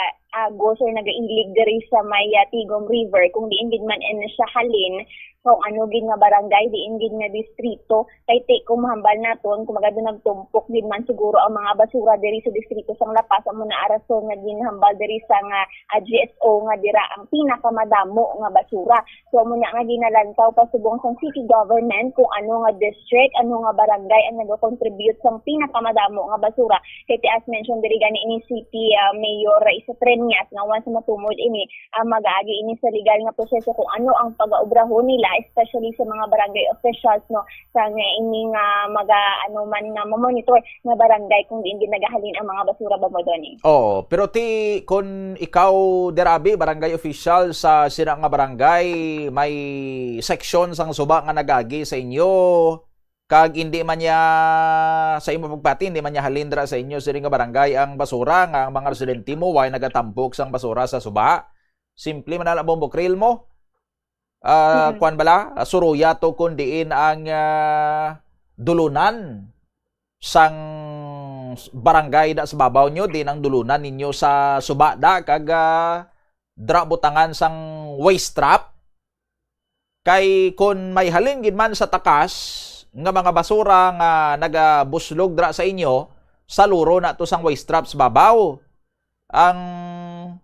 agos or nagailig diri sa may Tigom River kung diin gid man siya halin kung ano gid nga barangay diin gid nga distrito kay ti kung mahambal naton kung magado nagtumpok gid man siguro ang mga basura diri sa distrito sang Lapas amo na arason nga ginhambal diri sa nga GSO nga dira ang pinakamadamo nga basura so amo na nga ginalantaw pa subong sang city government kung ano nga district ano nga barangay ang nag-contribute sang pinakamadamo nga basura kay ti as mentioned diri gani ini city mayor Isa Treñas nga once matumod ini mag-agi ini sa legal nga proseso kung ano ang pag-aobrahon nila especially sa mga barangay officials no sa nga ining man nga monitor nga barangay kung diin ginagahalin ang mga basura Bomodoni. Oh, pero ti kung ikaw derabi barangay official sa sira nga barangay may section sang suba nga nagagi sa inyo kag hindi man niya sa imo pagpati hindi man niya halindra sa inyo sira nga barangay ang basura nga ang mga residente mo way nagatampok sang basura sa suba. Simple man na bombokril mo. Kuan bala suruya to kun diin ang dulunan sang barangay da sa babaw nyo din ang dulunan ninyo sa suba da kag dra butangan sang waste trap kay kun may halin gid man sa takas nga mga basura nga nagabuslog dra sa inyo saluro na to sang waste trap sa babaw. Ang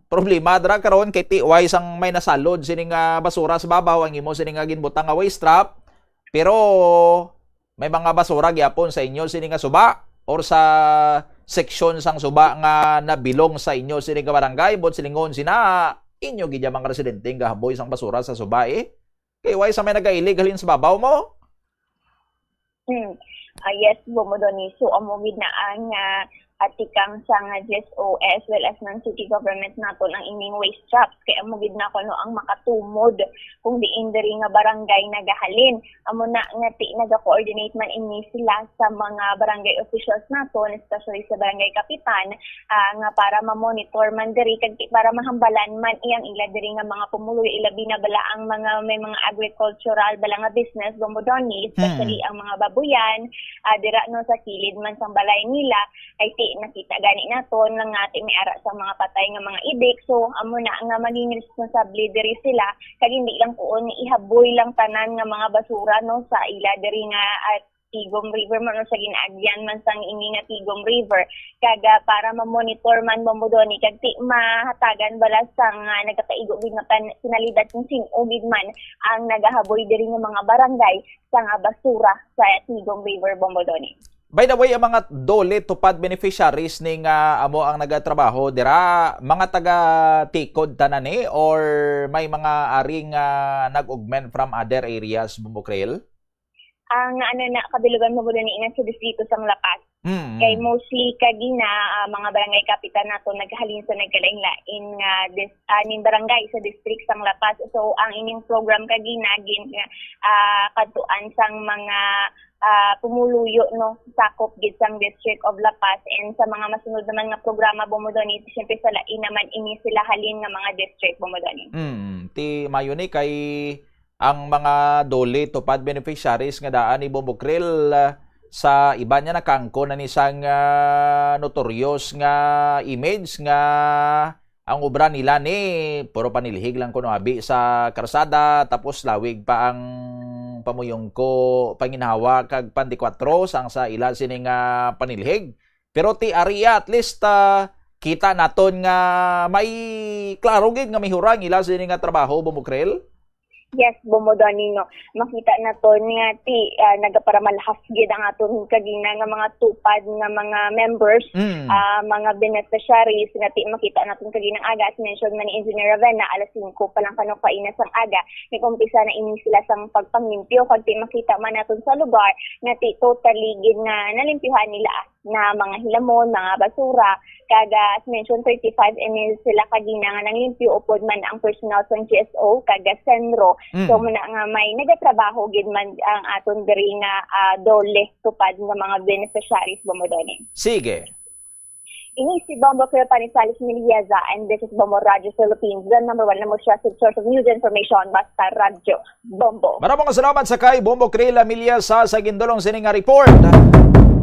problema dra karon kay tiway sang may nasalod sini nga basura sa babaw ang imo sini nga ginbutang nga waste trap pero may mga basura gyapon sa inyo sini nga suba or sa section sang suba nga nabilong sa inyo sini nga barangay bot silingon sina inyo gid mga residente nga haboy sang basura sa suba kay way sa may nagailig halin sa babaw mo. Yes, Bomodoni. So, amo gid na ang atikang sa nga GSO as well as ng city government naton ang ining waste traps kay amo gid na kuno ang makatumod kung diin diri nga barangay nagahalin amo na nga ti naga-coordinate man ini sila sa mga barangay officials naton especially sa barangay kapitan nga para ma-monitor man diri kag para mahambalan man iyang ila diri nga mga pumuloy ilabi na bala ang mga may mga agricultural bala nga business Bomodoni especially ang mga babuyan dira no sa kilid man sang balay nila ay nakita gani naton lang ati may ara sa mga patay nga mga idik so amo na nga maging responsable diri sila kag hindi lang kuon ihaboy lang tanan nga mga basura no sa ila diri nga at Tigom River man sa ginaagyan man sang ini nga Tigom River kag para ma-monitor man Bomodoni kag ti mahatagan bala sang nagkakaigo gid nga pinalidad kung sino gid man ang nagahaboy diri nga mga barangay sa nga basura sa Tigom River Bomodoni. By the way, ang mga dole tupad beneficiaries ning amo ang nagatrabaho dira mga taga Tikod tanan or may mga aring nag-augment from other areas Bombokril? Ang kabilugan mo ni ina sa distrito sang Lapas. Kay mostly kagina mga barangay kapitan nato naghalin sa nagkalain-lain nga aning barangay sa district sang Lapas. So ang ining program kagina gin kadtuan sang mga pumuluyo no sakop gid sang District of La Paz and sa mga masunod naman nga programa Bomodoni siyempre sa lain naman ini sila halin nga mga district Bomodoni. Ti mayo ni kay ang mga dole tupad beneficiaries nga daan ni Bombokril sa iba niya nakangko na ni sang notorious nga image nga ang obra nila ni puro panilhig lang kuno abi sa karsada tapos lawig pa ang pamuyong ko panginhawa kag pandikwattro sang sa ila sini nga panilhig pero ti area at least kita naton nga may klaro gid nga mihurang ila sini nga trabaho Bombokril. Yes, Bomodoni no. Makita na to nga ti nagaparamalhas gid ang aton kagina nga mga tupad nga mga members, mga beneficiaries nga ti makita naton kaginang aga as mentioned man ni Engineer Ravenna alas 5 pa lang kanu kaina sang aga. Nag-umpisa na ini sila sang pagpanglimpyo kag ti makita man naton sa lugar nga ti totally gid nga nalimpyuhan nila na mga hilamon, mga basura, kaga as mentioned 35 ml sila kadina nga nanglimpyo upod man ang personal sa GSO kaga Senro. So muna nga may nagatrabaho gid man ang aton diri nga dole tupad nga mga beneficiaries mo doni. Sige. Ini si Bombo Panisales Milieza and this is Bombo Radio Philippines, the number one na most trusted source of news information, basta Radyo Bombo. Maraming salamat sa kay Bombo Crela Milieza sa gindulong sini nga report.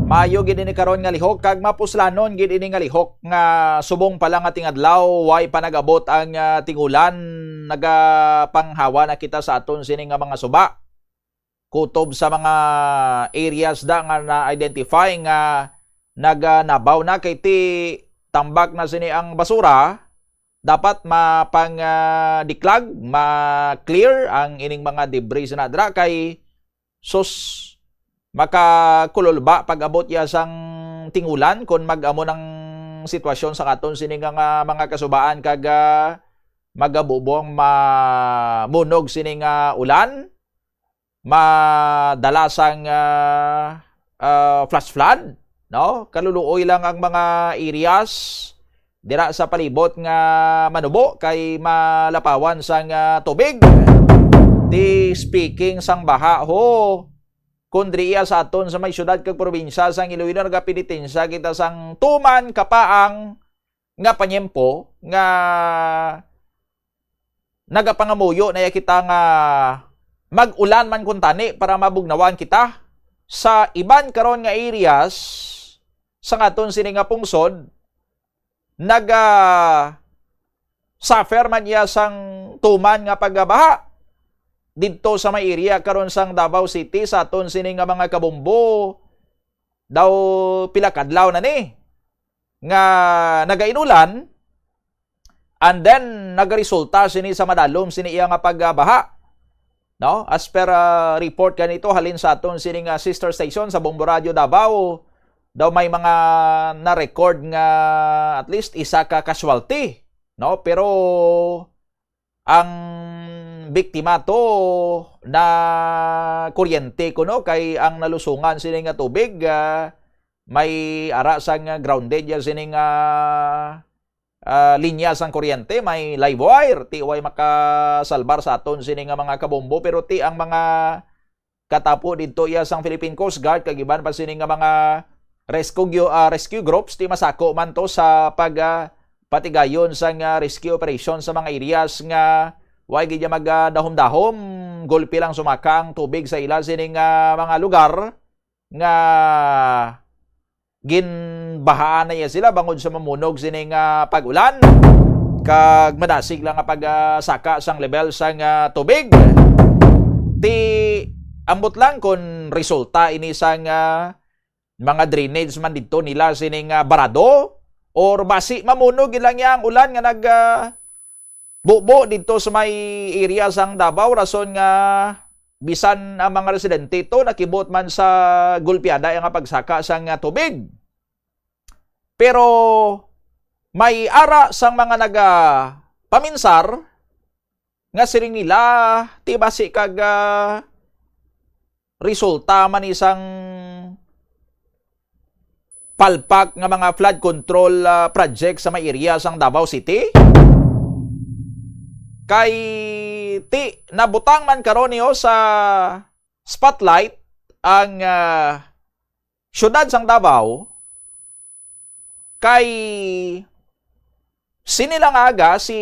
Maayo gid ini karon nga lihok kag mapuslanon gid ini nga lihok nga subong pa lang ating adlaw way pa nagabot ang tingulan nagapanghawa na kita sa aton sini nga mga suba. Kutob sa mga areas da nga na-identify nga nabaw na kay ti tambak na sini ang basura, dapat mapang diklag, ma-clear ang ining mga debris na dra kay sus makakulol ba pag abot ya sang tingulan kung mag-amo ng sitwasyon sa aton sini nga mga kasubaan kag magabubong mamunog sini nga ulan, madalasang flash flood, no? Kaluluoy lang ang mga areas dira sa palibot nga manubo kay malapawan sang tubig. Di speaking sang baha ho, kundriya sa aton sa may syudad kag probinsya sang Iloilo nagapinitensya kita sang tuman kapaang nga panyempo nga nagapangamuyo na kita nga mag-ulan man kun tani para mabugnawan kita sa iban karon nga areas sa aton sini nga pungsod suffer man iya sang tuman nga pagbaha dito sa may area karon sang Davao City sa aton sini nga mga kabumbo daw pila kadlaw na ni nga nagainulan and then nagaresulta sini sa madalom sini iya nga pagbaha, no? As per report kanito halin sa aton sini nga sister station sa Bombo Radio Davao daw may mga na-record nga at least isa ka casualty, no? Pero ang biktima to na kuryente kuno kay ang nalusungan sini nga tubig may ara sang grounded ya sini nga linya sang kuryente, may live wire ti way makasalbar sa aton sini nga mga kabombo pero ti ang mga katapo didto ya sang Philippine Coast Guard kag iban pa sini nga mga rescue groups ti masako man to sa patigayon sang rescue operation sa mga areas nga way gid magdahom-dahom, golpe lang sumakang tubig sa ila sining mga lugar nga ginbahaan na iya sila bangod sa mamunog sining pag-ulan kag madasig lang nga pagsaka sang level sang tubig. Ti ambot lang kun resulta ini sang mga drainage man dito nila sining barado or basi mamunog ilang yang ulan nga bubo dito sa may area sang Davao rason nga bisan ang mga residente ito nakibot man sa gulpiada yung pagsaka sang tubig. Pero may ara sang mga paminsar nga siring nila ti basi kag resulta man isang palpak nga mga flood control project sa may area sang Davao City. Kay ti nabutang man karon niyo sa spotlight ang syudad sang Davao kay sinilang aga si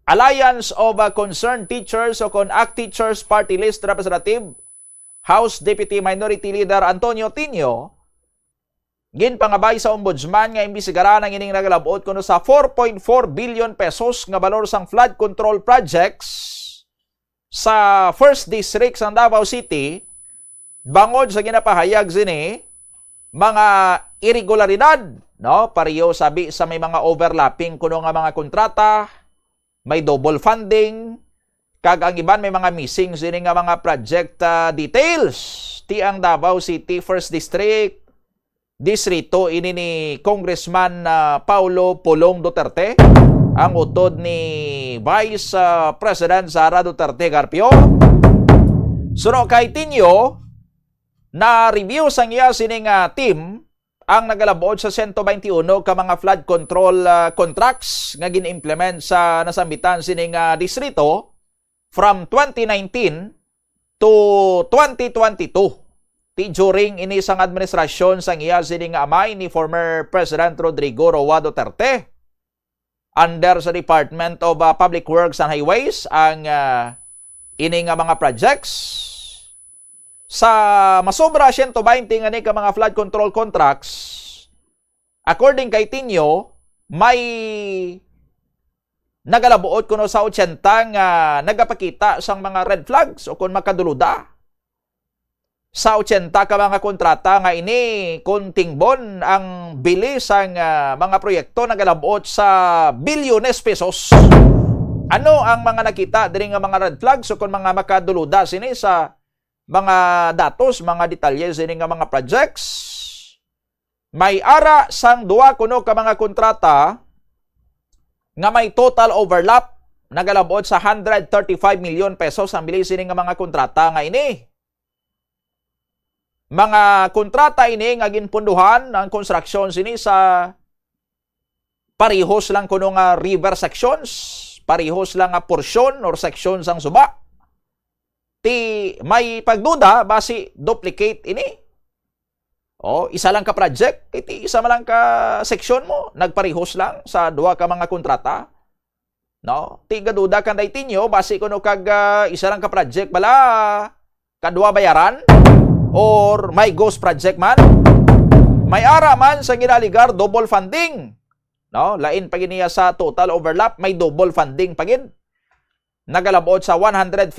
Alliance of Concerned Teachers o CONAC Teachers Party List Representative House Deputy Minority Leader Antonio Tinio ginpangabay sa ombudsman nga imbisigaran ang ining nagalabot kuno sa 4.4 billion pesos nga balor sang flood control projects sa 1st District sang Davao City bangod sa ginapahayag sini mga irregularidad, no? Pareho sabi sa may mga overlapping kuno nga mga kontrata, may double funding, kag ang iban may mga missing sini nga mga project details. Ti ang Davao City 1st District Distrito ini ni Congressman Paulo Pulong Duterte, ang utod ni Vice President Sara Duterte Carpio. Suno kay Tinio, na review sang iya sining team ang nagalabuod sa 121 ka mga flood control contracts nga gin-implement sa nasambitan sining distrito from 2019 to 2022. Ti during ini sang administrasyon sang iya sining amay ni former President Rodrigo Roa Duterte under sa Department of Public Works and Highways ang ini nga mga projects sa masobra 120 nga ni ka mga flood control contracts. According kay Tinio, may nagalabuot kuno sa 80 nga nagapakita sang mga red flags o kung makaduluda. Sa 80 ka mga kontrata nga ini kuntingbon ang bilis ang mga proyekto nagalabuot sa bilyones pesos. Ano ang mga nakita diri nga mga red flags o kung mga makaduluda sini sa mga datos, mga detalye sini nga mga projects? May ara sang duwa kuno ka mga kontrata nga may total overlap nagalabuot sa 135 million pesos ang bilis sini nga mga kontrata nga ini. Mga kontrata ini nga ginpunduhan ang construction sini sa parehos lang kuno nga river sections, parehos lang nga porsyon or sections ang suba. Ti may pagduda basi duplicate ini. O isa lang ka project, iti isa man lang ka section mo, nagparehos lang sa duha ka mga kontrata. No, ti gaduda kan daytinyo basi kuno kag isa lang ka project bala kadua bayaran or may ghost project man. May ara man sa ginaligar double funding. No, lain pa giniya sa total overlap, may double funding pa gid. Nagalabuot sa 115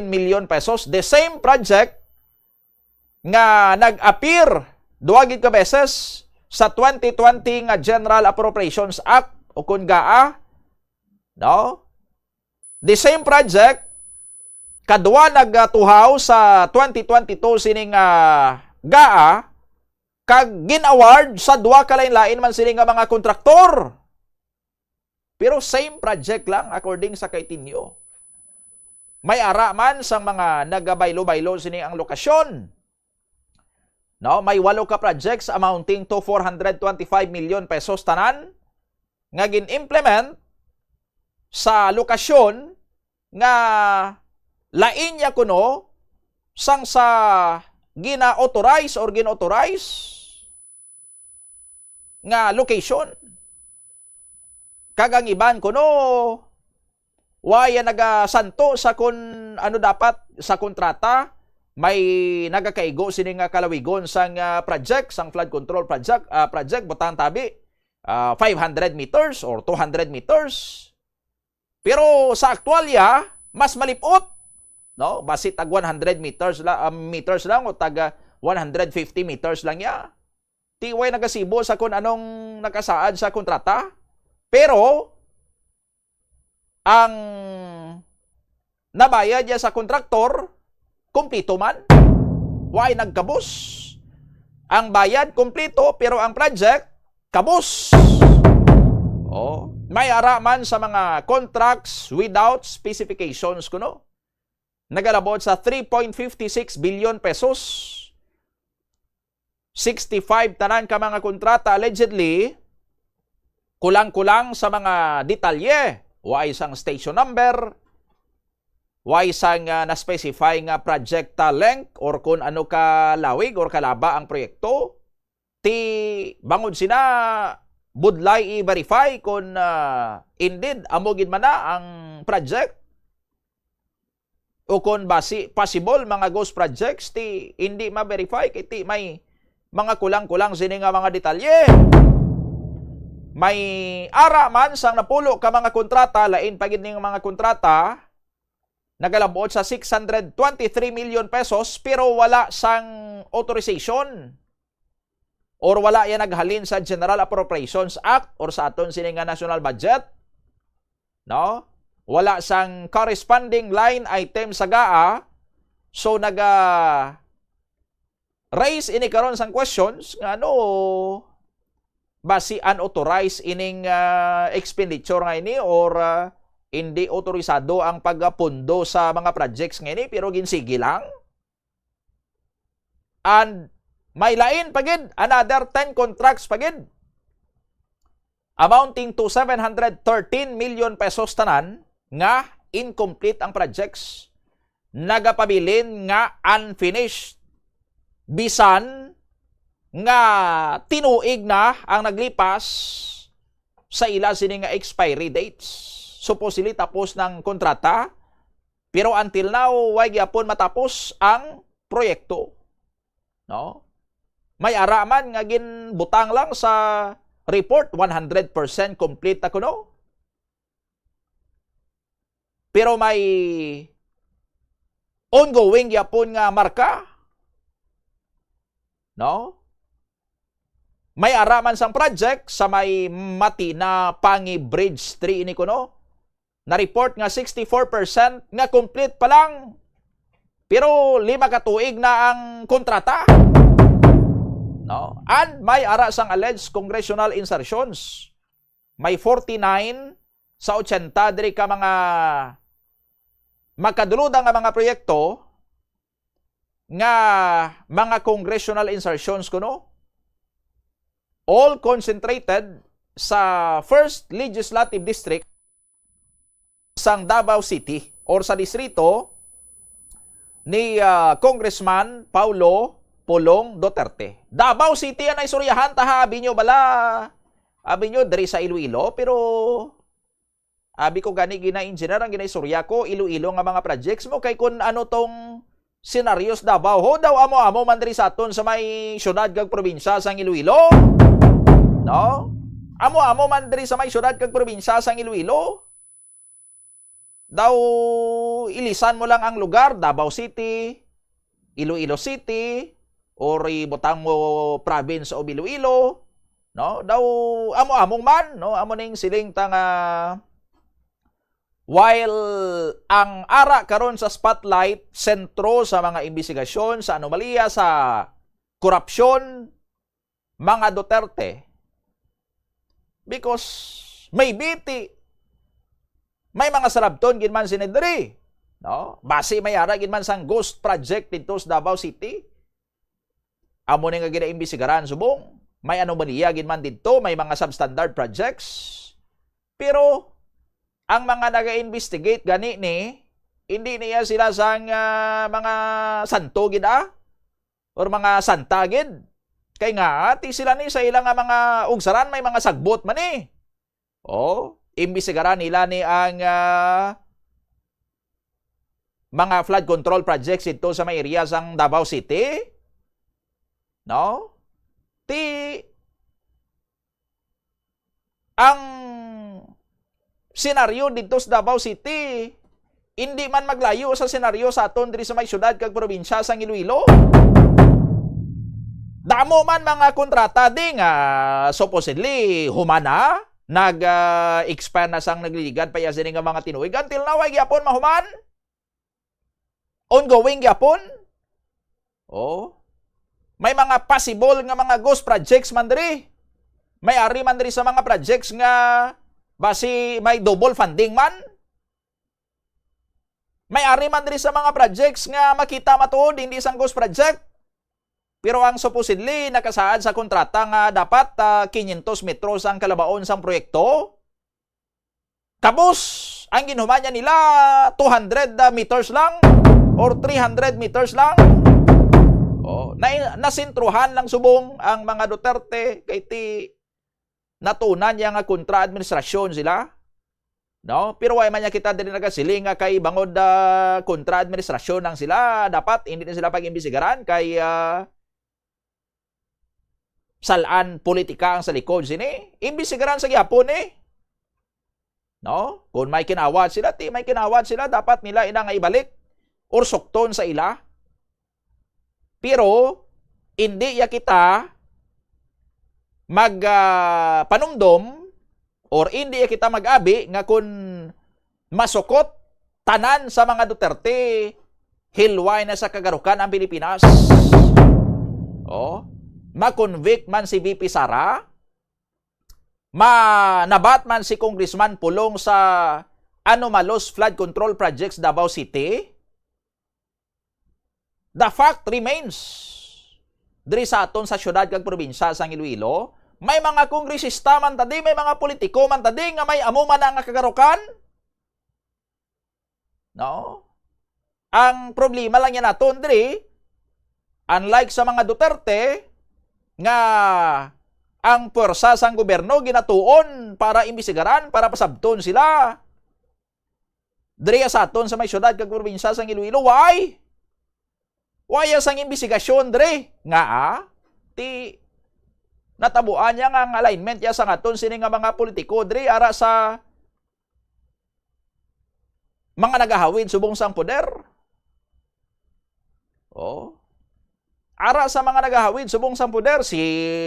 million pesos. The same project nga nag-appear duwagid ka beses sa 2020 nga General Appropriations Act o kun GAA. No? The same project kadua nagtuhaw sa 2022 sining GAA kag gin-award sa duwa ka lain-lain man sining nga mga kontraktor. Pero same project lang according sa kay Tinio. May ara man sang mga nagabaylo-baylo sini ang lokasyon. No, may 8 ka projects amounting to 425 million pesos tanan nga gin-implement sa lokasyon nga lain ya kuno sang sa gina-authorize or gin-authorize nga location. Kagang iban kuno waya nagasanto sa kun ano dapat sa kontrata, may nagakaigo sini nga kalawigon sang project, sang flood control project, butang tabi 500 meters or 200 meters. Pero sa aktualya mas malipot, no? Basi tag 100 meters lang o tag 150 meters lang ya. Tiway nagasibo sa kun anong nakasaad sa kontrata. Pero ang nabayad niya sa kontraktor, kumplito man. Why nagkabos? Ang bayad kumplito pero ang project kabos. Oh, may ara man sa mga contracts without specifications kuno. Nagalabot sa 3.56 billion pesos. 65 tanan ka mga kontrata allegedly kulang-kulang sa mga detalye. Why isang station number, why isang na-specify nga project length or kung ano ka lawig or kalaba ang proyekto. Ti bangod sina budlay i-verify kung indeed amogid man na ang project o kung basi possible mga ghost projects ti hindi ma-verify kay ti may mga kulang-kulang sini nga mga detalye. May ara man sang napulo ka mga kontrata, lain pagid ning mga kontrata, nagalabuot sa 623 million pesos pero wala sang authorization or wala yan naghalin sa General Appropriations Act or sa aton sini nga national budget. No? Wala sang corresponding line item sa GAA. So raise ini karon sang questions nga ano basi unauthorized ining expenditure nga ini or hindi otorisado ang pagpundo sa mga projects nga ini pero ginsigi lang. And may lain pagid another 10 contracts pagid amounting to 713 million pesos tanan nga incomplete ang projects, nagapabilin nga unfinished, bisan nga tinuig na ang naglipas sa ila sini nga expiry dates. Supposedly tapos ng kontrata, pero until now way gyapon matapos ang proyekto. No? May araman nga ginbutang lang sa report 100% complete na kuno. Pero may ongoing yapon nga marka. No? May araman sang project sa may mati na Pangi Bridge 3 ini kuno. Na report nga 64% nga complete pa lang. Pero 5 ka tuig na ang kontrata. No? And may ara sang alleged congressional insertions. May 49 sa 80 diri ka mga makaduludan nga mga proyekto nga mga congressional insertions kuno. All concentrated sa 1st Legislative District sang Davao City or sa distrito ni Congressman Paulo Pulong Duterte. Davao City ang isuryahan ta abi nyo bala. Abi nyo diri sa Iloilo pero abi ko gani gina-engineer ang ginaisurya ko Iloilo nga mga projects mo kay kun ano tong senaryos Davao ho daw amo-amo man diri sa aton sa may syudad kag probinsya sang Iloilo. No? Amo-amo man diri sa may syudad kag probinsya sang Iloilo. Daw ilisan mo lang ang lugar, Davao City, Iloilo City, or ibutang mo province o Iloilo, no? Daw amo-among man, no? Amo ning siling tanga while ang ara karon sa spotlight sentro sa mga imbestigasyon sa anomalya sa korupsyon mga Duterte because maybe may mga sarabton ginman sinidri, no? Base may ara ginman sang ghost project dito sa Davao City. Amo ni nga ginaimbestigaran subong. May anomalya ginman dito, may mga substandard projects. Pero ang mga naga-investigate gani ni hindi niya sila sang mga santo gid or mga santa gid. Kay nga ti sila ni sa ilang mga ugsaran may mga sagbot man ni. Oh, imbestigaran nila ni ang mga flood control projects ito sa may area sang Davao City. No? Ang senaryo dito sa Davao City hindi man maglayo sa senaryo sa aton diri sa may syudad kag probinsya sang Iloilo. Damo man mga kontrata ding supposedly humana nag-expand na sang nagliligad pa yasin nga mga tinuig until now ay gyapon mahuman. Ongoing gyapon. Oh. May mga possible nga mga ghost projects man diri. May ari man diri sa mga projects nga basi may double funding man. May ari man diri sa mga projects nga makita matuod hindi sang ghost project. Pero ang supposedly nakasaad sa kontrata nga dapat 500 metros ang kalabaon sang proyekto. Tapos ang ginuman niya nila 200 meters lang or 300 meters lang. Oh, nasintruhan lang subong ang mga Duterte kay ti natunan niya nga kontra administrasyon sila. No? Pero way man niya kita din nagasiling nga kay bangod kontra administrasyon nang sila, dapat hindi na sila pag-imbestigaran kay salaan politika ang sa likod sini. Imbestigaran sa gyapon No? Kung may kinawat sila, may kinawat sila, dapat nila ina nga ibalik or sukton sa ila. Pero hindi ya kita panumdom or hindi ya kita mag-abi nga kung masukot tanan sa mga Duterte hilway na sa kagarukan ang Pilipinas. Oh, ma-convict man si VP Sara, nabat man si Congressman Pulong sa anomalous flood control projects Davao City. The fact remains diri sa aton sa syudad kag probinsya sa Iloilo, may mga kongresista man tadi, may mga politiko man tadi nga may amo man nga kagarukan. No? Ang problema lang yan naton diri, unlike sa mga Duterte nga ang puwersa sang gobyerno ginatuon para imbisigaran, para pasabton sila. Diri sa aton sa may syudad kag probinsya sang Iloilo, why? Why sang imbisigasyon diri? Nga ti natabuan niya nga ang alignment ya sa aton sini nga mga politiko diri ara sa mga nagahawid subong sang poder. Oh. Ara sa mga nagahawid subong sang poder, si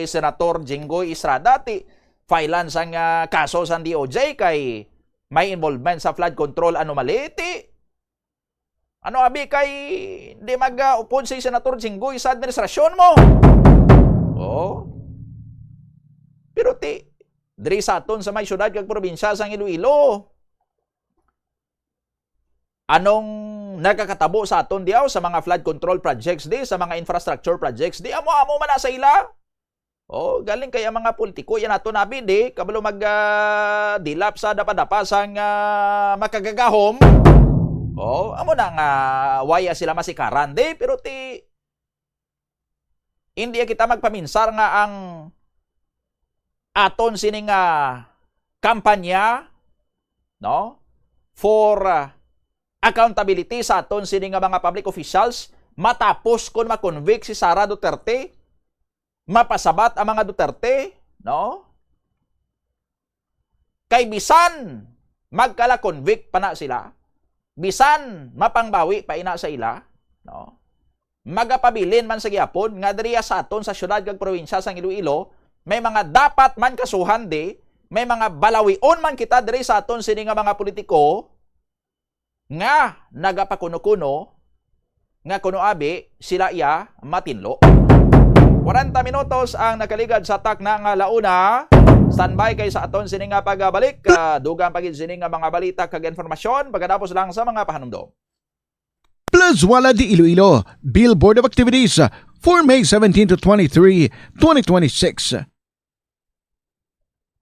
Senator Jinggoy Estrada ti filean sang kaso sa DOJ kay may involvement sa flood control anomaly ti ano abi kay di mag-upod si Senator Jinggoy sa administrasyon mo. Oh. Pero ti diri sa aton sa may syudad kag probinsya sang Iloilo, anong nagkakatabo sa aton diaw sa mga flood control projects di, sa mga infrastructure projects di, amo-amo man na sa ila. Oh, galing kaya mga politiko yan ato nabi di, kabalo mag-dilap sa dapadapa sang makagagahom. Oh, amo na nga waya sila masikaran di, pero ti hindi kita magpaminsar nga ang aton sining kampanya, no, for accountability sa aton sini nga mga public officials matapos kon makonvict si Sara Duterte, mapasabat ang mga Duterte, no? Kay bisan magkala-convict pa na sila, bisan mapangbawi pa ina sa ila, no? Magapabilin man sa gihapon nga diriya sa aton sa syudad kag probinsya sang Iloilo, may mga dapat man kasuhan di, may mga balawion man kita diri sa aton sini nga mga politiko nga nagapakuno-kuno nga kuno abi sila iya matinlo. 40 minutos ang nakaligad sa takna nga launa. Standby kay sa aton sini nga pagbalik, dugang pagid sini nga mga balita kag informasyon pagkatapos lang sa mga pahanumdom. Plazuela de Iloilo Billboard of Activities for May 17 to 23, 2026.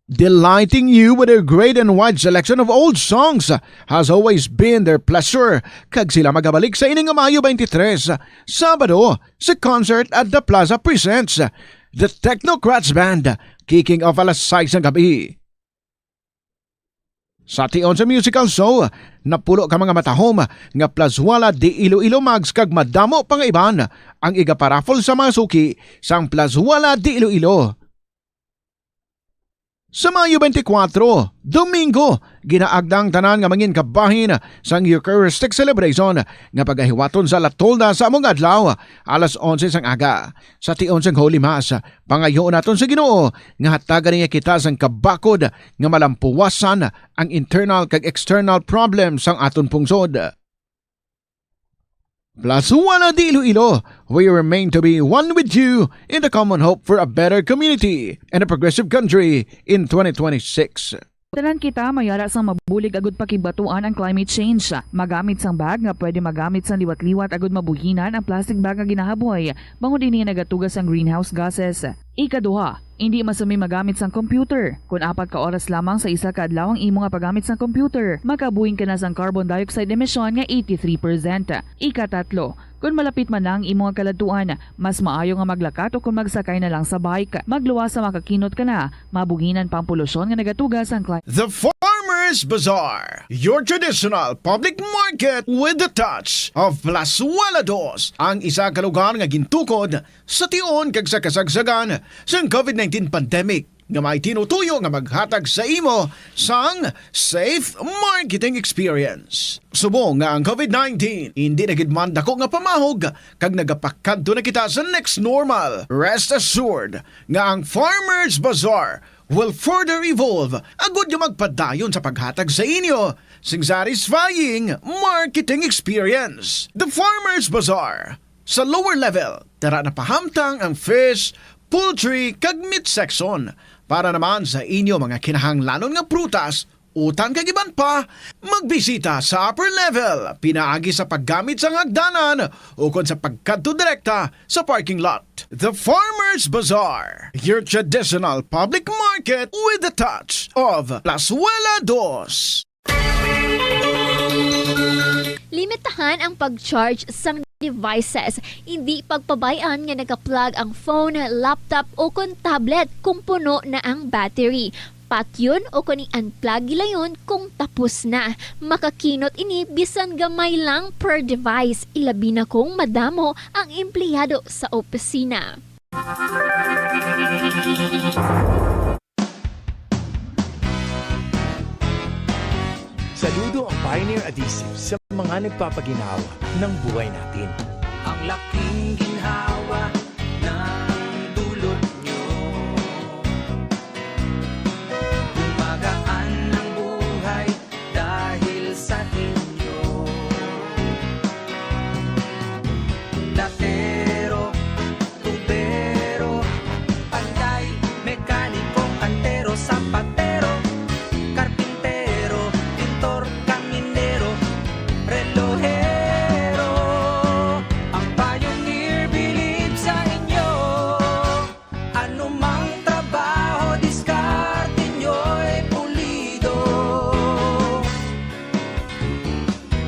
Delighting you with a great and wide selection of old songs has always been their pleasure. Kag sila magabalik sa ining Mayo 23, Sabado, sa concert at the Plaza presents the Technocrats Band, kicking off alas 6 ng gabi. Sa tion sa musical show, napulo ka mga matahom nga Plazuela de Iloilo mags kag madamo pang iban ang igaparaffle sa mga suki sang Plazuela de Iloilo. Sa Mayo 24, Domingo, ginaagdang tanan nga mangin kabahin sang Eucharistic celebration nga pagahiwaton sa Latolda sa among adlaw alas 11 sang aga. Sa tion sang Holy Mass, pangayoon naton sa Ginoo nga hatagan niya kita sang kabakod nga malampuwasan ang internal kag external problems sang aton pungsod. Plazuela de Iloilo, we remain to be one with you in the common hope for a better community and a progressive country in 2026. Tanan kita mayara sang mabulig agud pakibatuan ang climate change. Magamit sang bag nga pwede magamit sang liwat-liwat agud mabuhinan ang plastic bag nga ginahaboy. Bangod dinhi nagatugas ang greenhouse gases. Ikaduha, hindi masami magamit sang computer. Kung 4 ka oras lamang sa isa ka adlaw ang imo nga paggamit sang computer, makabuhing ka na sang carbon dioxide emission nga 83%. Ikatatlo, kung malapit man ang imo nga kaladtuan, mas maayo nga maglakat o kung magsakay na lang sa bike. Magluwas sa makakinot ka na, mabuginan pang polusyon nga nagatugas ang climate. The Farmers Bazaar, your traditional public market with the touch of Plazuela Dos, ang isa ka lugar nga gintukod sa tion kag sa kasagsagan sa COVID-19 pandemic nga may tinutuyo nga maghatag sa imo sang safe marketing experience. Subong nga ang COVID-19 hindi nagidman dako nga pamahog kag nagapakadto na kita sa next normal. Rest assured nga ang Farmers Bazaar will further evolve agud nga magpadayon sa paghatag sa inyo sing satisfying marketing experience. The Farmers Bazaar. Sa lower level, tara na pahamtang ang fish, poultry kag meat section para naman sa inyo mga kinahanglanon nga prutas Utang kagiban pa, magbisita sa upper level, pinaagi sa paggamit sa hagdanan o kung sa pagkadto direkta sa parking lot. The Farmers Bazaar, your traditional public market with a touch of Plazuela Dos. Limitahan ang pag-charge sa devices. Hindi pagpabayaan nga naka-plug ang phone, laptop o kung tablet kung puno na ang battery. Yun o kung i-unplug gilayon kung tapos na. Makakinot ini bisan gamay lang per device. Ilabi na kung madamo ang empleyado sa opisina. Saludo ang Pioneer Adhesive sa mga nagpapaginawa ng buhay natin. Ang laking ginhawa ng dulot nyo. Gumagaan ng buhay dahil sa inyo. Latero, tubero, panday, mekaniko, antero, sapatero, karpintero, pintor, kaminero, relohero. Ang Pioneer bilib sa inyo. Ano mang trabaho, diskarte nyo'y pulido.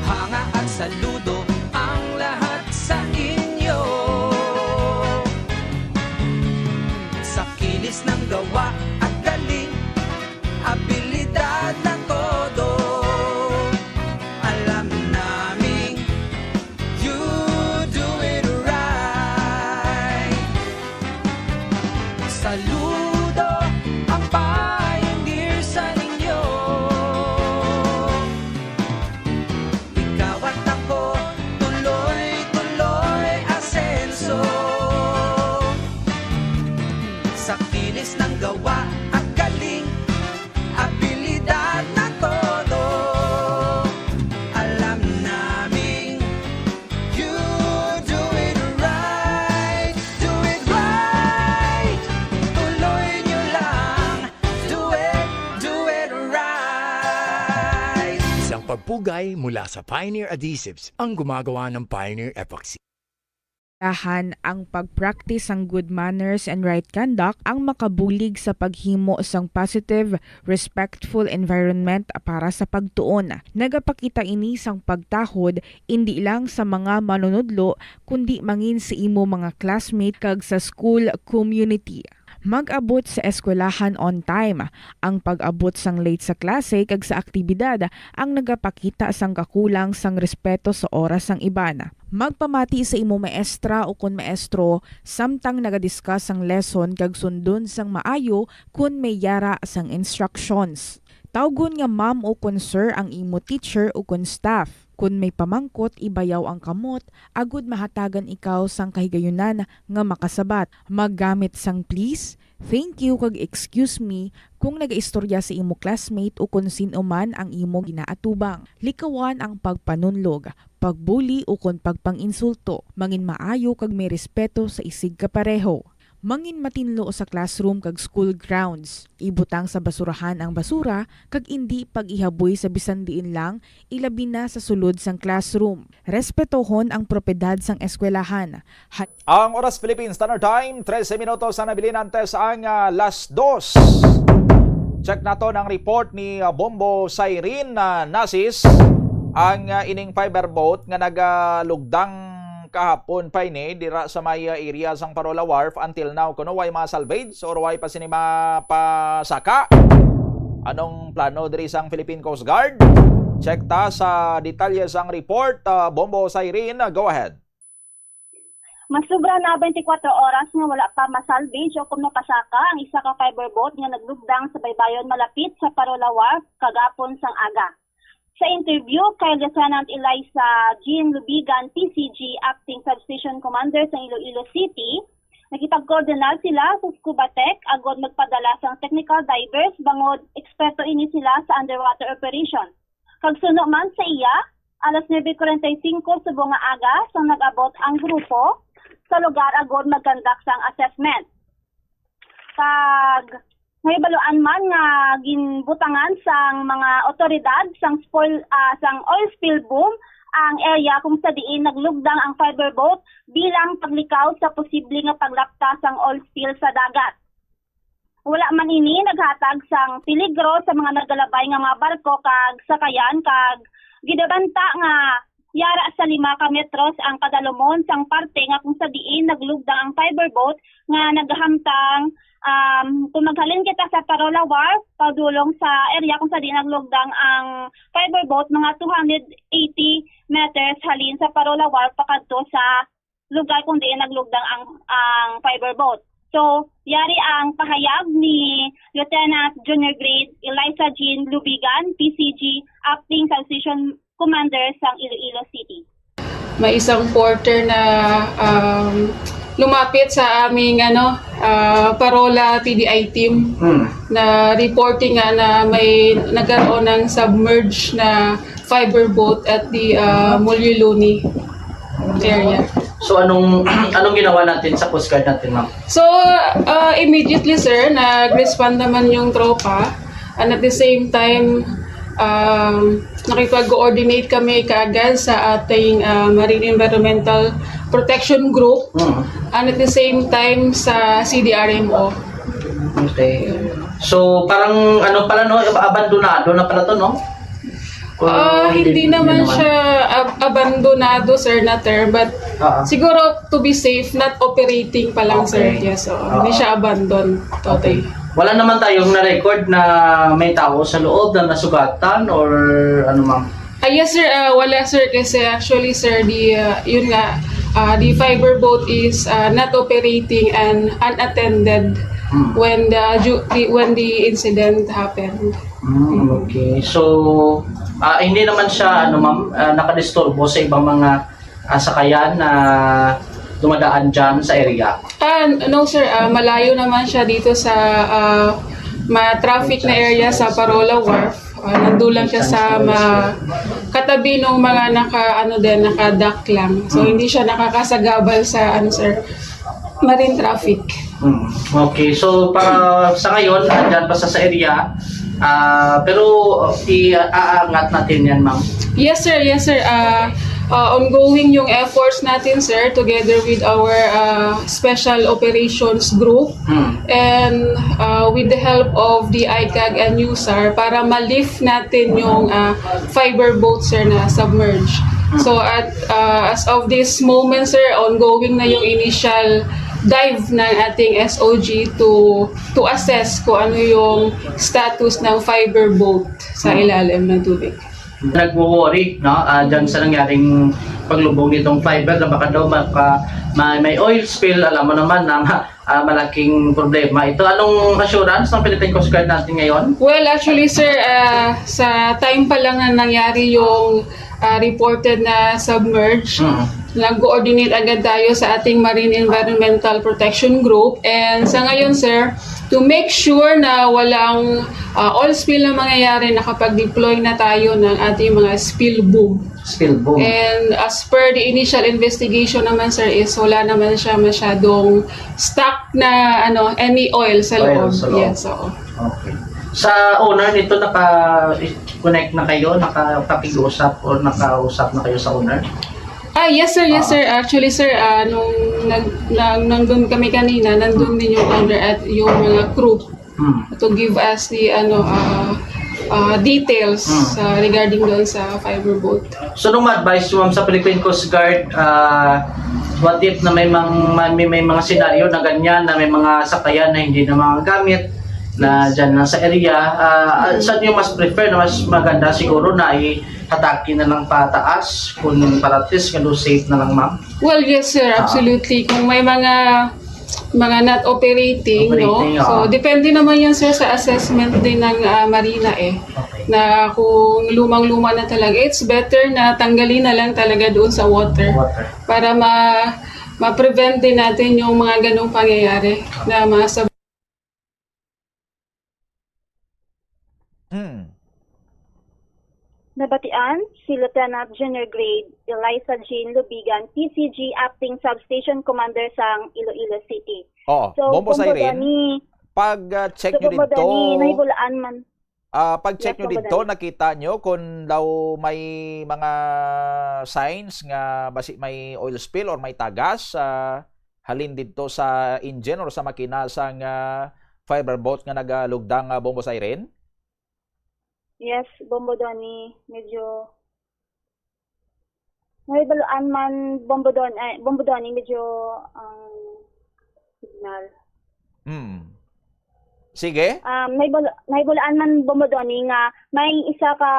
Hanga at saludo ang lahat sa inyo. Sa kinis ng gawa at galing, abilidad na todo. Alam naming you do it right. Saludo ang Pioneer sa inyo. Ikaw at ako, tuloy-tuloy asenso. Sa kinis ng gawa at galing, abilidad na todo. Alam naming you do it right. Do it right. Tuloy nyo lang. Do it right. Isang pagpugay mula sa Pioneer Adhesives ang gumagawa ng Pioneer Epoxy. Dahan ang pag-practice ang good manners and right conduct ang makabulig sa paghimo sang positive, respectful environment para sa pagtuon. Nagapakita ini sang pagtahod hindi lang sa mga manunudlo kundi mangin sa imo mga classmate kag sa school community. Mag-abot sa eskwelahan on time. Ang pag-abot sang late sa klase kag sa aktibidad ang nagapakita sang kakulang sang respeto sa oras sang iban. Magpamati sa imo maestra o kun maestro samtang nagadiscuss ang lesson kag sundon sang maayo kun may yara sang instructions. Tawgon nga ma'am o kun sir ang imo teacher o kun staff. Kun may pamangkot, ibayaw ang kamot, agud mahatagan ikaw sang kahigayunan nga makasabat. Maggamit sang please, thank you kag excuse me kung nagaistorya sa imo classmate o kung sino man ang imo ginaatubang. Likawan ang pagpanunlog, pagbuli o kung pagpanginsulto. Mangin maayo kag may respeto sa isig kapareho. Mangin matinlo sa classroom kag school grounds. Ibutang sa basurahan ang basura kag indi pag-ihaboy sa bisan diin lang, ilabi na sa sulod sang classroom. Respetohon ang propiedad sang eskwelahan. Ang Oras Philippine Standard Time, 13 minutos na nabilin antes ang alas 2. Check nato ng report ni Bombo Siren Nasis. Ang ining fiber boat nga nagalugdang kahapon pa ini dira sa may area sang Parola Wharf until now kuno way mga salvage or way pa sini mapasaka. Anong plano diri sang Philippine Coast Guard? Check ta sa detalye sang report. Bombo Siren, go ahead. Masubra na 24 oras nga wala pa masalvage o kung napasaka ang isa ka fiber boat nga naglugdang sa baybayon malapit sa Parola Wharf kagapon sang aga. Sa interview kay Lieutenant Eliza Jean Lubigan, PCG, Acting Substation Commander sa Iloilo City, nakipag-coordinate sila sa scuba tech agod magpadala sang technical divers bangod eksperto ini sila sa underwater operation. Kagsuno man sa iya, alas 9:45 sa bunga aga sang nag-abot ang grupo sa lugar agod magkandak sang assessment. Kag May baluan man nga ginbutangan sang mga otoridad sang oil spill boom ang area kung sa diin naglugdang ang fiber boat bilang paglikaw sa posible nga paglapta sang oil spill sa dagat. Wala man ini naghatag sang peligro sa mga nagalabay nga mga barko kag sakayan kag gidabanta nga yara sa 5 ka metros ang kadalumon sang parte nga kung sa diin naglugdang ang fiber boat nga naghamtang kung maghalin kita sa Parola Wharf padulong sa area kung sa diin naglugdang ang fiber boat mga 280 meters halin sa Parola Wharf pakadto sa lugar kung diin naglugdang ang fiber boat. So, yari ang pahayag ni Lieutenant Junior Grade Eliza Jean Lubigan, PCG, Acting Substation Commander sa Iloilo City. May isang porter na lumapit sa aming Parola PDI team na reporting nga na may nagkaroon ng submerged na fiber boat at the Mulyuluni area. So anong ginawa natin sa Coast Guard natin, ma'am? So immediately sir, nag-respond naman yung tropa and at the same time nakipag-coordinate kami kaagad sa ating Marine Environmental Protection Group and at the same time sa CDRMO. Okay. So parang abandonado na pala to, no? Hindi naman siya abandonado sir na term but siguro to be safe, not operating pa lang sir. Yes, so hindi siya abandon totally. Wala naman tayong na-record na may tao sa loob na nasugatan or ano, ma'am? Yes sir, wala sir kasi actually sir the fiber boat is not operating and unattended when the incident happened. Okay. So hindi naman siya nakadisturbo sa ibang mga sakayan na dumadaan dyan sa area? No sir, malayo naman siya dito sa ma-traffic na area sa Parola Wharf. Nandulang siya sa katabi ng mga naka-dock lang. So hindi siya nakakasagabal sa marine traffic. Okay, so sa ngayon, andyan pa sa area. Pero iaangat natin yan, ma'am. Yes sir. Ongoing yung efforts natin sir together with our special operations group and with the help of the ICAG and USAR para ma-lift natin yung fiber boat sir na submerge. So as of this moment sir, ongoing na yung initial dive ng ating SOG to assess kung ano yung status ng fiber boat sa ilalim ng tubig. Nagwo-worry dyan sa nangyaring paglubog nitong fiber na baka daw may oil spill, alam mo naman na malaking problema. Ito, anong assurance ng Philippine Coast Guard natin ngayon? Well, actually sir, sa time pa lang na nangyari yung reported na submerge, nag-coordinate agad tayo sa ating Marine Environmental Protection Group and sa ngayon sir, to make sure na walang oil spill na mangyayari, nakapag-deploy na tayo ng ating mga spill boom. And as per the initial investigation naman sir is wala naman siya masyadong stock na any oil sa loob. Yes, so. Okay. Sa owner nito, naka-connect na kayo, nakapag-usap o nakausap na kayo sa owner? Yes sir. Actually sir, nung nandun kami kanina, nandun din yung owner at yung mga crew to give us the details regarding doon sa fiber boat. So nung ma-advise mo sa Philippine Coast Guard, what if na may mga senaryo na ganyan, na may mga sakayan na hindi na magagamit na dyan sa area, saan yung mas prefer na mas maganda siguro na hataki na lang pataas kung paratis kung safe na lang, ma'am? Well, yes sir, absolutely. Kung may mga not operating, So depende naman yan sir sa assessment din ng marina na kung lumang-luma na talaga, it's better na tanggalin na lang talaga doon sa water. Para ma-prevent din natin yung mga ganong pangyayari na mga Nabatian si Lieutenant Junior Grade Eliza Jean Lubigan, PCG Acting Substation Commander sa Iloilo City. Bombo sa Irene. Pag-check So, nyo dito, Bombodani, nahibulaan man. pag-check Yes, nyo dito, nakita nyo kung daw may mga signs nga basi may oil spill or may tagas halin dito sa engine or sa makina sang fiber boat nga nagalugdang bombo siren. Yes, Bombodani, medyo nahibulaan man Bombodani, medyo ang signal. Sige. Nahibulaan man Bombodani nga may isa ka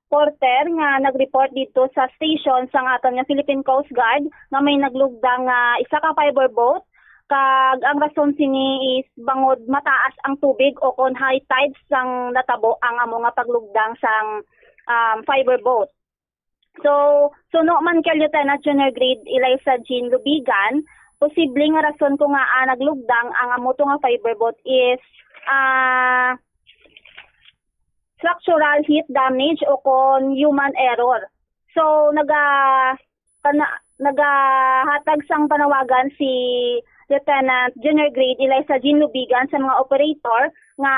porter nga nag-report dito sa station sa aton nga Philippine Coast Guard nga may naglugdang isa ka fiber boat kag ang rason sini is bangod mataas ang tubig o kon high tides sang natabo ang amo nga paglugdang sang fiber boat. So no man kay Lieutenant Junior Grade Eliza Jean Lubigan, posibleng nga rason ko nga naglugdang ang amo to nga fiber boat is structural heat damage o kon human error. So nagahatag sang panawagan si Lieutenant Junior Grade Eliza Jean Lubigan sa mga operator nga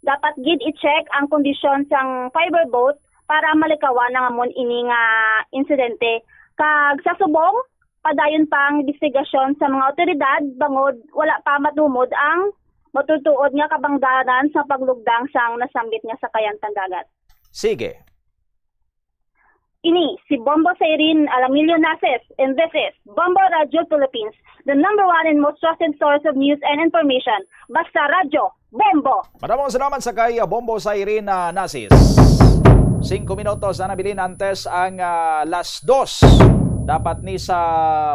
dapat gid i-check ang kondisyon sang fiber boat para malikawan nga amon ini nga insidente. Kag sa subong padayon pang investigasyon sa mga otoridad bangod wala pa matumod ang matutuod nga kabangdanan sa paglugdang sang nasambit nga sakayan dagat. Sige. Ini si Bombo Siren Alamilio Naces, and this is Bombo Radio Philippines, the #1 and most trusted source of news and information. Basta Radio, Bombo! Maraming salamat sa kay Bombo Siren Nasis. 5 minutos na nabilin antes ang last 2. Dapat ni sa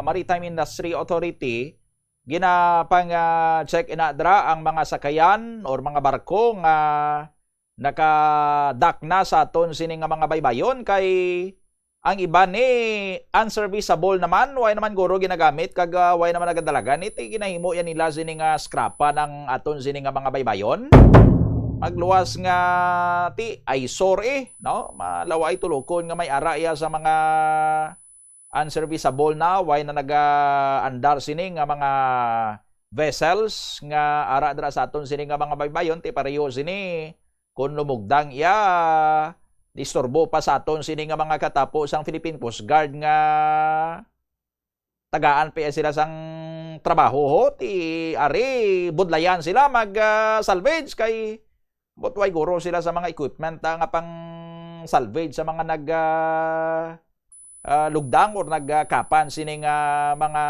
Maritime Industry Authority ginapang check inadra ang mga sakayan or mga barko nga nakadak na sa aton sining nga mga baybayon kay ang iba ni unserviceable naman, way naman guro ginagamit kag way naman nagadalagan iti ginahimo yan nila sining nga scrapa ng aton sining nga mga baybayon. Magluwas nga ti eyesore no, malaway tulokon nga may ara iya sa mga unserviceable na way na naga-andar sining nga mga vessels nga ara dra sa aton sining nga mga baybayon ti pareho sini kung lumugdang iya disturbo pa sa aton sini nga mga katapo sang Philippine Coast Guard nga tagaan pa sila sang trabaho ho ti ari budlayan sila mag salvage kay botway guro sila sa mga equipment nga pang salvage sa mga nag lugdang or nagkapan sini nga mga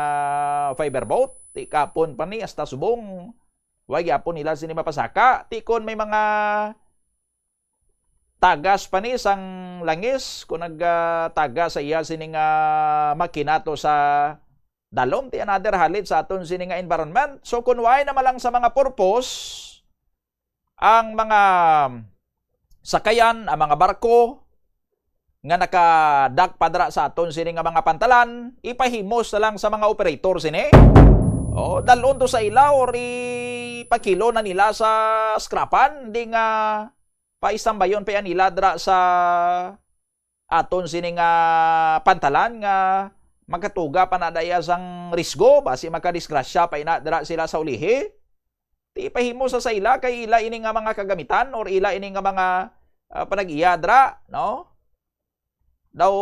fiber boat ti kapon pa ni hasta subong way gyapon nila sini mapasaka ti kon may mga tagas pa ni sang langis kung nagtagas sa iya sini nga makinato sa dalom ti another halit sa aton sini nga environment. So kung way na malang sa mga purpose ang mga sakayan, ang mga barko nga nakadak padra sa aton sini nga mga pantalan, ipahimos na lang sa mga operator sini. O dalon to sa ila or ipakilo na nila sa scrapan, hindi nga paisambayon pa yan nila dra sa aton sini nga pantalan nga magkatuga pa na daya sang risgo basi makadisgrasya pa ina dra sila sa ulihi. Ti pahimo sa ila kay ila ini nga mga kagamitan or ila ini nga mga panag-iya dra no. Daw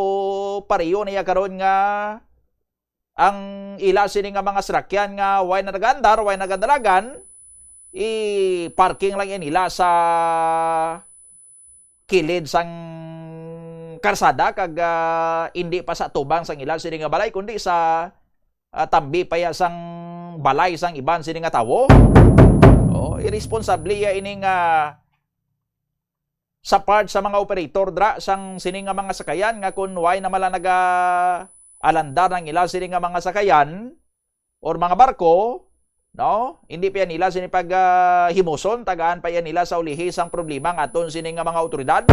pareho niya karon nga ang ila sini nga mga sasakyan nga way na nagandar, way nagadalagan i-parking lang yan nila sa kilid sang karsada kag hindi pa sa tubang sang ila sini nga balay kundi sa tambi pa ya sang balay sang iban sini nga tawo. O irresponsable ya ini nga sa part sa mga operator dra sang sini nga mga sakayan nga kun way na mala naga alandar ng ila sini nga mga sakayan or mga barko no, hindi pa yan nila sinipag himuson, tagaan pa yan nila sa ulihi sang problema ng aton sining mga otoridad.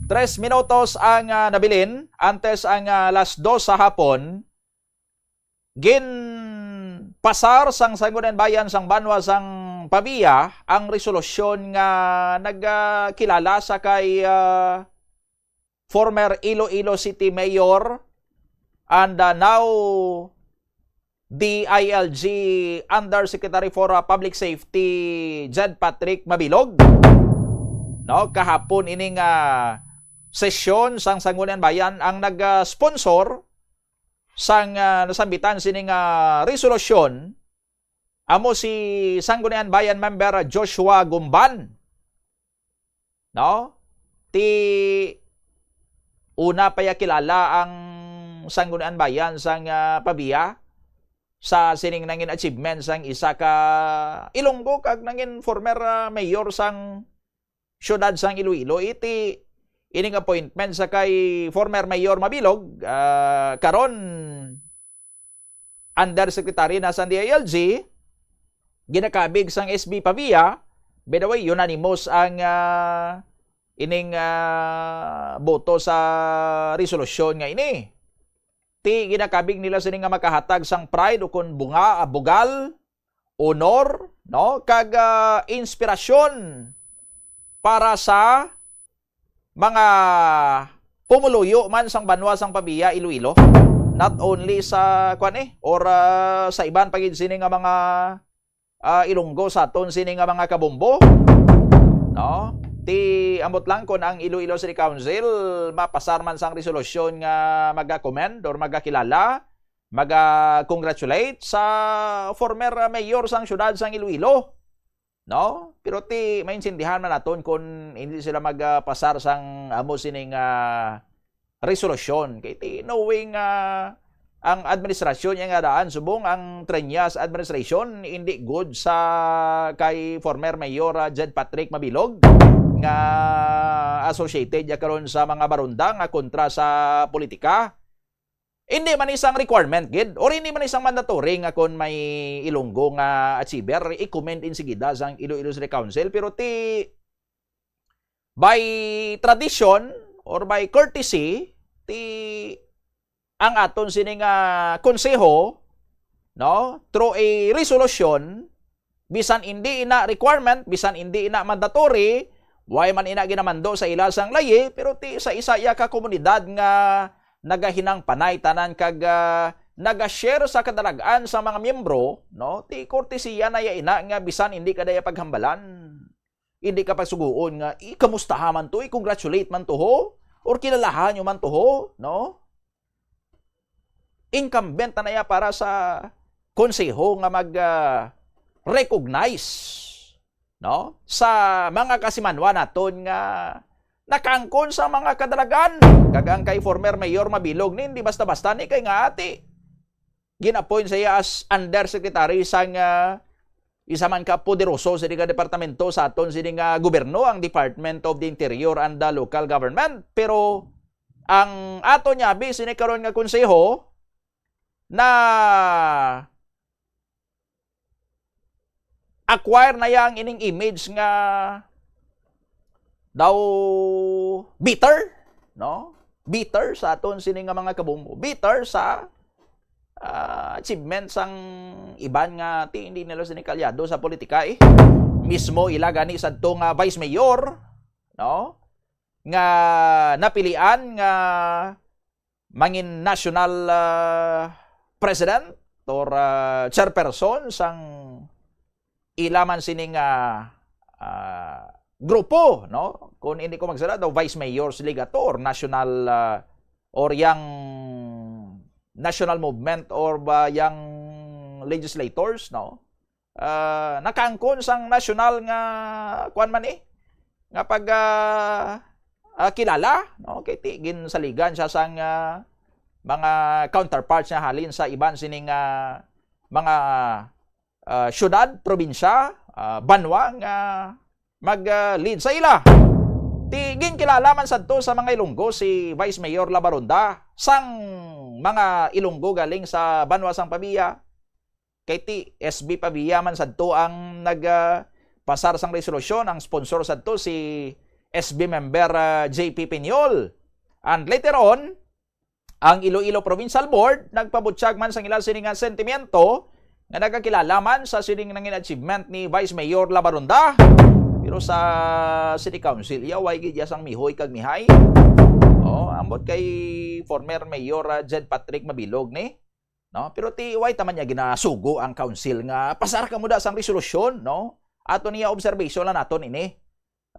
3 minutos ang nabilin, antes ang last 2 sa hapon, gin pasar sang Sangguniang Bayan sang Banwa sang Pabia ang resolusyon nga nagkilala sa kay former Iloilo City Mayor and now DILG Undersecretary for Public Safety Jed Patrick Mabilog, no, kahapon ining sesyon sang Sangguniang Bayan ang nag-sponsor sang nasambitan sining resolusyon. Amo si Sangguniang Bayan member Joshua Gumban, no, ti una pa kilala ang Sangguniang Bayan sang Pabia sa sining nangin achievement sang isa ka Ilonggo kag nangin former mayor sang syudad sang Iloilo. Iti ining appointment sa kay former mayor Mabilog, karon undersecretary na sa DILG, ginakabig sang SB Pavia. By the way, unanimous ang ining boto sa resolusyon nga ini. Ti ginakabig nila sining nga makahatag sang pride ukon bunga, bugal, honor, no, kag inspirasyon para sa mga pumuluyo man sang banwa sang Pabia Iloilo, not only sa or sa iban pagid sining nga mga Ilonggo sa aton sining nga mga kabombo, no. Ti ambot lang kon ang Iloilo City Council mapasar man sang resolusyon nga maga-commend or magakilala, maga-congratulate sa former mayor sang syudad sang Iloilo, no? Pero ti maintindihan man naton kung hindi sila magpasar sang amo sining resolusyon. Kay ti knowing ang administrasyon nga daan subong ang Treñas administration hindi good sa kay former mayor Jed Patrick Mabilog nga associated ya karon sa mga barunda nga kontra sa politika. Hindi man isang requirement gid or hindi man isang mandatory nga kon may Ilonggo nga achiever i-comment in sigida sang Iloilo City Council, pero ti by tradition or by courtesy ti ang aton sining konseho, no, through a resolution, bisan hindi ina requirement, bisan hindi ina mandatory, way man ina ginamando sa ila sang layi, pero ti sa isa ya ka komunidad nga nagahinang panay tanan kag naga-share sa kadalagan sa mga miyembro, no, ti kortesiya na ya ina nga bisan hindi ka daya paghambalan, hindi ka pagsuguon nga ikamustaha man to, i-congratulate man to ho, or kilalahan nyo man to ho, no. Incumbent na ya para sa konseho nga mag-recognize, no, sa mga kasimanwa naton nga nakangkon sa mga kadalagan. Kagang kay former mayor Mabilog ni hindi basta-basta ni kay nga ati gina-appoint siya as undersecretary sang isa man ka poderoso sa departamento sa aton sining gobyerno, ang Department of the Interior and the Local Government. Pero ang ato niya sini karon nga konseho na acquire na yang ining image nga daw bitter, no? Bitter sa aton sini nga mga kabombo. Bitter sa achievements ang iban nga hindi nila sinikalyado sa politika Mismo ila gani sadto nga vice mayor, no? Nga napilian nga mangin national president or chairperson sang ilaman sining grupo, no? Kung hindi ko magsala daw vice mayor's ligato or national or yang national movement or yang legislators, no? Nakangkon sang national nga kuan man nga pag kilala, no? Kay tigin saligan siya sang mga counterparts na halin sa iban sining mga syudad, probinsya, banwa nga mag-lead sa ila. Tigin kilala man sadto sa mga Ilonggo si Vice Mayor Labaronda sang mga Ilonggo galing sa banwa sang Pabia. Kay ti SB Pabia man sadto ang pasar sang resolusyon, ang sponsor sadto si SB member JP Piñol. And later on, ang Iloilo Provincial Board nagpabutyag man sang ilang sining sentimiento nga nagakilala man sa sining nangin achievement ni Vice Mayor Labaronda. Pero sa City Council, way gid sang mihoy kag mihay. Ambot kay former Mayor Jed Patrick Mabilog ni. No? Pero way taman niya ginasugo ang council nga pasara ka mo da sang resolusyon, no? Ato niya observation lang naton ini.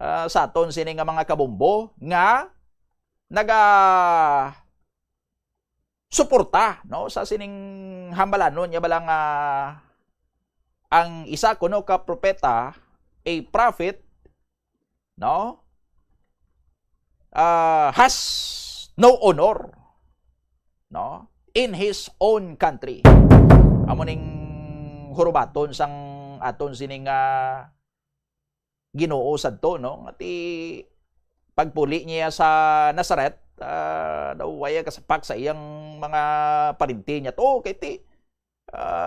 Sa aton sini nga mga kabombo nga naga suporta, no, sa sining hambalanon niya balang ang isa kuno ka propeta a prophet, no, has no honor, no, in his own country. Amo ning hurubaton sang aton sining Ginoo sadto, no, ngati pagpuli niya sa Nazaret, daw waya kasapak sa iyang mga parinti niya to kay ti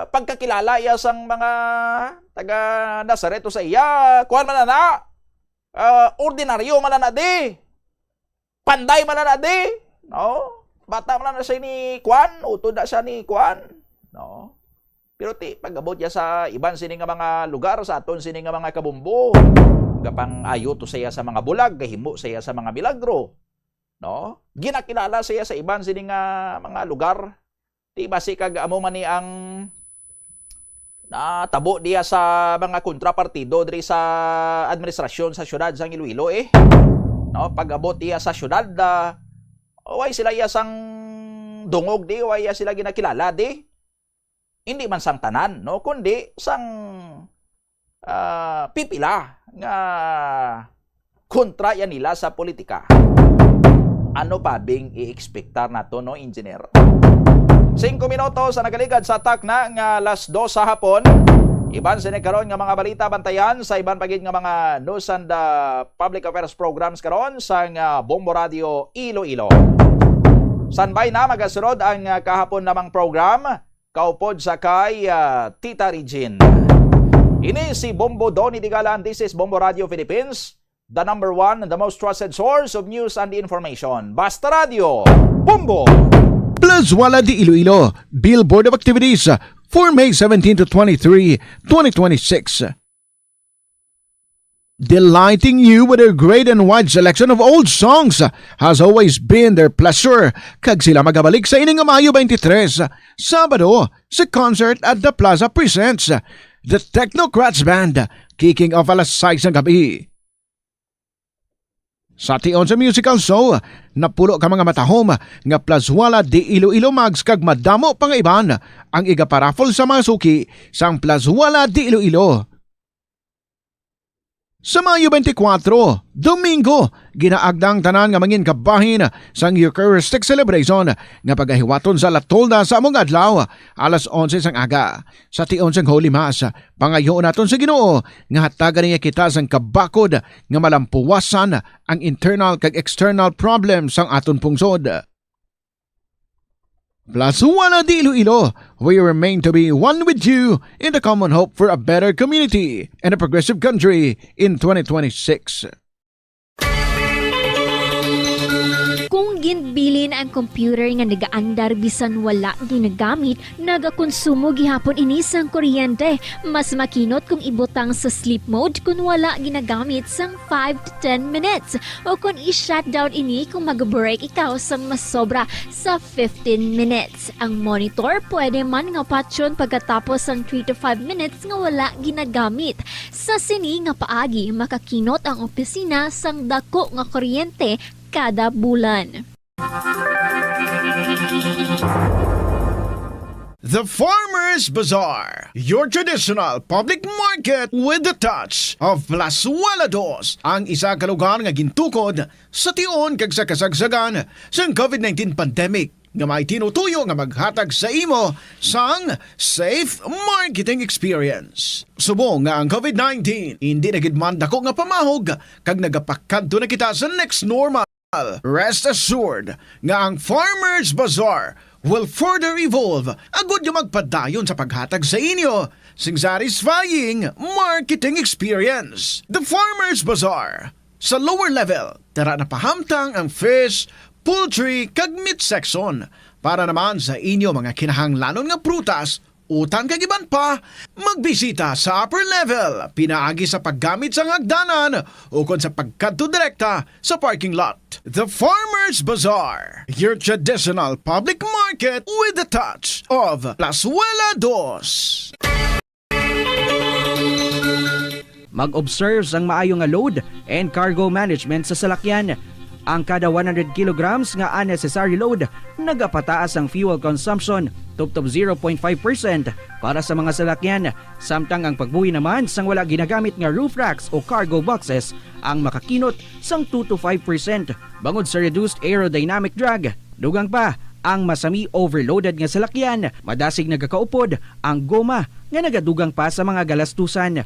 pagkakilala iya sang mga taga Nazaret sa iya kuan man na ordinaryo man na di panday man na di, no, bata man na siya ni kuan utod na siya ni kuan, no, pero ti pagabot niya sa iban sini nga mga lugar sa aton sini nga mga kabumbo gapang ayo to saya sa mga bulag gahimo saya sa mga milagro, no, ginakilala siya sa iban sini nga mga lugar ti basi kag amo man ni ang natabo diya sa mga kontrapartido diri sa administrasyon sa syudad sang Iloilo no, pag-abot diya sa syudad way sila iya sang dungog di way sila ginakilala di hindi man sang tanan, no, kundi sang pipila nga kontra yan nila sa politika. Ano pa bing i-expectar nato, no, engineer? 5 minutos sa nagaligad sa atak na nga alas 2 sa hapon. Iban sinikaron nga mga balita bantayan sa iban pagid nga mga news and public affairs programs karon sa Bombo Radio Iloilo. Sanbay na magasunod ang kahapon namang program kaupod sa kay Tita Regine. Ini si Bombo Donny Digalan. This is Bombo Radio Philippines, the number one and the most trusted source of news and information. Basta Radio, Bombo! Plazuela de Iloilo, Billboard of Activities for May 17 to 23, 2026. Delighting you with their great and wide selection of old songs has always been their pleasure. Kag sila magabalik sa ining Mayo 23, Sabado, sa concert at the Plaza presents the Technocrats Band, kicking off alas 6 ng gabi. Sa tion sa musical show, napulo ka mga matahom nga Plazuela de Iloilo mags kag madamo pang iban ang igaparafol sa mga suki sang Plazuela de Iloilo. Sa Mayo 24, Domingo, ginaagdang tanan nga mangin kabahin sang Eucharistic celebration nga pagahiwaton sa Latolda sa among adlaw alas 11 sang aga. Sa tion sang Holy Mass, pangayoon naton sa Ginoo nga hatagan niya kita sang kabakod nga malampuwasan ang internal kag external problems sang aton pungsod. Plazuela de Iloilo, we remain to be one with you in the common hope for a better community and a progressive country in 2026. Kung ginbilin ang computer nga nagaandar bisan wala ginagamit, nagakonsumo gihapon ini sang kuryente. Mas makinot kung ibutang sa sleep mode kung wala ginagamit sang 5 to 10 minutes. O kung i-shutdown ini kung mag-break ikaw sa mas sobra sa 15 minutes. Ang monitor pwede man nga patyon pagkatapos sang 3 to 5 minutes nga wala ginagamit. Sa sini nga paagi, makakinot ang opisina sang dako nga kuryente kada bulan. The Farmers Bazaar, your traditional public market with the touch of Plazuela Dos, ang isa ka lugar nga gintukod sa tion kag sa kasagsagan sa COVID-19 pandemic nga may tinutuyo nga maghatag sa imo sang safe marketing experience. Subong nga ang COVID-19 hindi na gid man dako nga pamahog kag nagapakadto na kita sa next normal. Rest assured nga ang Farmers Bazaar will further evolve agud nga magpadayon sa paghatag sa inyo sing satisfying marketing experience. The Farmers Bazaar sa lower level, tara na pahamtang ang fish, poultry kag meat section para naman sa inyo mga kinahanglanon nga prutas Utang kagiban pa, magbisita sa upper level, pinaagi sa paggamit sa hagdanan o kon sa pagkadto direkta sa parking lot. The Farmers Bazaar, your traditional public market with a touch of Plazuela Dos. Mag-observe ang maayong nga load and cargo management sa salakyan. Ang kada 100 kilograms nga unnecessary load, nagapataas ang fuel consumption tubtob 0.5% para sa mga salakyan. Samtang ang pagbuhi naman sang wala ginagamit nga roof racks o cargo boxes ang makakinot sang 2 to 5% bangod sa reduced aerodynamic drag. Dugang pa, ang masami overloaded nga salakyan, madasig nagakaupod ang goma nga nagadugang pa sa mga galastusan.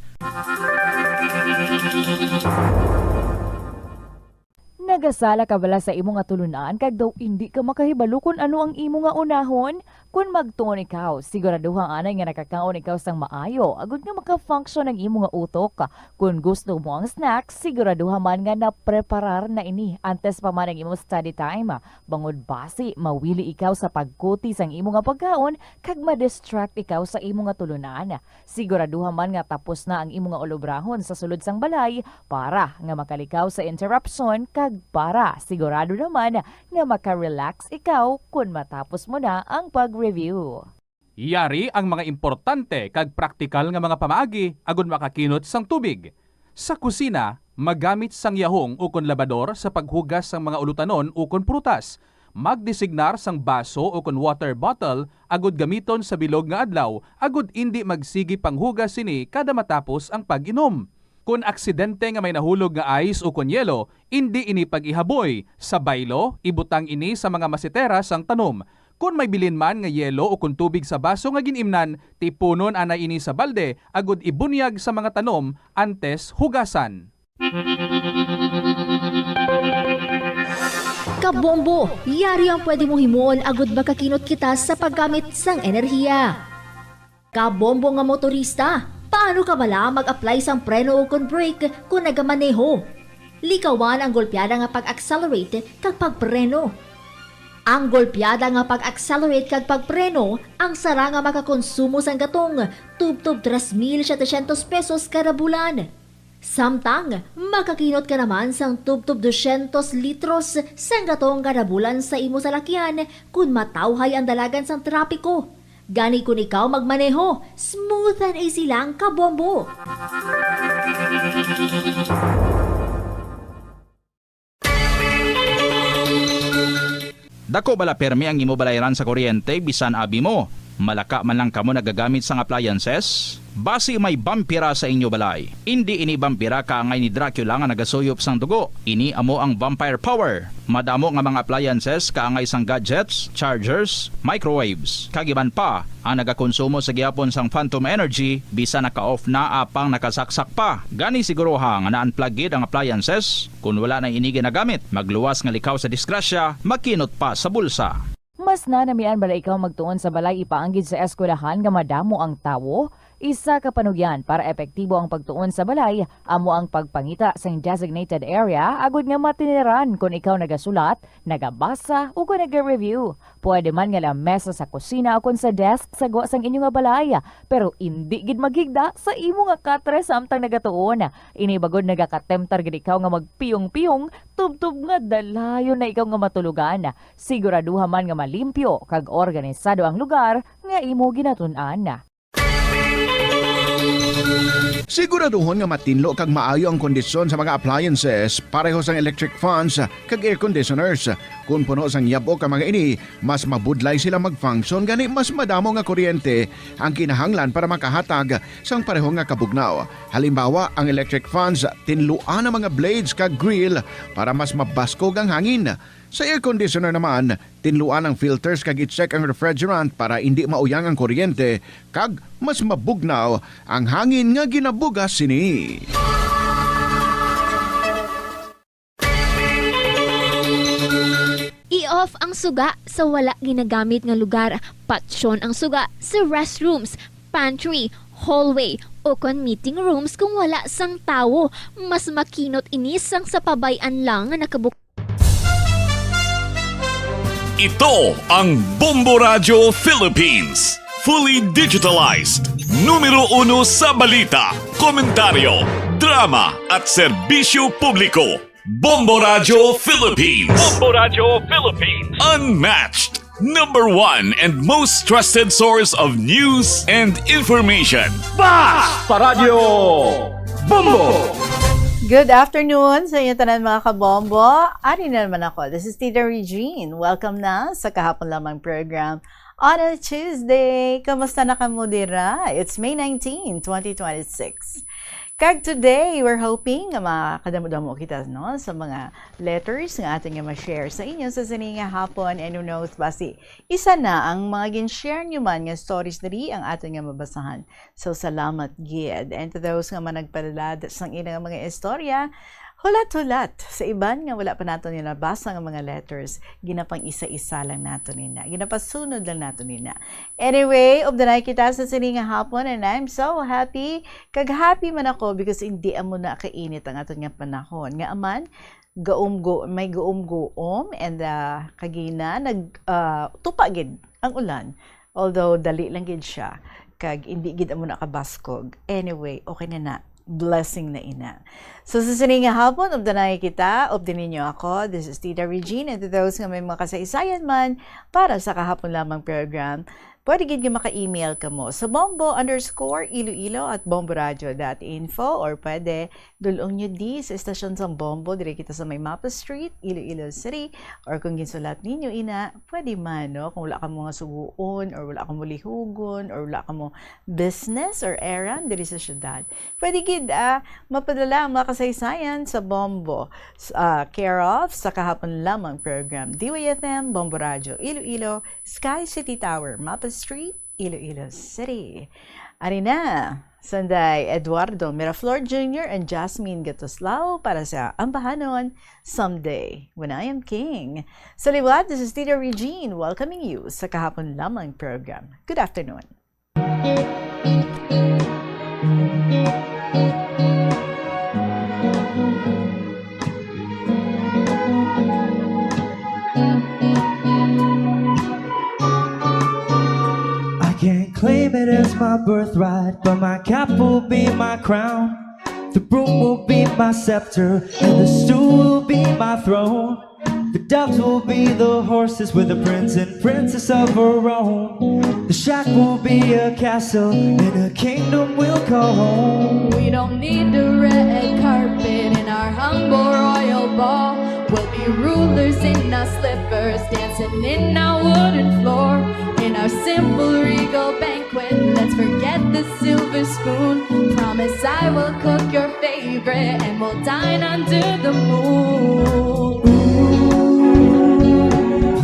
Nagasala ka bala sa imo nga tulunan kag daw hindi ka makahibalo kung ano ang imo nga unahon? Kung magtuon ikaw, siguraduhang anay nga nakakaon ikaw sang maayo, agud nga maka-function ang imo nga utok. Kung gusto mo ang snacks, siguraduhan man nga na-preparar na ini antes pa man ang imo study time. Bangod basi, mawili ikaw sa pagkuti sang imo nga pagkaon kag ma-distract ikaw sa imo nga tulunan. Siguraduhan man nga tapos na ang imo nga olobrahon sa sulod sang balay para nga makalikaw sa interruption kag para sigurado naman nga maka-relax ikaw kung matapos mo na ang pag-review. Yari ang mga importante kag praktikal nga mga pamaagi agon makakinot sang tubig. Sa kusina, magamit sang yahong ukon labador sa paghugas sang mga ulutanon ukon prutas. Magdesignar sang baso ukon water bottle agud gamiton sa bilog nga adlaw agud indi magsigi panghugas sini kada matapos ang pag-inom. Kung aksidente nga may nahulog nga ice o kunyelo, hindi ini pag-ihaboy. Sa baylo, ibutang ini sa mga masitera sang tanom. Kung may bilin man nga yelo o kung tubig sa baso nga ginimnan, tipunon anay ini sa balde, agud ibunyag sa mga tanom antes hugasan. Kabombo, yari ang pwede mo himuon agud makakinot kita sa paggamit sang enerhiya. Kabombo nga motorista, paano ka bala mag-apply sang preno o kon brake kung nagamaneho? Likawan ang golpeada nga pag-accelerate kag pagpreno. Ang golpeada nga pag-accelerate kag pagpreno, ang sara nga makakonsumo sang gatong tubtob 3,700 pesos kada bulan. Samtang, makakinot ka naman sang tubtob 200 litros sang gatong kada bulan sa imo salakyan kung matawhay ang dalagan sang trapiko. Gani kung ikaw magmaneho, smooth and easy lang kabombo. Dako bala permi ang imo balayran sa kuryente bisan abi mo. Malaka man lang kamo nagagamit sang appliances? Basi may vampira sa inyo balay. Hindi ini vampira kaangay ni Dracula nga nagasuyop sang dugo. Ini amo ang vampire power. Madamo nga mga appliances kaangay sang gadgets, chargers, microwaves. Kagiban pa ang nagakonsumo sa gihapon sang phantom energy bisan naka-off na apang nakasaksak pa. Gani siguruha nga na-unplug gid ang appliances. Kung wala na ini ginagamit, magluwas nga likaw sa disgrasya, makinot pa sa bulsa. Mas nanamian bala ikaw magtuon sa balay ipaanggid sa eskwelahan nga madamo ang tawo? Isa ka panugyan para epektibo ang pagtuon sa balay, amo ang pagpangita sa designated area agud nga matiniran kung ikaw nagasulat, nagabasa o kung nag-review. Pwede man nga lamesa sa kusina o kung sa desk sa go sang inyo nga balay, pero hindi gid maghigda sa imo nga katre samtang nagatuon. Ini bagod nagakatemptar gid ikaw nga magpiyong-piyong, tubtub nga dalayon na ikaw nga matulugan. Siguraduha man nga malimpyo kag organisado ang lugar nga imo ginatun-an. Siguraduhon nga matinlo kag maayo ang kondisyon sa mga appliances, pareho sang electric fans kag air conditioners. Kung puno sang yabok ang mga ini, mas mabudlay sila mag-function gani mas madamo nga kuryente ang kinahanglan para makahatag sang pareho nga kabugnaw. Halimbawa, ang electric fans tinluan ang mga blades kag grill para mas mabaskog ang hangin. Sa air conditioner naman, tinluan ang filters kag i-check ang refrigerant para hindi mauyang ang kuryente kag mas mabugnaw ang hangin nga ginabugas sini. I-off ang suga sa wala ginagamit nga lugar. Patsyon ang suga sa restrooms, pantry, hallway o kon meeting rooms kung wala sang tawo. Mas makinot inis sang sa pabayan lang nga nakabuk. Ito ang Bombo Radio Philippines. fully digitalized. Numero 1 sa balita, komentaryo, drama at serbisyo publiko. Bombo Radio Philippines. Bombo Radio Philippines. Unmatched. Number 1 and most trusted source of news and information. Basta Radio Bombo. Good afternoon sa inyo tanan mga kabombo. Ari na naman ako. This is Tita Regine. Welcome na sa Kahapon Lamang program on a Tuesday. Kamusta na kamo dira? It's May 19, 2026. Kag today, we're hoping nga makadamo-damo kita no, sa mga letters nga ating nga ma-share sa inyo sa sininga hapon. And who knows, basi, isa na ang mga gin-share nyo man nga stories diri ang ating nga mabasahan. So, salamat, Gid. And to those nga managpalad sa ilang mga istorya, hulat-hulat. Sa iban nga wala pa nato nila basa nga mga letters, ginapang isa-isa lang nato nina. Ginapasunod lang nato nina. Anyway, obdanay kita sa sininga hapon and I'm so happy. Kag-happy man ako because hindi amo na kainit ang ato nga panahon. Nga aman, may guom-guom and kagina tupagid ang ulan. Although dali lang gid siya. Kag hindi gid amo na kabaskog. Anyway, okay na. Blessing na ina. So sa sininga hapon, obdanay kita, obdinin niyo ako. This is Tita Regine, and to those nga may mga kasaysayan man para sa Kahapon Lamang program, pwede gid nga maka-email ka mo sa bombo_iloilo@bomboradio.info or pwede dulong nyo di sa estasyon sa Bombo, dire kita sa May Mapa Street, Iloilo City, or kung ginsulat ninyo ina, pwede man, no? Kung wala ka mo nga suguon, or wala ka mo lihugon, or wala ka mo business or errand dire sa syudad. Pwede gid mapadala ang mga kasaysayan sa Bombo, care of sa Kahapon Lamang program, DYFM, Bombo Radio, Iloilo, Sky City Tower, Mapa Street, Iloilo City. Ari na, Sanday Eduardo Miraflor Jr. and Jasmine Gatoslao para sa Ambahanon, Someday When I Am King. Sa liwat, this is Tita Regine welcoming you sa Kahapon Lamang program. Good afternoon. Claim it as my birthright, but my cap will be my crown. The broom will be my scepter, and the stool will be my throne. The doves will be the horses with the prince and princess of her own. The shack will be a castle, and a kingdom will call home. We don't need the red carpet in our humble royal ball. We'll be rulers in our slippers, dancing in our wooden floor. In our simple regal banquet, let's forget the silver spoon. Promise I will cook your favorite and we'll dine under the moon.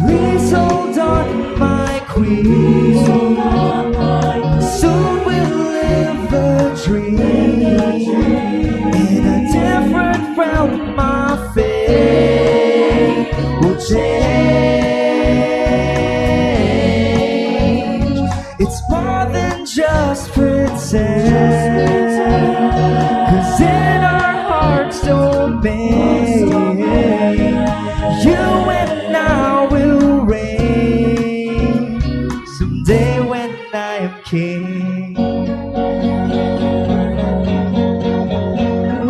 Please hold on, my queen. Soon we'll live the dream. In a different realm, my fate will change. It's more than just pretend, 'cause in our hearts don't bend. You and I will reign someday when I am king.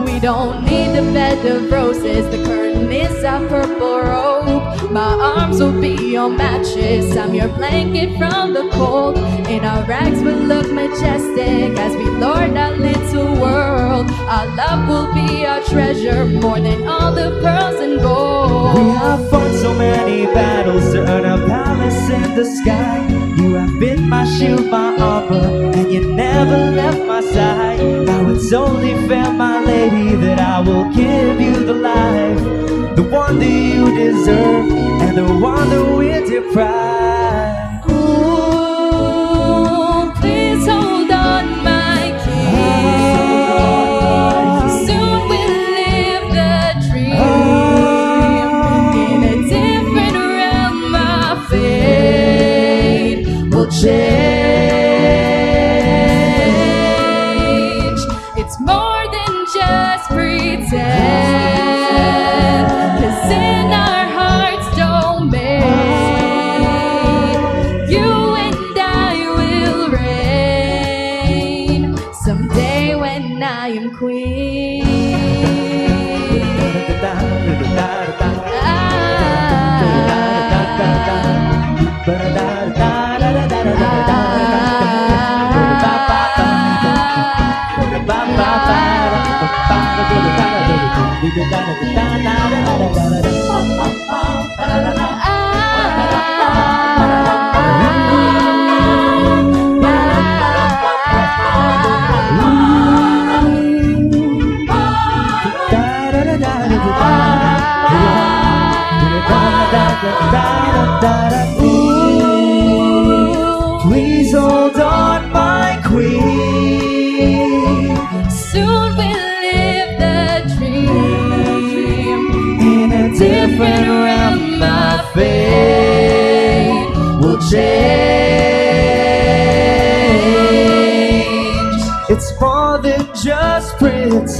We don't need a bed of roses, the curtain is our purple robe. My arms will be your mattress, I'm your blanket from the cold. In our rags we'll look majestic as we lord our little world. Our love will be our treasure, more than all the pearls and gold. We have fought so many battles to earn a palace in the sky. You have been my shield, my armor, and you never left my side. Now it's only fair, my lady, that I will give you the life, the one that you deserve, and the one that we're deprived. Ooh, please hold on, my king. Soon we'll live the dream. In a different realm, my fate will change. It's more than just pretend, 'cause in our hearts don't make Please hold on, my queen. Soon we'll live the dream In a different realm, my fate will change. It's more than just pretend.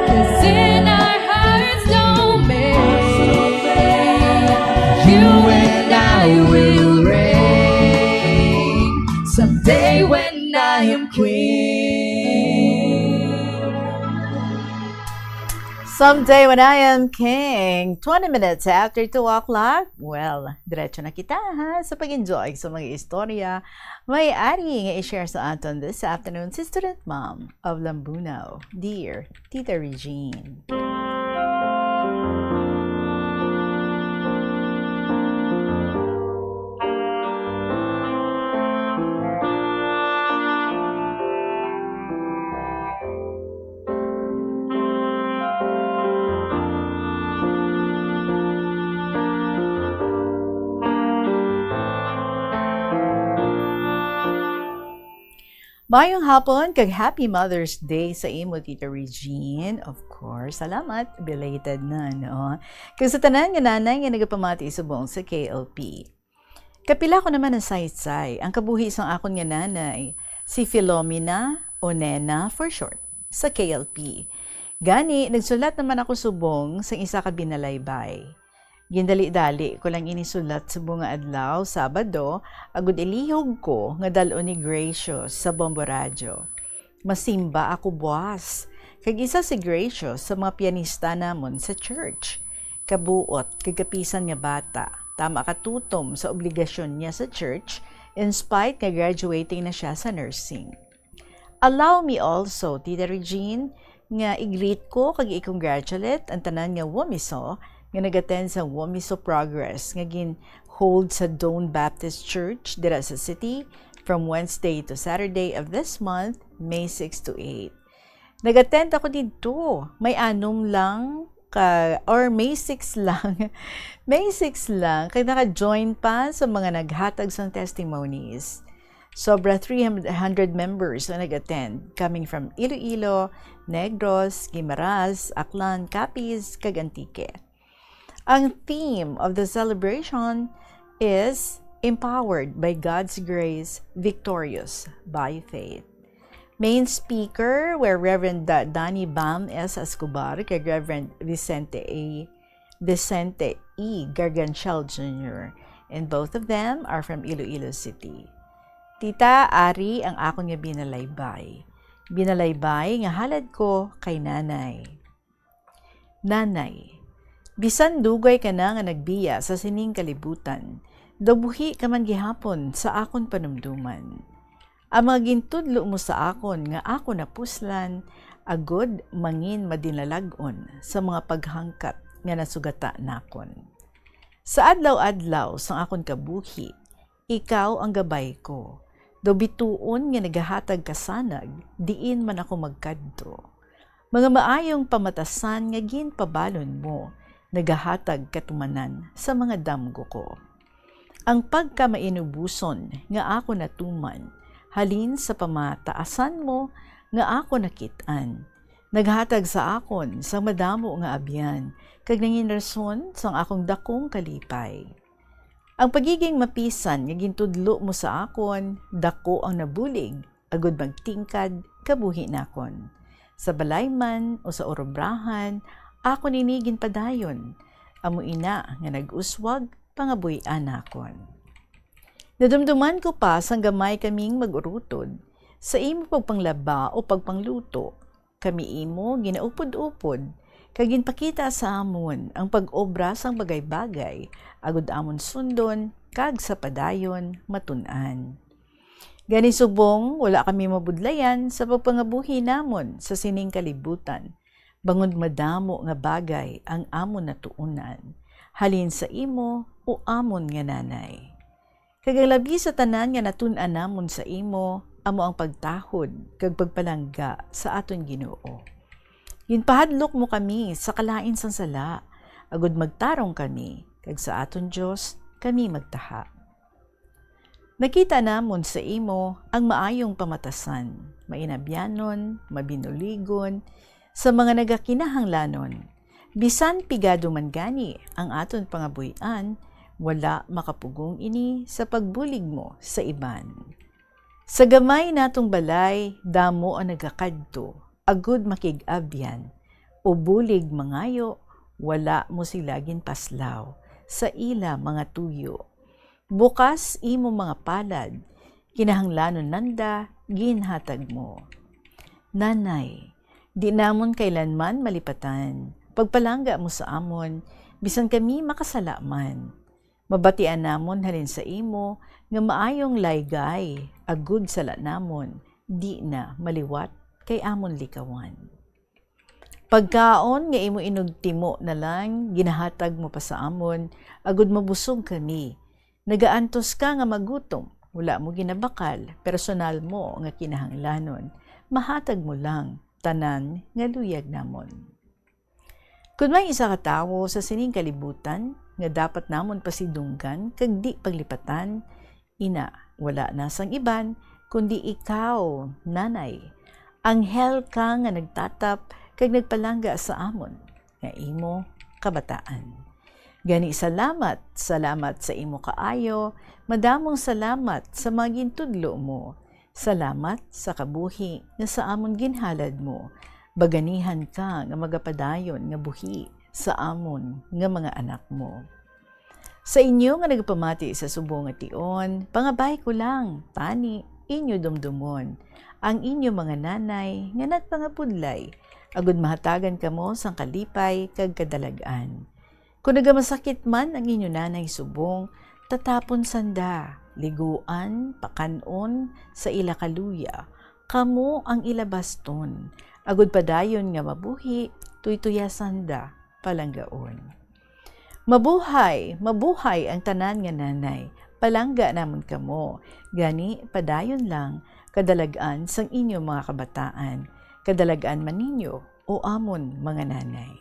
'Cause in our hearts domain, you and I will reign someday when I am queen. Someday when I am king, 20 minutes after 2 o'clock, well, diretso na kita ha sa pag-enjoy sa mga istorya. May ari nga i-share sa aton this afternoon si student mom of Lambunaw, dear Tita Regine. Mayong hapon, kag Happy Mother's Day sa imo, Tita Regine. Of course, salamat. Belated na, no? Kag sa tanan nga nanay nga nagapamati subong sa KLP. Kapila ko naman ang saysay, ang kabuhi sang akon nga nanay, si Philomena o Nena for short, sa KLP. Gani, nagsulat naman ako subong sa isa ka binalaybay. Gindali-dali ko lang inisulat sa bunga adlaw, Sabado, agud ilihog ko nga dalo ni Gracious sa Bombo Radyo. Masimba ako buwas. Kag isa si Gracious sa mga pianista namon sa church. Kabuot, kagapisan nga bata. Tama katutom sa obligasyon niya sa church in spite nga graduating na siya sa nursing. Allow me also, Tita Regine, nga i-greet ko kag i-congratulate ang tanan nga womiso nga nag-attend sa Womiso Progress nga gin-hold sa Doan Baptist Church dira sa city from Wednesday to Saturday of this month, May 6 to 8. Nag-attend ako dito. May anom lang or May 6 lang. May 6 lang. Kaya naka-join pa sa mga naghatag sang testimonies. Sobra 300 members na nag-attend coming from Iloilo, Negros, Guimaras, Aklan, Capiz, kag Antique. Ang theme of the celebration is Empowered by God's Grace, Victorious by Faith. Main speaker were Reverend Danny Bam S. Escobar kay Reverend Vicente E. Garganchal Jr. And both of them are from Iloilo City. Tita, ari ang akong nga binalaybay. Binalaybay nga halad ko kay nanay. Nanay, bisan dugay ka na nga nagbiya sa sining kalibutan, dabuhi ka man gihapon sa akon panumduman. Ang mga gintudlo mo sa akon nga ako napuslan, agod mangin madinalagon sa mga paghangkat nga nasugata nakon. Sa adlaw-adlaw sang akon kabuhi, ikaw ang gabay ko. Do bituon nga nagahatag kasanag, diin man ako magkadto. Mga maayong pamatasan nga ginpabalon mo, nagahatag katumanan sa mga damgo ko. Ang pagkamainubuson nga ako natuman, halin sa pamataasan mo nga ako nakitaan. Naghatag sa akon sa madamo nga abyan, kag nangin rason sang akong dakong kalipay. Ang pagiging mapisan nga gintudlo mo sa akon, dako ang nabulig, agud magtingkad, kabuhi nakon. Sa balay man o sa orobrahan, ako ninigin padayon, amo ina nga nag-uswag, pangabuyan nakon. Nadumduman ko pa sang gamay kaming mag-urutod, sa imo pagpanglaba o pagpangluto, kami imo ginaupod-upod, kag ginpakita sa amon ang pag-obra sang bagay-bagay, agud amon sundon, kag sa padayon, matun-an. Gani subong, wala kami mabudlayan sa pagpangabuhi namon sa sining kalibutan, Bangod madamo nga bagay ang amon natuunan, halin sa imo o amon nga nanay. Kagalabi sa tanan nga natun-an namon sa imo, amo ang pagtahod kag pagpalangga sa aton Ginoo. Ginpahadlok mo kami sa kalain sang sala, agud magtarong kami, kag sa aton Dios kami magtaha. Nakita namon sa imo ang maayong pamatasan, mainabyanon, mabinuligon, sa mga nagakinahanglanon. Bisan pigado man gani ang aton pangabuhian, wala makapugong ini sa pagbulig mo sa iban. Sa gamay natong balay, damo ang nagakadto, agud makig-abyan, o bulig mangayo, wala mo silagin paslaw, sa ila mga tuyo. Bukas imo mga palad, kinahanglanon nanda, ginhatag mo. Nanay, di namon kailanman malipatan, pagpalangga mo sa amon, bisan kami makasalaman. Mabatian namon halin sa imo, nga maayong laygay, agud sala namon, di na maliwat kay amon likawan. Pagkaon nga imo inugtimo na lang, ginahatag mo pa sa amon, agud mabusog kami. Nagaantos ka nga magutom, wala mo ginabakal, personal mo nga kinahanglanon, mahatag mo lang, tanan nga luyag namon. Kung may isa ka tawo sa sining kalibutan, nga dapat namon pasidunggan, kag di paglipatan, ina, wala na sang iban, kundi ikaw, nanay. Anghel ka nga nagtatap, kag nagpalangga sa amon, nga imo kabataan. Gani salamat sa imo kaayo, madamong salamat sa mga gintudlo mo. Salamat sa kabuhi nga sa amon ginhalad mo. Baganihan ka nga magapadayon nga buhi sa amon nga mga anak mo. Sa inyo nga nagpamati sa subong nga tion, pangabay ko lang, tani, inyo dumdumon. Ang inyo mga nanay nga nagpangapudlay, agud mahatagan kamo sang kalipay kag kadalagan. Kung nagamasakit man ang inyo nanay subong, tatapon sanda, liguan, pakanon, sa ila kaluya, kamo ang ilabaston, agud padayon nga mabuhi, tuytuya sanda, palanggaon. Mabuhay, mabuhay ang tanan nga nanay, palangga namon kamo, gani padayon lang, kadalagan sang inyo mga kabataan, kadalagan man ninyo o amon mga nanay.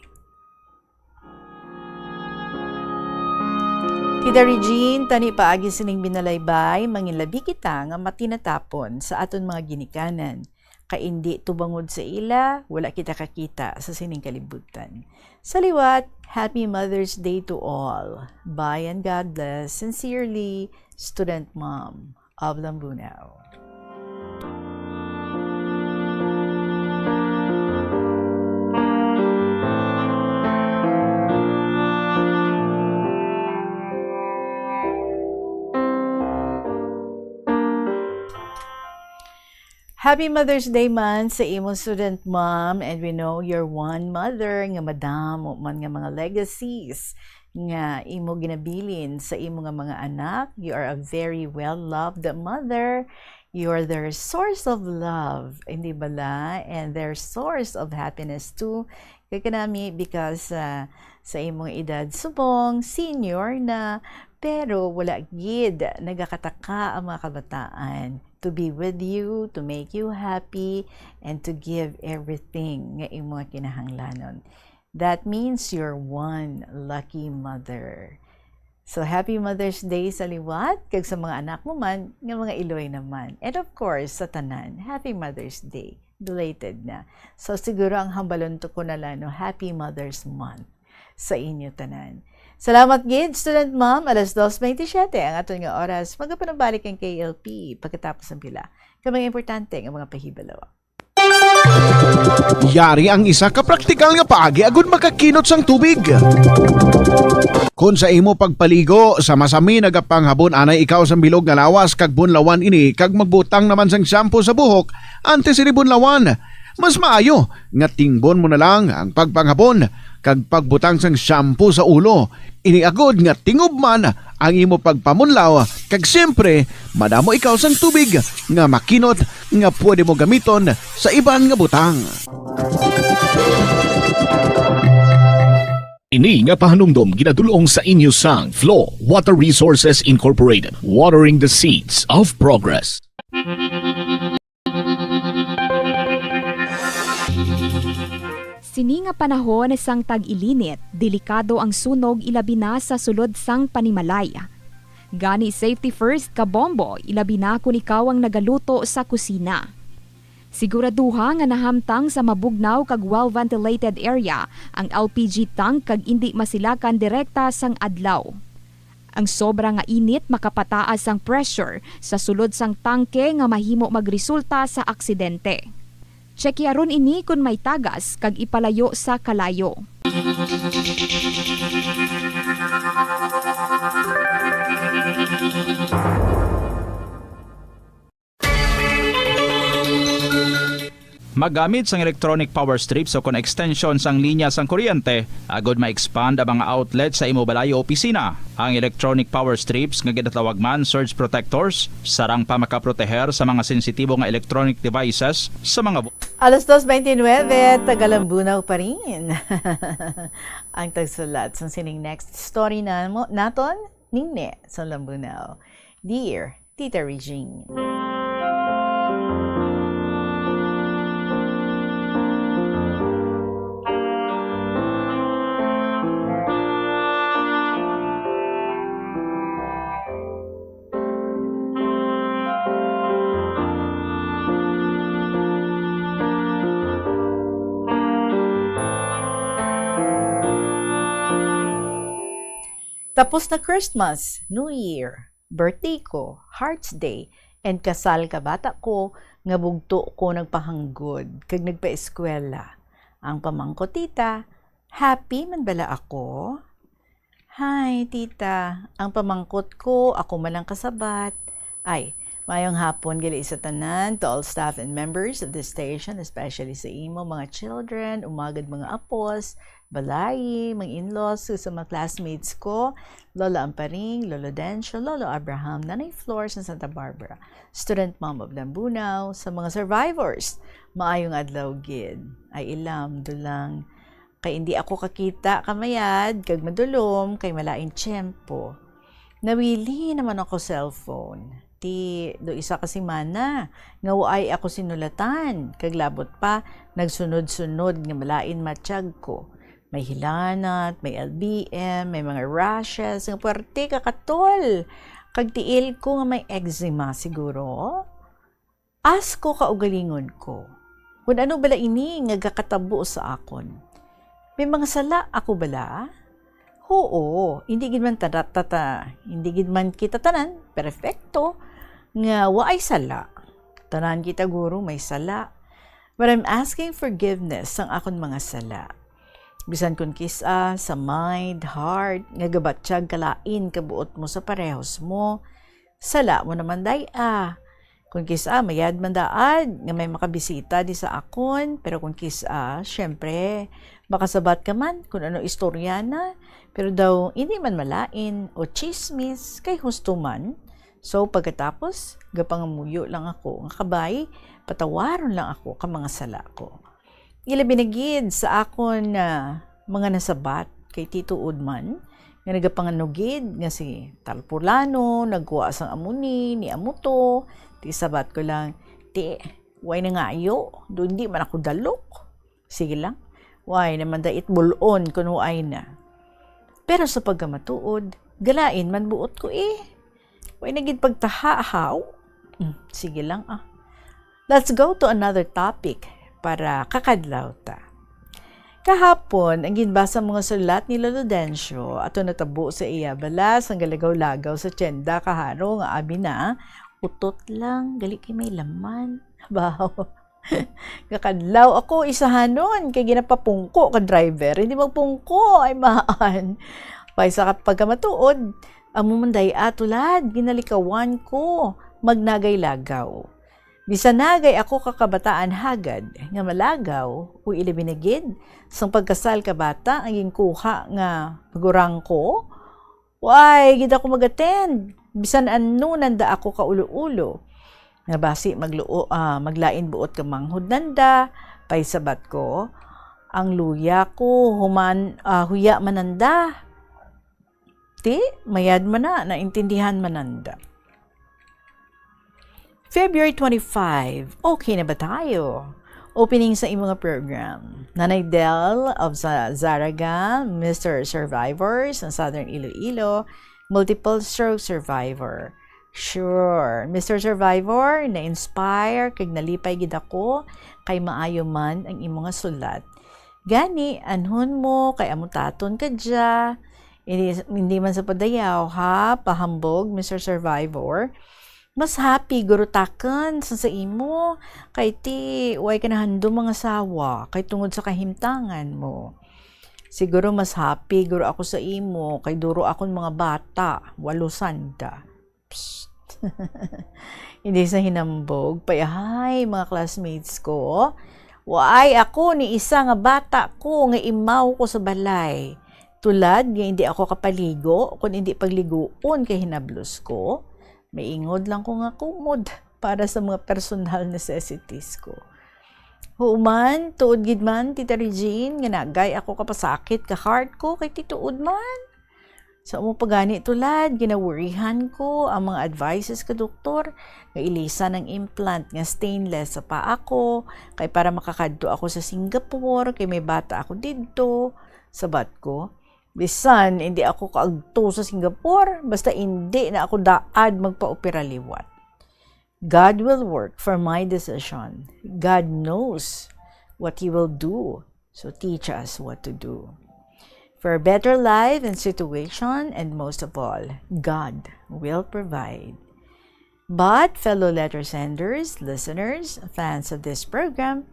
Tita Regine, tani paagi sining binalaybay, manginlabi kita nga matinatapon sa aton mga ginikanan. Kaindi tubangod sa ila, wala kita kakita sa sining kalibutan. Sa liwat, Happy Mother's Day to all. Bye and God bless. Sincerely, Student Mom of Lambunaw. Happy Mother's Day man sa imong student mom, and we know you're one mother nga madamo man nga mga legacies nga imo ginabilin sa imo nga mga anak. You are a very well-loved mother. You are their source of love, hindi bala? And their source of happiness too. Kaya kanami because sa imong edad subong, senior na, pero wala gid nagakataka ang mga kabataan to be with you, to make you happy, and to give everything nga imo kinahanglanon. That means you're one lucky mother. So, Happy Mother's Day sa liwat, kag sa mga anak mo man, nga mga iloy naman. And of course, sa tanan, Happy Mother's Day. Belated na. So, siguro ang hambalon to ko na lang, no, Happy Mother's Month sa inyo tanan. Salamat gid, Student Mom. 2:27 ang aton nga oras. Magapanabalik ang KLP pagkatapos ng pila. Kamang importante ang mga pahibalaw. Yari ang isa ka praktikal nga paagi agud makakinot sang tubig. Kung sa imo pagpaligo, sa masami nagapanghabon anay ikaw sa bilog nga lawas kag bunlawan ini kag magbutang naman sang shampoo sa buhok antes ini bunlawan. Mas maayo nga tingbon mo na lang ang pagpanghabon kag pagbutang sang shampoo sa ulo. Iniagod nga tingob man ang imo pagpamunlaw kag siyempre madamo ikaw sang tubig nga makinot nga pwede mo gamiton sa iban nga butang. Ini nga pahanumdom ginadulong sa inyo sang Flow Water Resources Incorporated, watering the seeds of progress. Sini nga panahon sang tag-ilinit, delikado ang sunog ilabi na sa sulod sang panimalay. Gani safety first ka bombo, ilabi na kung ikaw ang nagaluto sa kusina. Siguraduha nga nahamtang sa mabugnaw kag well-ventilated area ang LPG tank kag indi masilakan direkta sang adlaw. Ang sobra nga init makapataas ang pressure sa sulod sang tangke nga mahimo magresulta sa aksidente. Tsekyaron ini kung may tagas kag ipalayo sa kalayo. Magamit sang electronic power strips o kon extension sang linya sang kuryente, agod ma-expand ang mga outlet sa imo balay o opisina. Ang electronic power strips nga ginatawag man surge protectors, sarang pa makaproteher sa mga sensitibo nga electronic devices sa mga 2:29, Tagalambunaw pa rin. Ang tagsulat sa sining next story na naton, Ningne sa Lambunaw. Dear Tita Regine. Tapos na Christmas, New Year, birthday ko, Hearts Day, and kasal ka bata ko, nga bugto ko nagpahanggod, kag nagpa-eskwela. Ang pamangko tita, happy man bala ako? Hi tita, ang pamangkot ko, ako malang kasabat. Ay, mayong hapon gali sa tanan, to all staff and members of this station, especially sa imo mga children, umagad mga apos, balay, mga in-laws, sa mga classmates ko, Lola Amparing, Lolo Dencio, Lolo Abraham, Nanay Flores ng Santa Barbara, student mom of Lambunaw, sa mga survivors, maayong adlaw gid, ay ilam, dulang, kay hindi ako kakita kamayad, kag madulom, kay malain tiyempo. Nawili naman ako cellphone. Do isa kasi mana, nga waay ako sinulatan, kag labot pa, nagsunod-sunod nga malain matiyag ko. May hilanat, may LBM, may mga rashes, nga puwerte kakatol. Kag tiil ko nga may eczema siguro. Asko kaugalingon ko. Kung ano bala ini nga gakatabo sa akon. May mga sala ako bala? Oo, hindi gid man hindi gid man kita tanan, perfecto. Nga waay sala. Tanan kita guro may sala. But I'm asking forgiveness sang akon mga sala. Bisan kun kisa sa mind, heart, nga gabatsyag kalain kabuot mo sa parehos mo. Sala mo naman day Kung kisa mayad man daad nga may makabisita di sa akon, pero kung kisa, syempre, makasabat ka man kung ano istorya na, pero daw hindi man malain o chismis kay husto man. So pagkatapos, gapangamuyo lang ako, nga kabay, patawaron lang ako ka mga sala ko. Ilabinagid sa akon na mga nasabat kay Tito Udman, nga nagapanganugid nga si Talpurlano, nagkuha sang amuni, ni amuto, ti sabat ko lang, ti, way na nga ayo, doon di man ako dalok. Sige lang, way naman dait bulon kung way na. Pero sa pagkamatuod, galain man buot ko way nagid pagtahahaw. Sige lang Let's go to another topic para kakadlaw ta. Kahapon, ang ginbasa mga sulat ni Lolo Dencio ato natabo sa iya balas ang galagaw-lagaw sa tiyenda kaharo nga abi na utot lang gali kay may laman. Baw. Kakadlaw ako isahanon kay ginapapungko ka driver. Hindi magpungko ay maan. Paysa pagkamatuod, amumanday atulad ginalikawan ko magnagay-lagaw. Bisan nagay ako kakabataan hagad, nga malagaw, o ilibinagid, sang pagkasal ka bata, ang kuha nga magurang ko, why, gid ako mag-attend, bisan ano nanda ako kaulo-ulo, nga basi maglain buot ka manghud nanda, pay sabat ko, Ang luya ko, huya mananda. Ti, mayad man naintindihan mananda. February 25, okay na ba tayo? Opening sa imong program. Nanay Del of Zaraga, Mr. Survivors ng Southern Iloilo, multiple stroke survivor. Sure, Mr. Survivor, na-inspire, kag nalipay gid ako, kay maayo man ang imong sulat. Gani, anhon mo, kay amutaton ka dya. Hindi man sa padayaw, ha? Pahambog, Mr. Survivor. Mas happy, gurutakan sa imo. Kay ti, way ka nahando mga sawa, kay tungod sa kahimtangan mo. Siguro mas happy, guro ako sa imo, kay duro akong mga bata, 800. Hindi sa hinambog, payahay mga classmates ko. Waay ako ni isa nga bata ko nga imaw ko sa balay. Tulad nga hindi ako kapaligo, kung hindi pagliguon kay hinablos ko, may ingod lang ko nga kumod para sa mga personal necessities ko. Human, tuod gid man, Tita Regine, nga nagay ako kapasakit ka heart ko kay tituod man. Sa mo pagani tulad, ginawurihan ko ang mga advices ka doktor nga ilisan ng implant nga stainless sa paa ko kay para makakadto ako sa Singapore kay may bata ako didto sabat ko. Bisan hindi ako kaagto sa Singapore basta hindi na ako daad magpa-opera liwat. God will work for my decision. God knows what He will do. So teach us what to do. For a better life and situation, and most of all, God will provide. But, fellow letter senders, listeners, fans of this program,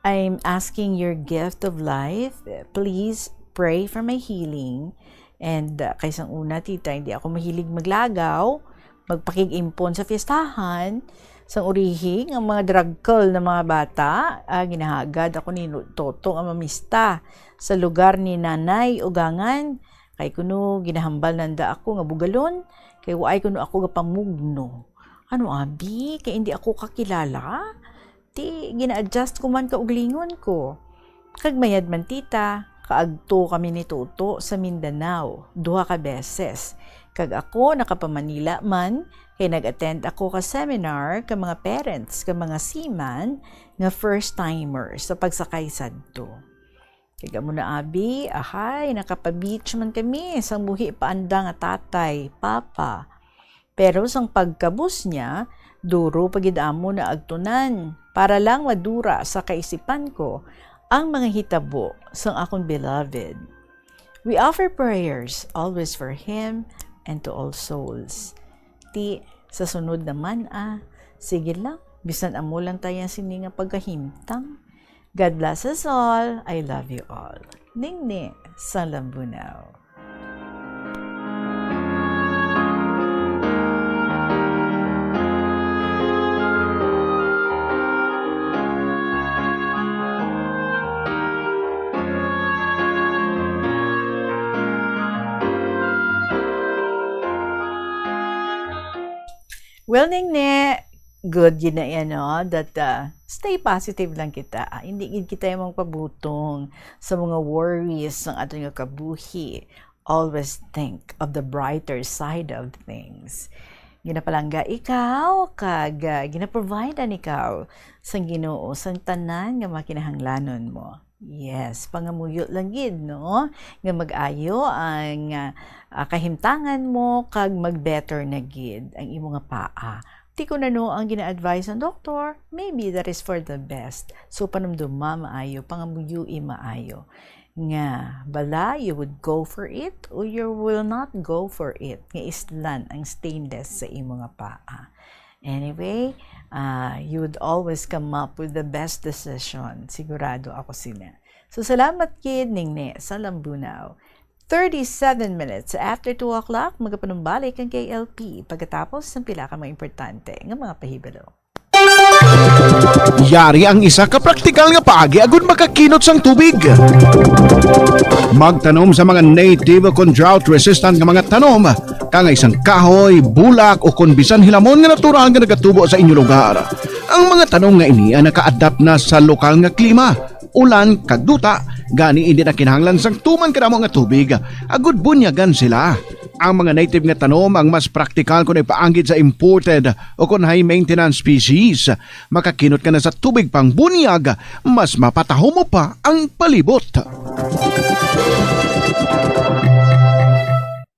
I'm asking your gift of life. Please pray for my healing. And kaysang una, tita, hindi ako mahilig maglagaw, magpakig-impon sa fiestahan, sang urihing ang mga dragkol na mga bata, ginahagad ako ni Totong ang mamista sa lugar ni Nanay Ugangan, kay kuno ginahambal nanda ako nga bugalon, kay waay kuno ako gapamugno. Ano abi, kay hindi ako kakilala? Ti, gina-adjust ko man kauglingon ko. Kag mayad man tita, kaagto kami ni Toto sa Mindanao, 2 ka beses. Kag ako nakapamanila man, kay nag-attend ako ka seminar ka mga parents, ka mga seaman, nga first-timers sa pagsakay sadto. Kaya mo na abi, ahay, nakapa-beach man kami, sang buhi paanda nga tatay, papa. Pero sang pagkabus niya, duro pagidamo na agtunan, para lang madura sa kaisipan ko, ang mga hitabo sang akong beloved. We offer prayers always for him and to all souls. Ti, sa sunod naman sige lang, bisan amo lang tayo sini nga pagkahimtang. God bless us all. I love you all. Ningni sa Lambunaw. Well, Ningni, good yun na yan, no? That stay positive lang kita. Hindi kita yung pabutong sa mga worries ng ating kabuhi. Always think of the brighter side of things. Ginapalangga ikaw, kag ginaprovidean ikaw sang Ginoo, sang tanan nga makinahanglanon mo. Yes, pangamuyo lang gid, no? Nga mag-ayo ang kahimtangan mo kag mag-better na gid ang imo nga paa. Di ko na no ang gina-advise ng doktor, maybe that is for the best. So panamduma maayo, pangamuyo maayo. Nga bala you would go for it or you will not go for it. Nga islan ang stainless sa imo nga paa. Anyway, you would always come up with the best decision. Sigurado ako sila. So, salamat kid, Ningni, sa Lambunaw. 37 minutes after 2 o'clock, magapanumbalik ang KLP pagkatapos ng pila ka mga importante ng mga pahibalo. Yari ang isa ka praktikal nga paagi agud makakinot sang tubig. Magtanom sa mga native kon drought resistant nga mga tanom, kang isang kahoy, bulak o kon bisan hilamon nga natural nga nagatubo sa inyong lugar. Ang mga tanom nga ini ay naka-adapt na sa lokal nga klima ulan kag duta, gani hindi na kinahanglan sang tuman kadamo nga tubig. Agud bunyagan sila. Ang mga native nga tanom ang mas praktikal kung ipaanggit sa imported o kung high maintenance species. Makakinot ka na sa tubig pang bunyag, mas mapataho mo pa ang palibot.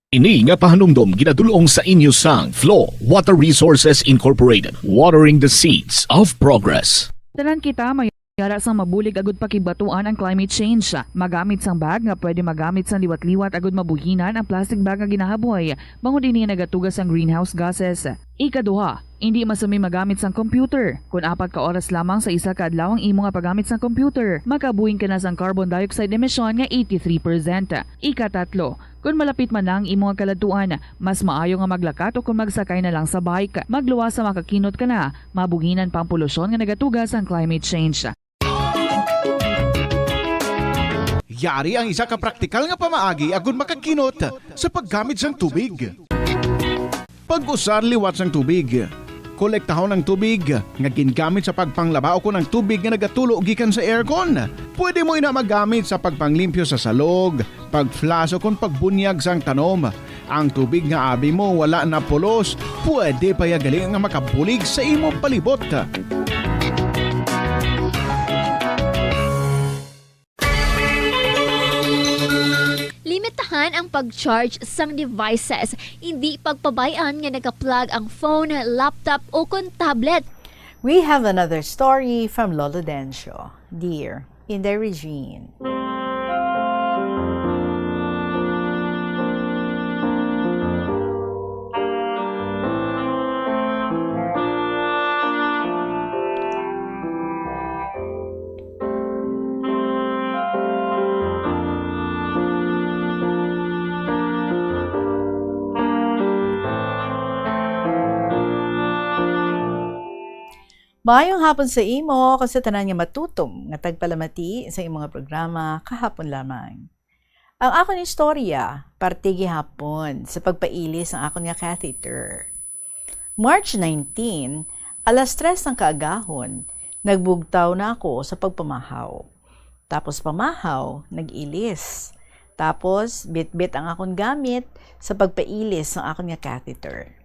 Ini nga pahanumdom ginadulong sa inyo sang Flow Water Resources Incorporated, watering the seeds of progress. Tanan kita mayara sang mabulig agud pakibatuan ang climate change. Magamit sang bag nga pwede magamit sang liwat-liwat agud mabuhinan ang plastic bag nga ginahaboy. Bangon dinhi nagatugas ang greenhouse gases. Ikaduha, hindi masumi magamit sang computer. Kung 4 ka oras lamang sa isa ka adlaw ang imo nga paggamit sang computer, makabuhing ka na sang carbon dioxide emission nga 83%. Ikatatlo, kung malapit man lang imo nga kaladuan, mas maayo nga maglakat o kung magsakay na lang sa bike. Magluwas sa makakinot ka na, mabuhinan pang polusyon nga nagatugas ang climate change. Yari ang isa ka praktikal nga pamaagi agud makakinot sa paggamit sang tubig. Pag-usar liwat sang tubig. Kolektahon ng tubig nga gingamit sa pagpanglaba o kung ang tubig nga nagatulo gikan sa aircon. Pwede mo ina magamit sa pagpanglimpyo sa salog, pagflash o kung pagbunyag sang tanom. Ang tubig nga abi mo wala na pulos, pwede pa yagali nga makabulig sa imo palibot. Limitahan ang pag-charge sang devices. Hindi pagpabayaan nga naka-plug ang phone, laptop o kon tablet. We have another story from Lolo Dencio. Dear Inday Regine. Maayong hapon sa imo kasi tanan nga matutom nga tagpalamati sa imong programa kahapon lamang. Ang akon istorya parte gihapon sa pagpailis ang akon nga catheter. March 19, alas 3 ng kaagahon, nagbugtaw na ako sa pagpamahaw. Tapos pamahaw, nag-ilis. Tapos bit-bit ang akon gamit sa pagpailis ng akon nga catheter.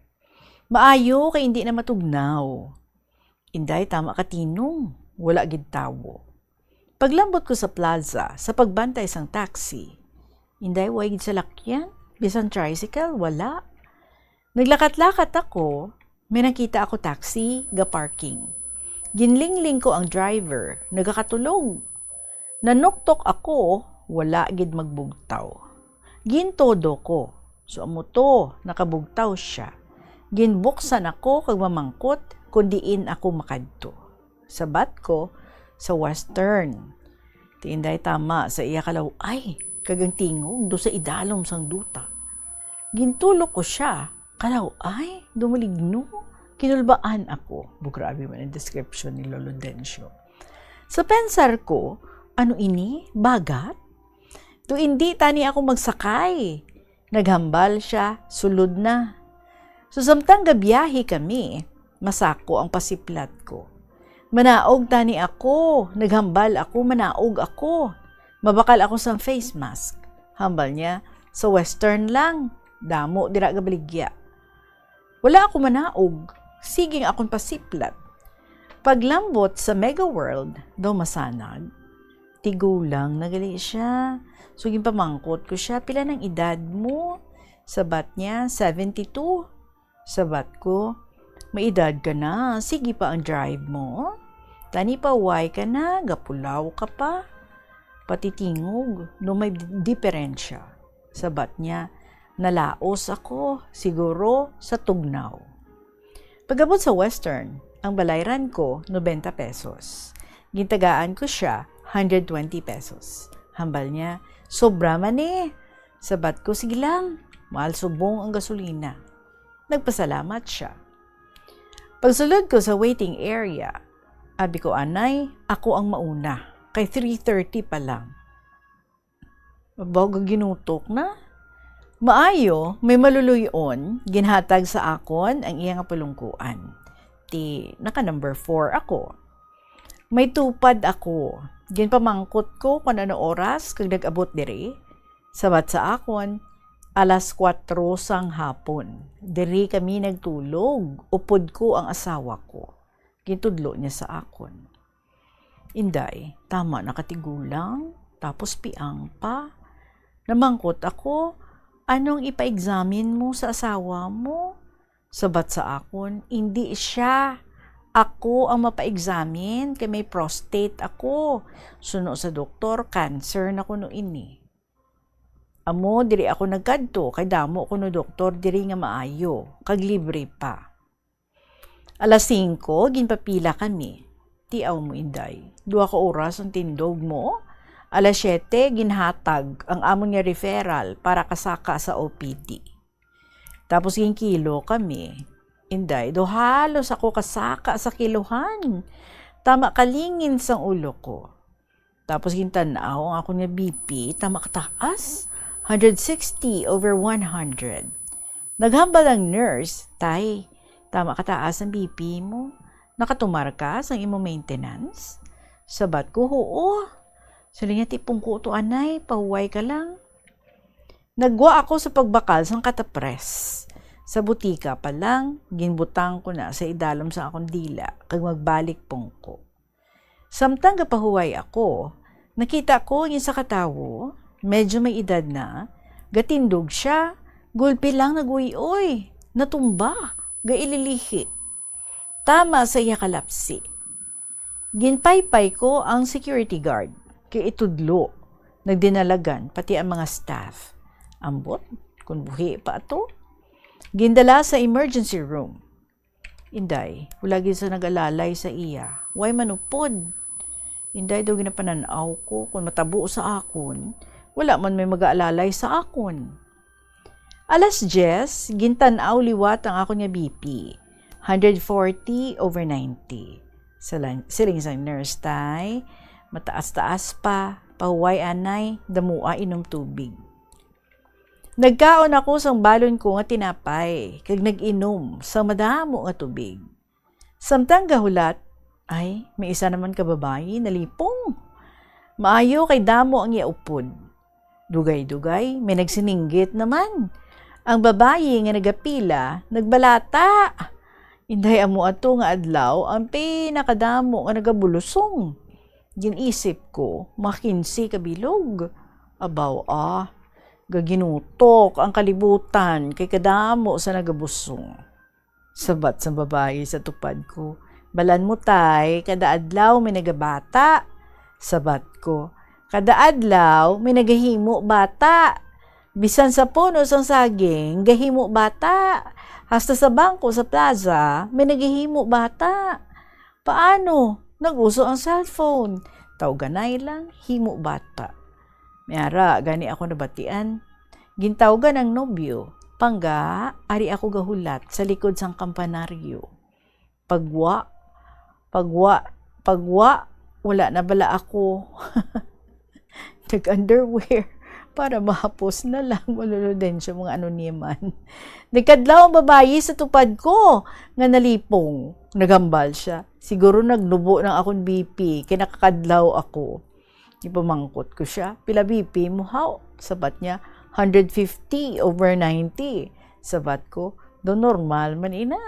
Maayo kay hindi na matugnaw. Inday, tama ka tinong, wala gid tawo. Paglambot ko sa plaza, sa pagbantay sang taxi, inday, way gid sa lakyan, bisan tricycle, wala. Naglakat-lakat ako, may nakita ako taxi, ga parking. Ginlingling ko ang driver, nagakatulog. Nanuktok ako, wala gid magbugtaw. Gintodo ko, so amo to, nakabugtaw siya. Ginbuksan ako kag mamangkot, kundiin ako makadto. Sabat ko sa Western. Tiinday tama sa iya kalaw, ay, kagang tingog do sa idalom sang duta. Gintulok ko siya, kalaw, ay, dumaligno. Kinulbaan ako. Grabe man ang description ni Lolo Dencio. Sa pensar ko, ano ini? Bagat? To hindi tani ako magsakay. Naghambal siya, sulod na. So samtang gabiyahe kami, masako ang pasiplat ko. Manaog tani ako, naghambal ako, manaog ako. Mabakal ako sa face mask. Hambal niya, sa Western lang, damo dira gabaligya. Wala ako manaog, siging akong pasiplat. Paglambot sa Mega World, daw masanag. Tigulang nagali siya. Suging pamangkot ko siya, pila ng edad mo? Sabat niya, 72. Sabat ko, may edad ka na, sige pa ang drive mo. Tani pa way ka na, gapulaw ka pa. Pati tingog, no may diferensya. Sabat niya, nalaos ako, siguro sa tugnaw. Pagabot sa Western, ang balayran ko, 90 pesos. Gintagaan ko siya, 120 pesos. Hambal niya, sobra man eh. Sabat ko, sige lang, mahal subong ang gasolina. Nagpasalamat siya. Pagsulod ko sa waiting area, abi ko, anay, ako ang mauna. Kay 3:30 pa lang. Bago ginutok na. Maayo, may maluluyon, ginhatag sa akon ang iyang palungkuan. Naka number 4 ako. May tupad ako. Ginpamangkot ko kung ano oras kag nag-abot diri. Sabat sa akon, alas 4 sang hapon. Diri kami nagtulog. Upod ko ang asawa ko. Gintudlo niya sa akon. Inday, tama nakatigulang, tapos piang pa. Namangkot ako, anong ipa-examine mo sa asawa mo? Sabat sa akon, hindi siya. Ako ang mapa-examine kay may prostate ako. Suno sa doktor, cancer na kuno ini. Amo, diri ako nagkadto, kay damo kuno doktor, diri nga maayo, kag libre pa. Alas 5, ginpapila kami. Tiaw mo, Inday. 2 ka oras ang tindog mo. Alas 7, ginhatag ang amon nga referral para kasaka sa OPD. Tapos ginkilo kami. Inday, do halos ako kasaka sa kiluhan. Tama kalingin sang ulo ko. Tapos gintanaw ang ako nga BP, tama kataas. 160/100. Naghambal ang nurse, tay, tama kataas ang BP mo. Nakatumar ka sa imong maintenance? Sabat ko, oo. Sali nga tipong ko to anay, pahuway ka lang. Nagwa ako sa pagbakal sang katapres. Sa butika pa lang, ginbutang ko na sa idalom sa akong dila, kag magbalik pong ko. Samtang gapahuway ako, nakita ko yung sa katawo, medyo may edad na, gatindog siya, gulpi lang naguyoy, natumba, gaililihi. Tama sa iya kalapsi. Ginpaypay ko ang security guard, kay itudlo, nagdinalagan pati ang mga staff. Ambot, kung buhi pa ato. Gindala sa emergency room. Inday, wala gid sa nag-alalay sa iya. Way manupod. Inday, daw ginapananaw ko kung matabo sa akon, wala man may mag-aalalay sa akon. Alas 10, gintanaw liwat ang akon nga BP. 140/90. Siling sa nurse tay, mataas-taas pa, pahuway anay, damua inom tubig. Nagkaon ako sang balon ko nga tinapay, kag nag-inom sa madamo nga tubig. Samtang gahulat, ay, may isa naman ka babae, nalipong. Maayo kay damo ang iaupod. Dugay-dugay, may nagsininggit naman. Ang babae nga nagapila, nagbalata. Inday amo ato nga adlaw, ang pinakadamo nga nagabulusong. Ginisip ko, makinsi kabilog. Abaw gaginutok ang kalibutan kay kadamo sa nagabusong. Sabat sa babae sa tupad ko, balan mo tay, kada adlaw may nagabata. Sabat ko, kada adlaw may nagahimo bata. Bisan sa puno sang saging, gahimo bata. Hasta sa bangko sa plaza, may nagahimo bata. Paano? Nag-uso ang cellphone. Tawganay lang, himo bata. Mayara, gani ako nabatian. Gintawgan ang nobyo. Pangga, ari ako gahulat sa likod sang kampanaryo. Pagwa, wala na bala ako. Nag-underwear para mahapos na lang. Maluluden siya mga anonyaman. Nagkadlaw ang babae sa tupad ko nga nalipong. Nagambal siya. Siguro nagnubo ng akong BP. Kinakakadlaw ako. Ipamangkot ko siya. Pila BP mo how? Sabat niya, 150/90. Sabat ko, do normal man ina.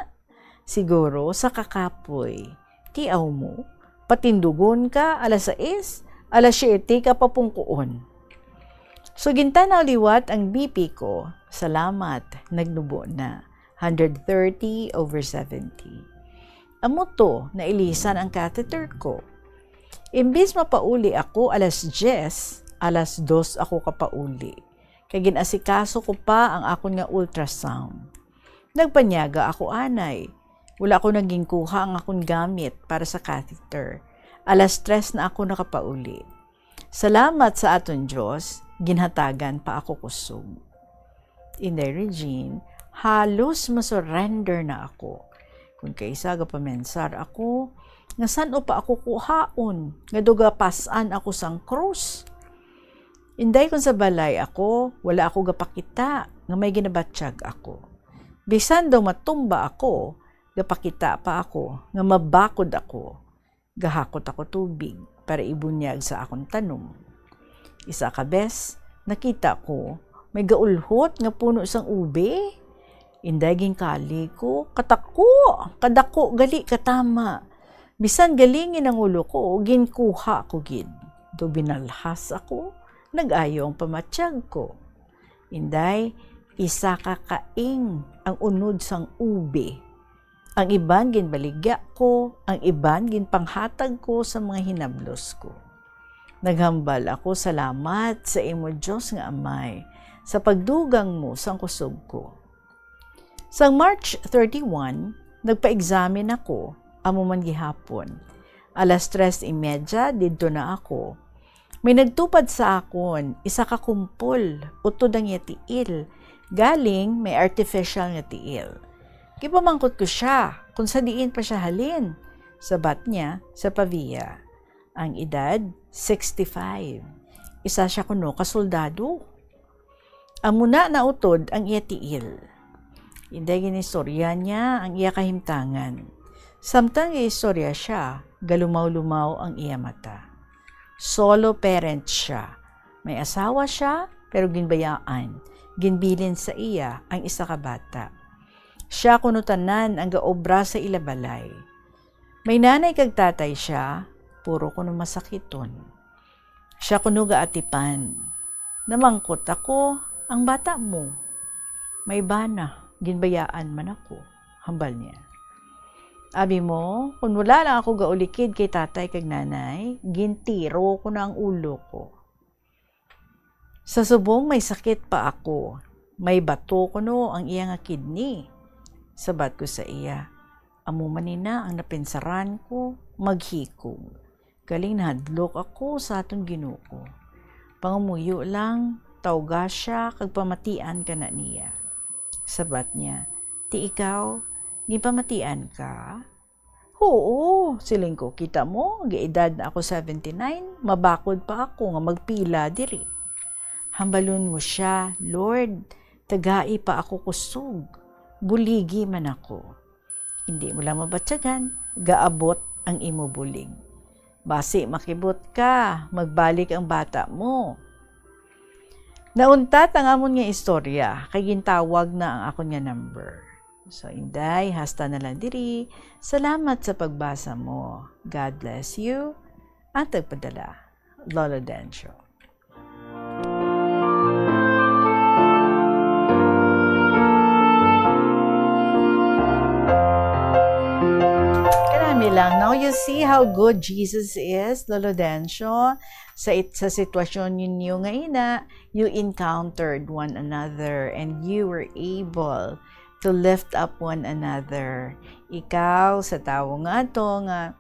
Siguro sa kakapoy. Tiaw mo, patindugon ka alas 6, alas 7 ka papungkuon. So gintanaw liwat ang BP ko. Salamat, nagnubo na. 130/70. Amo to, nailisan ang catheter ko. Imbis mapauli ako alas 10, alas 2 ako kapauli. Kaya ginasikaso ko pa ang akon nga ultrasound. Nagpanyaga ako anay. Wala ko naging kuha ang akong gamit para sa catheter. Alas 3 na ako nakapauli. Salamat sa aton Diyos, ginhatagan pa ako kusog. Inday Regine, halos masurrender na ako. Kung kaysa gapamensar ako, nga saan o pa ako kuhaon, nga duga pasan ako sang krus. Inday kung sa balay ako, wala ako gapakita, nga may ginabatsyag ako. Bisan daw matumba ako, gapakita pa ako, nga mabakod ako. Gahakot ako tubig para ibunyag sa akong tanom. Isa ka bes, nakita ko, may gaulhot nga puno sang ube. Inday ginkali ko, kadako gali katama. Bisan galingin ang ulo ko, ginkuha ko gid. Do binalhas ako, nag-ayo ang pamatsyag ko. Inday, isa ka kaing ang unod sang ube. Ang iban ginbaligya ko, ang iban ginpanghatag ko sa mga hinablos ko. Naghambal ako, salamat sa imo Diyos nga Amay, sa pagdugang mo sang kusog ko. Sang March 31, nagpa-examine ako, amo man gihapon. 3:30 didto na ako. May nagtupad sa akon, isa ka kumpol, utod ang yatiil, galing may artificial nga tiil. Kipamangkot ko siya kung sa diin pa siya halin. Sabat niya sa Pavia. Ang edad, 65. Isa siya kuno kasoldado. Amuna na utod ang iya tiil. Inday ginistorya niya ang iya kahimtangan. Samtang istorya siya, galumaw-lumaw ang iya mata. Solo parent siya. May asawa siya, pero ginbayaan. Ginbilin sa iya ang isa ka bata. Siya kuno tanan ang gaobra sa ilabalay. May nanay kag tatay siya, puro kuno masakiton. Siya kuno gaatipan. Namangkot ako, ang bata mo. May bana, ginbayaan man ako, hambal niya. Abi mo, kung wala lang ako gaulikid kay tatay kag nanay, gintiro ko na ang ulo ko. Sa subong may sakit pa ako. May bato ko no ang iya nga kidney. Sabat ko sa iya, amo manina ang napinsaran ko, maghikog. Galing nahadlok ako sa atong Ginoo. Pangumuyo lang, tawga siya, kag pamatian ka na niya. Sabat niya, ti ikaw, gipamatian ka? Oo, siling ko, kita mo, giedad na ako 79, mabakod pa ako nga magpila diri. Hambalon mo siya, Lord, tagai pa ako kusog. Buligi man ako. Hindi mo lang mabatsagan, gaabot ang imo bulig. Basi makibot ka, magbalik ang bata mo. Nauntat ang amon nga istorya, kay gintawag na ang akon nga number. So, Inday, hasta na lang diri. Salamat sa pagbasa mo. God bless you. Ang tagpadala, Lolo Dencio. Lang. Now you see how good Jesus is, Lolo Dencio. Sa sitwasyon ninyo nga ina, you encountered one another and you were able to lift up one another. Ikaw, sa tao nga to, nga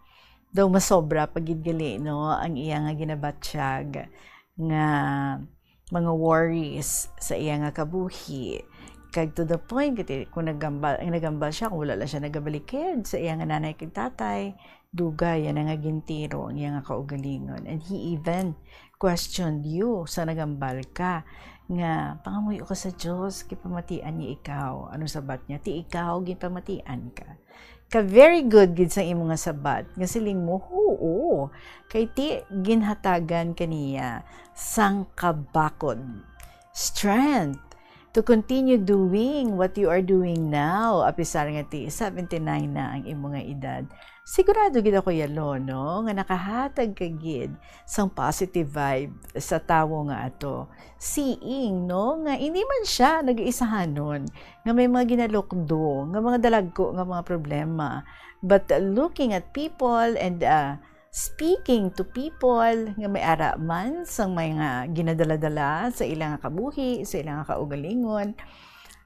daw masobra pagidgali, no, ang iya nga ginabatsyag nga mga worries sa iya nga kabuhi. Kag to the point, kung nagambal siya, kung wala lang siya nagabalikid sa iya nga nanay kag tatay, dugay, yan nga gintiro, ang iya nga kaugalingon. And he even questioned you sa nagambal ka, nga, pangamuyo ka sa Diyos, kipamatian niya ikaw. Ano sabat niya? Ti ikaw, gipamatian ka. Ka very good gid sa imo nga sabat, nga siling mo, oo, kay ti ginhatagan kaniya, sang kabakod, strength, to continue doing what you are doing now, apisar nga ti 79 na ang imo nga edad. Sigurado gid ako yalo, no, nga nakahatag ka gid sang positive vibe sa tawo nga ato. Seeing, no, nga hindi man siya nag-iisahanon, nga may mga ginalokdo, nga mga dalagko, nga mga problema. But looking at people and speaking to people nga may ara man sang mga ginadala-dala sa ilang kabuhi, sa ilang kaugalingon,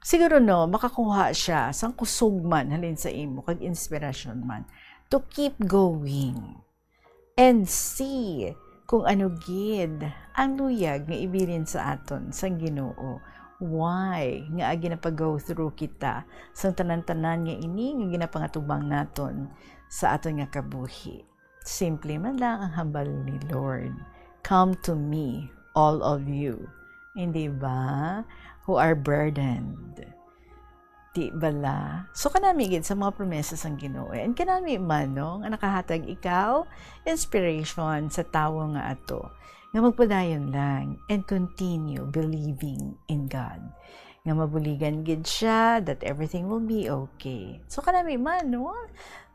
siguro no, makakuha siya sang kusog man halin sa imo, kag inspirasyon man, to keep going and see kung ano gid ang luyag nga ibilin sa aton sang Ginoo. Why nga ginapag-go through kita sang tanan-tanan nga ini nga ginapangatubang naton sa aton nga kabuhi. Simply man lang ang hambal ni Lord. Come to me, all of you. Hindi ba? Who are burdened. Di bala? So kanami gid sa mga promesas ang Ginoo. And kanami man no, nga nakahatag ikaw inspiration sa tawo nga ato. Nga magpadayon lang and continue believing in God. Nga mabuligan gid siya that everything will be okay. So kanami man no,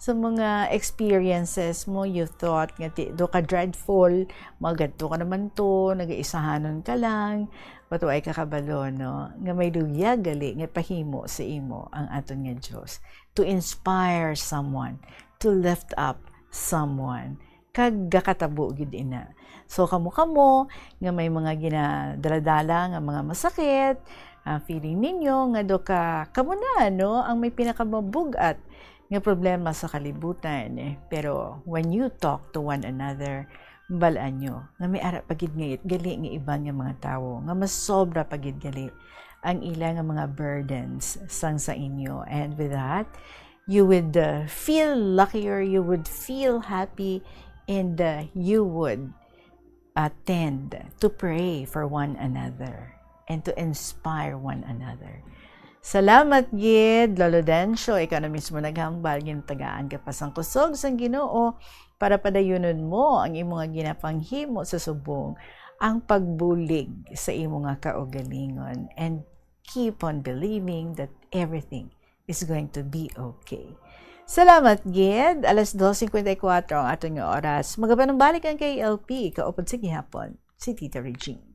sa mga experiences mo you thought nga do ka dreadful, magadto ka naman to, nagaisahanon ka lang. Patuay ka kabalo, no? Nga may luya gali, nga pahimo sa imo ang aton nga Diyos. To inspire someone, to lift up someone. Kag gakatabo gid ina. So kamo nga may mga ginadaladala nga mga masakit, feeling ninyo nga do ka kamo na, no? Ang may pinakamabugat nga problema sa kalibutan. Pero when you talk to one another, balaan nyo, nga may ara pagid ngayit, gali nga iban nga mga tao, nga mas sobra pagid gali ang ilang nga mga burdens sang sa inyo. And with that, you would feel luckier, you would feel happy, and you would tend to pray for one another and to inspire one another. Salamat gid, Lolo Dencio, ikaw na mismo naghambal, gintagaan ka pa sang kusog sang Ginoo para padayunon mo ang imo nga ginapanghimo sa subong, ang pagbulig sa imo nga kaugalingon, and keep on believing that everything is going to be okay. Salamat gid, alas 2:54 ang aton nga oras. Magapanambalik ang kay LP, kaupod sa gihapon, si Tita Regine.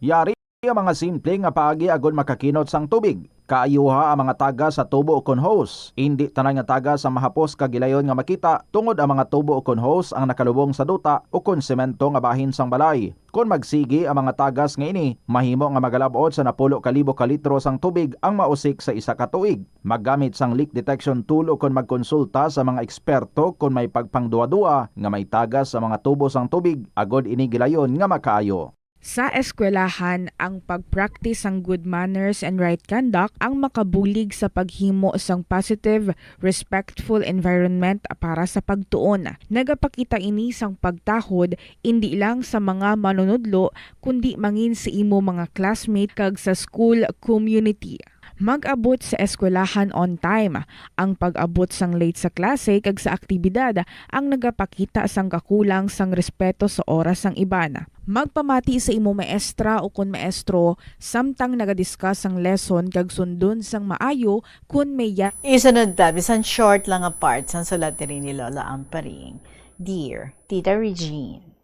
Yari ang mga simple nga paagi agon makakinot sang tubig. Kaayuha ang mga taga sa tubo ukon hose. Hindi tanan nga taga sa mahapos kagilayon nga makita tungod ang mga tubo ukon hose ang nakalubong sa duta ukon semento nga bahin sang balay. Kung magsigi ang mga tagas nga ini, mahimo nga magalabot sa 10,000 ka litro sang tubig ang mausik sa isa ka tuig. Maggamit sang leak detection tool ukon magkonsulta sa mga eksperto kung may pagpangduwa-duwa nga may tagas sa mga tubo sang tubig agod ini gilayon nga makaayo. Sa eskwelahan, ang pag-practice ang good manners and right conduct ang makabulig sa paghimo sang positive, respectful environment para sa pagtuon. Nagapakita ini sang pagtahod hindi lang sa mga manunudlo kundi mangin sa imo mga classmate kag sa school community. Mag-abot sa eskwelahan on time. Ang pag-abot sang late sa klase kag sa aktibidad ang nagapakita sang kakulang sang respeto sa oras sang iban. Magpamati sa imo maestra o kun maestro samtang nagadiscuss ang lesson kag sundon sang maayo kun may Isunod ta, bisan short lang ang part sang sulat ni Lola Amparing. Dear Tita Regine,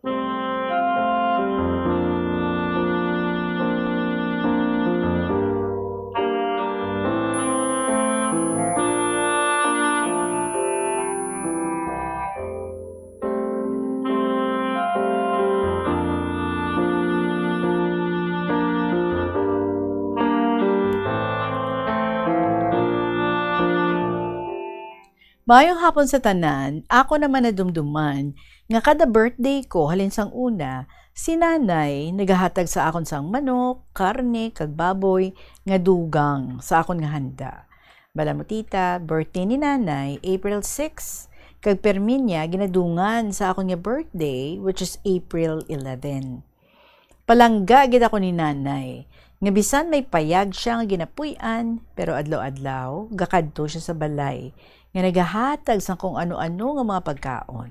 mayong hapon sa tanan, ako naman nadumduman nga kada birthday ko halin sang una, si nanay nagahatag sa akon sang manok, karne, kag baboy nga dugang sa akon nga handa. Bala mo tita, birthday ni nanay April 6, kag permin niya ginadungan sa akon nga birthday which is April 11. Palangga gid ako ni nanay nga bisan may payag siya nga ginapuy-an pero adlaw-adlaw gakadto siya sa balay nga nagahatag sa kung ano-ano nga mga pagkaon.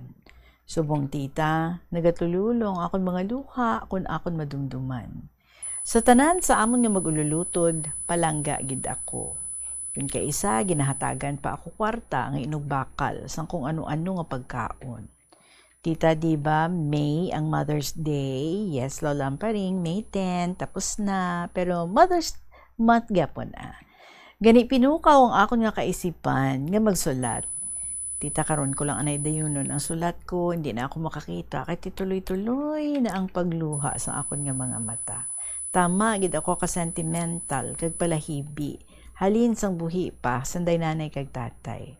Subong tita, nagatululong akon mga luha kung akon madumduman. Sa tanan sa amon nga magululutod, palangga gid ako. Kung kaisa, ginahatagan pa ako kwarta nga inugbakal sa kung ano-ano nga pagkaon. Tita, diba, May ang Mother's Day? Yes, Lola Amparing, May 10, tapos na. Pero Mother's Month gapon na. Gani pinukaw ang akon nga kaisipan nga magsulat. Tita, karon ko lang anay dayunon ang sulat ko, hindi na ako makakita kay tituloy-tuloy na ang pagluha sa akon nga mga mata. Tama gid ako ka sentimental kag palahibi. Halin sang buhi pa sanday nanay kag tatay.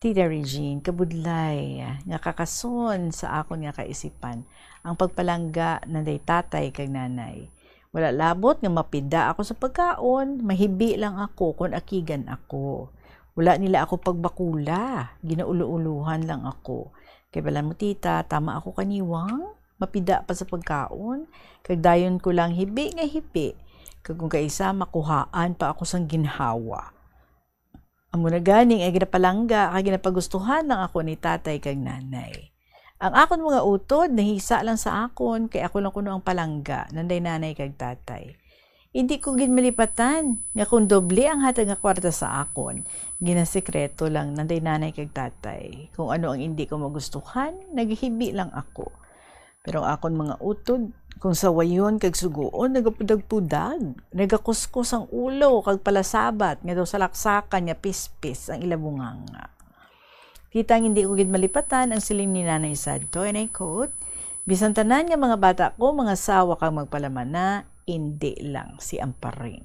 Tita Regine, kabudlay nga kakason sa akon nga kaisipan ang pagpalangga nanday tatay kag nanay. Wala labot nga mapida ako sa pagkaon, mahibi lang ako kung akigan ako. Wala nila ako pagbakula, ginaulo-uluhan lang ako. Kay bala mo tita, tama ako kaniwang, mapida pa sa pagkaon, kag dayon ko lang hibi nga hibi, kag kung kaisa makuhaan pa ako sang ginhawa. Amo na ganing ay ginapalangga kag ginapagustuhan ng ako ni tatay kag nanay. Ang akon mga utod nahisa lang sa akon kay ako lang kuno ang palangga nanday nanay kag tatay. Hindi ko gid malipatan nga kung doble ang hatag nga kwarta sa akon, ginasekreto lang nanday nanay kag tatay. Kung ano ang hindi ko magustuhan, naghibi lang ako. Pero ang akon mga utod, kung sa wayon kag suguon, nagapudag-pudag, nagakuskus ang ulo kag palasabat nga daw sa laksakan nga pispis ang ilabunganga. Kitang hindi ko gid malipatan ang siling ni Nanay Sadto, and I quote, bisan tanan nga mga bata ko, mga sawa kang magpalaman na, hindi lang si Amparing.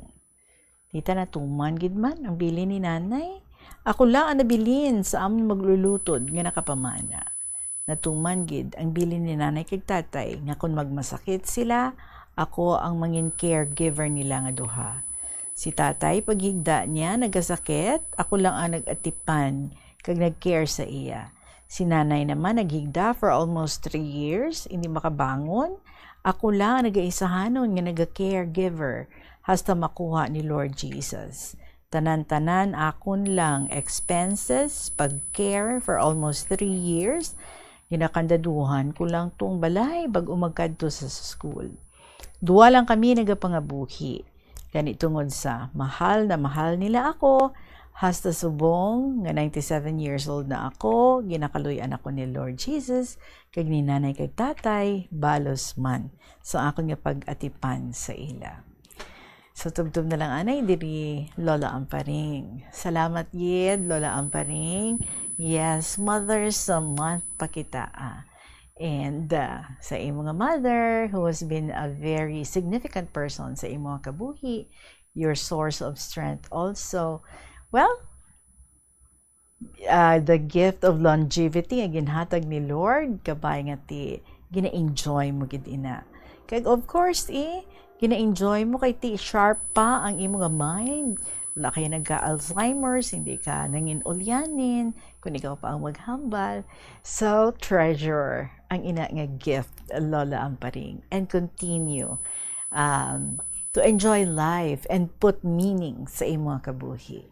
Tita natuman gid man ang bili ni Nanay. Ako lang ang nabilin sa amon maglulutod nga nakapamana. Natuman gid ang bili ni Nanay kag tatay nga kung magmasakit sila, ako ang mangin caregiver nila nga duha. Si tatay paghigda niya nagasakit, ako lang ang nag-atipan kag nag-care sa iya. Si nanay naman naghigda for almost 3 years, hindi makabangon. Ako lang nag-aisahanon nga nag-caregiver hasta makuha ni Lord Jesus. Tanan-tanan akon lang expenses, pag-care for almost 3 years. Ginakandaduhan ko lang tong balay bag umagkadto sa school. Duwa lang kami nagapangabuhi. Gani tungod sa mahal na mahal nila ako, hasta subong nga 97 years old na ako, ginakaluyan ako ni Lord Jesus, kag ni nanay kag tatay, balos man. So ako nga pag-atipan sa ila. So tubtub na lang anay, diri Lola Amparing. Salamat yid, Lola Amparing. Yes, Mother's Month pa kita. And sa imo nga mother, who has been a very significant person sa imo nga kabuhi, your source of strength also. Well, the gift of longevity ang ginhatag ni Lord, kabay nga ti, gina-enjoy mo gid ina. Kag of course, gina-enjoy mo kay ti sharp pa ang imo nga mind. Wala kayo nagka-Alzheimer's, hindi ka nangin ulyanin, kung ikaw pa ang maghambal. So, treasure ang ina nga gift, Lola Amparing, and continue to enjoy life and put meaning sa imo nga kabuhi.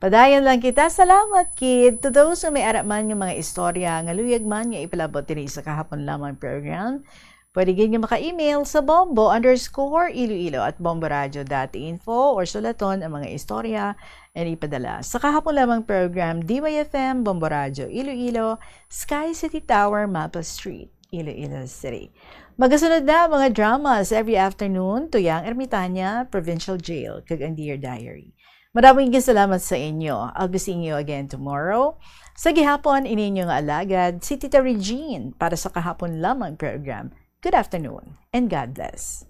Padayon lang kita. Salamat, kid. To those who may arap man ng mga istorya nga luyag man nga ipalabot din sa kahapon lamang program, pwede gid nga maka-email sa bombo_iloilo@bomboradio.info or sulaton ang mga istorya and ipadala sa kahapon lamang program DYFM Bombo Radio Iloilo, Sky City Tower, Mapa Street, Iloilo City. Magasunod na mga dramas every afternoon, Tuyang Ermitanya, Provincial Jail, kag ang Dear Diary. Maraming salamat sa inyo. I'll be seeing you again tomorrow. Sa gihapon, ininyo nga alagad, si Tita Regine para sa kahapon lamang program. Good afternoon and God bless.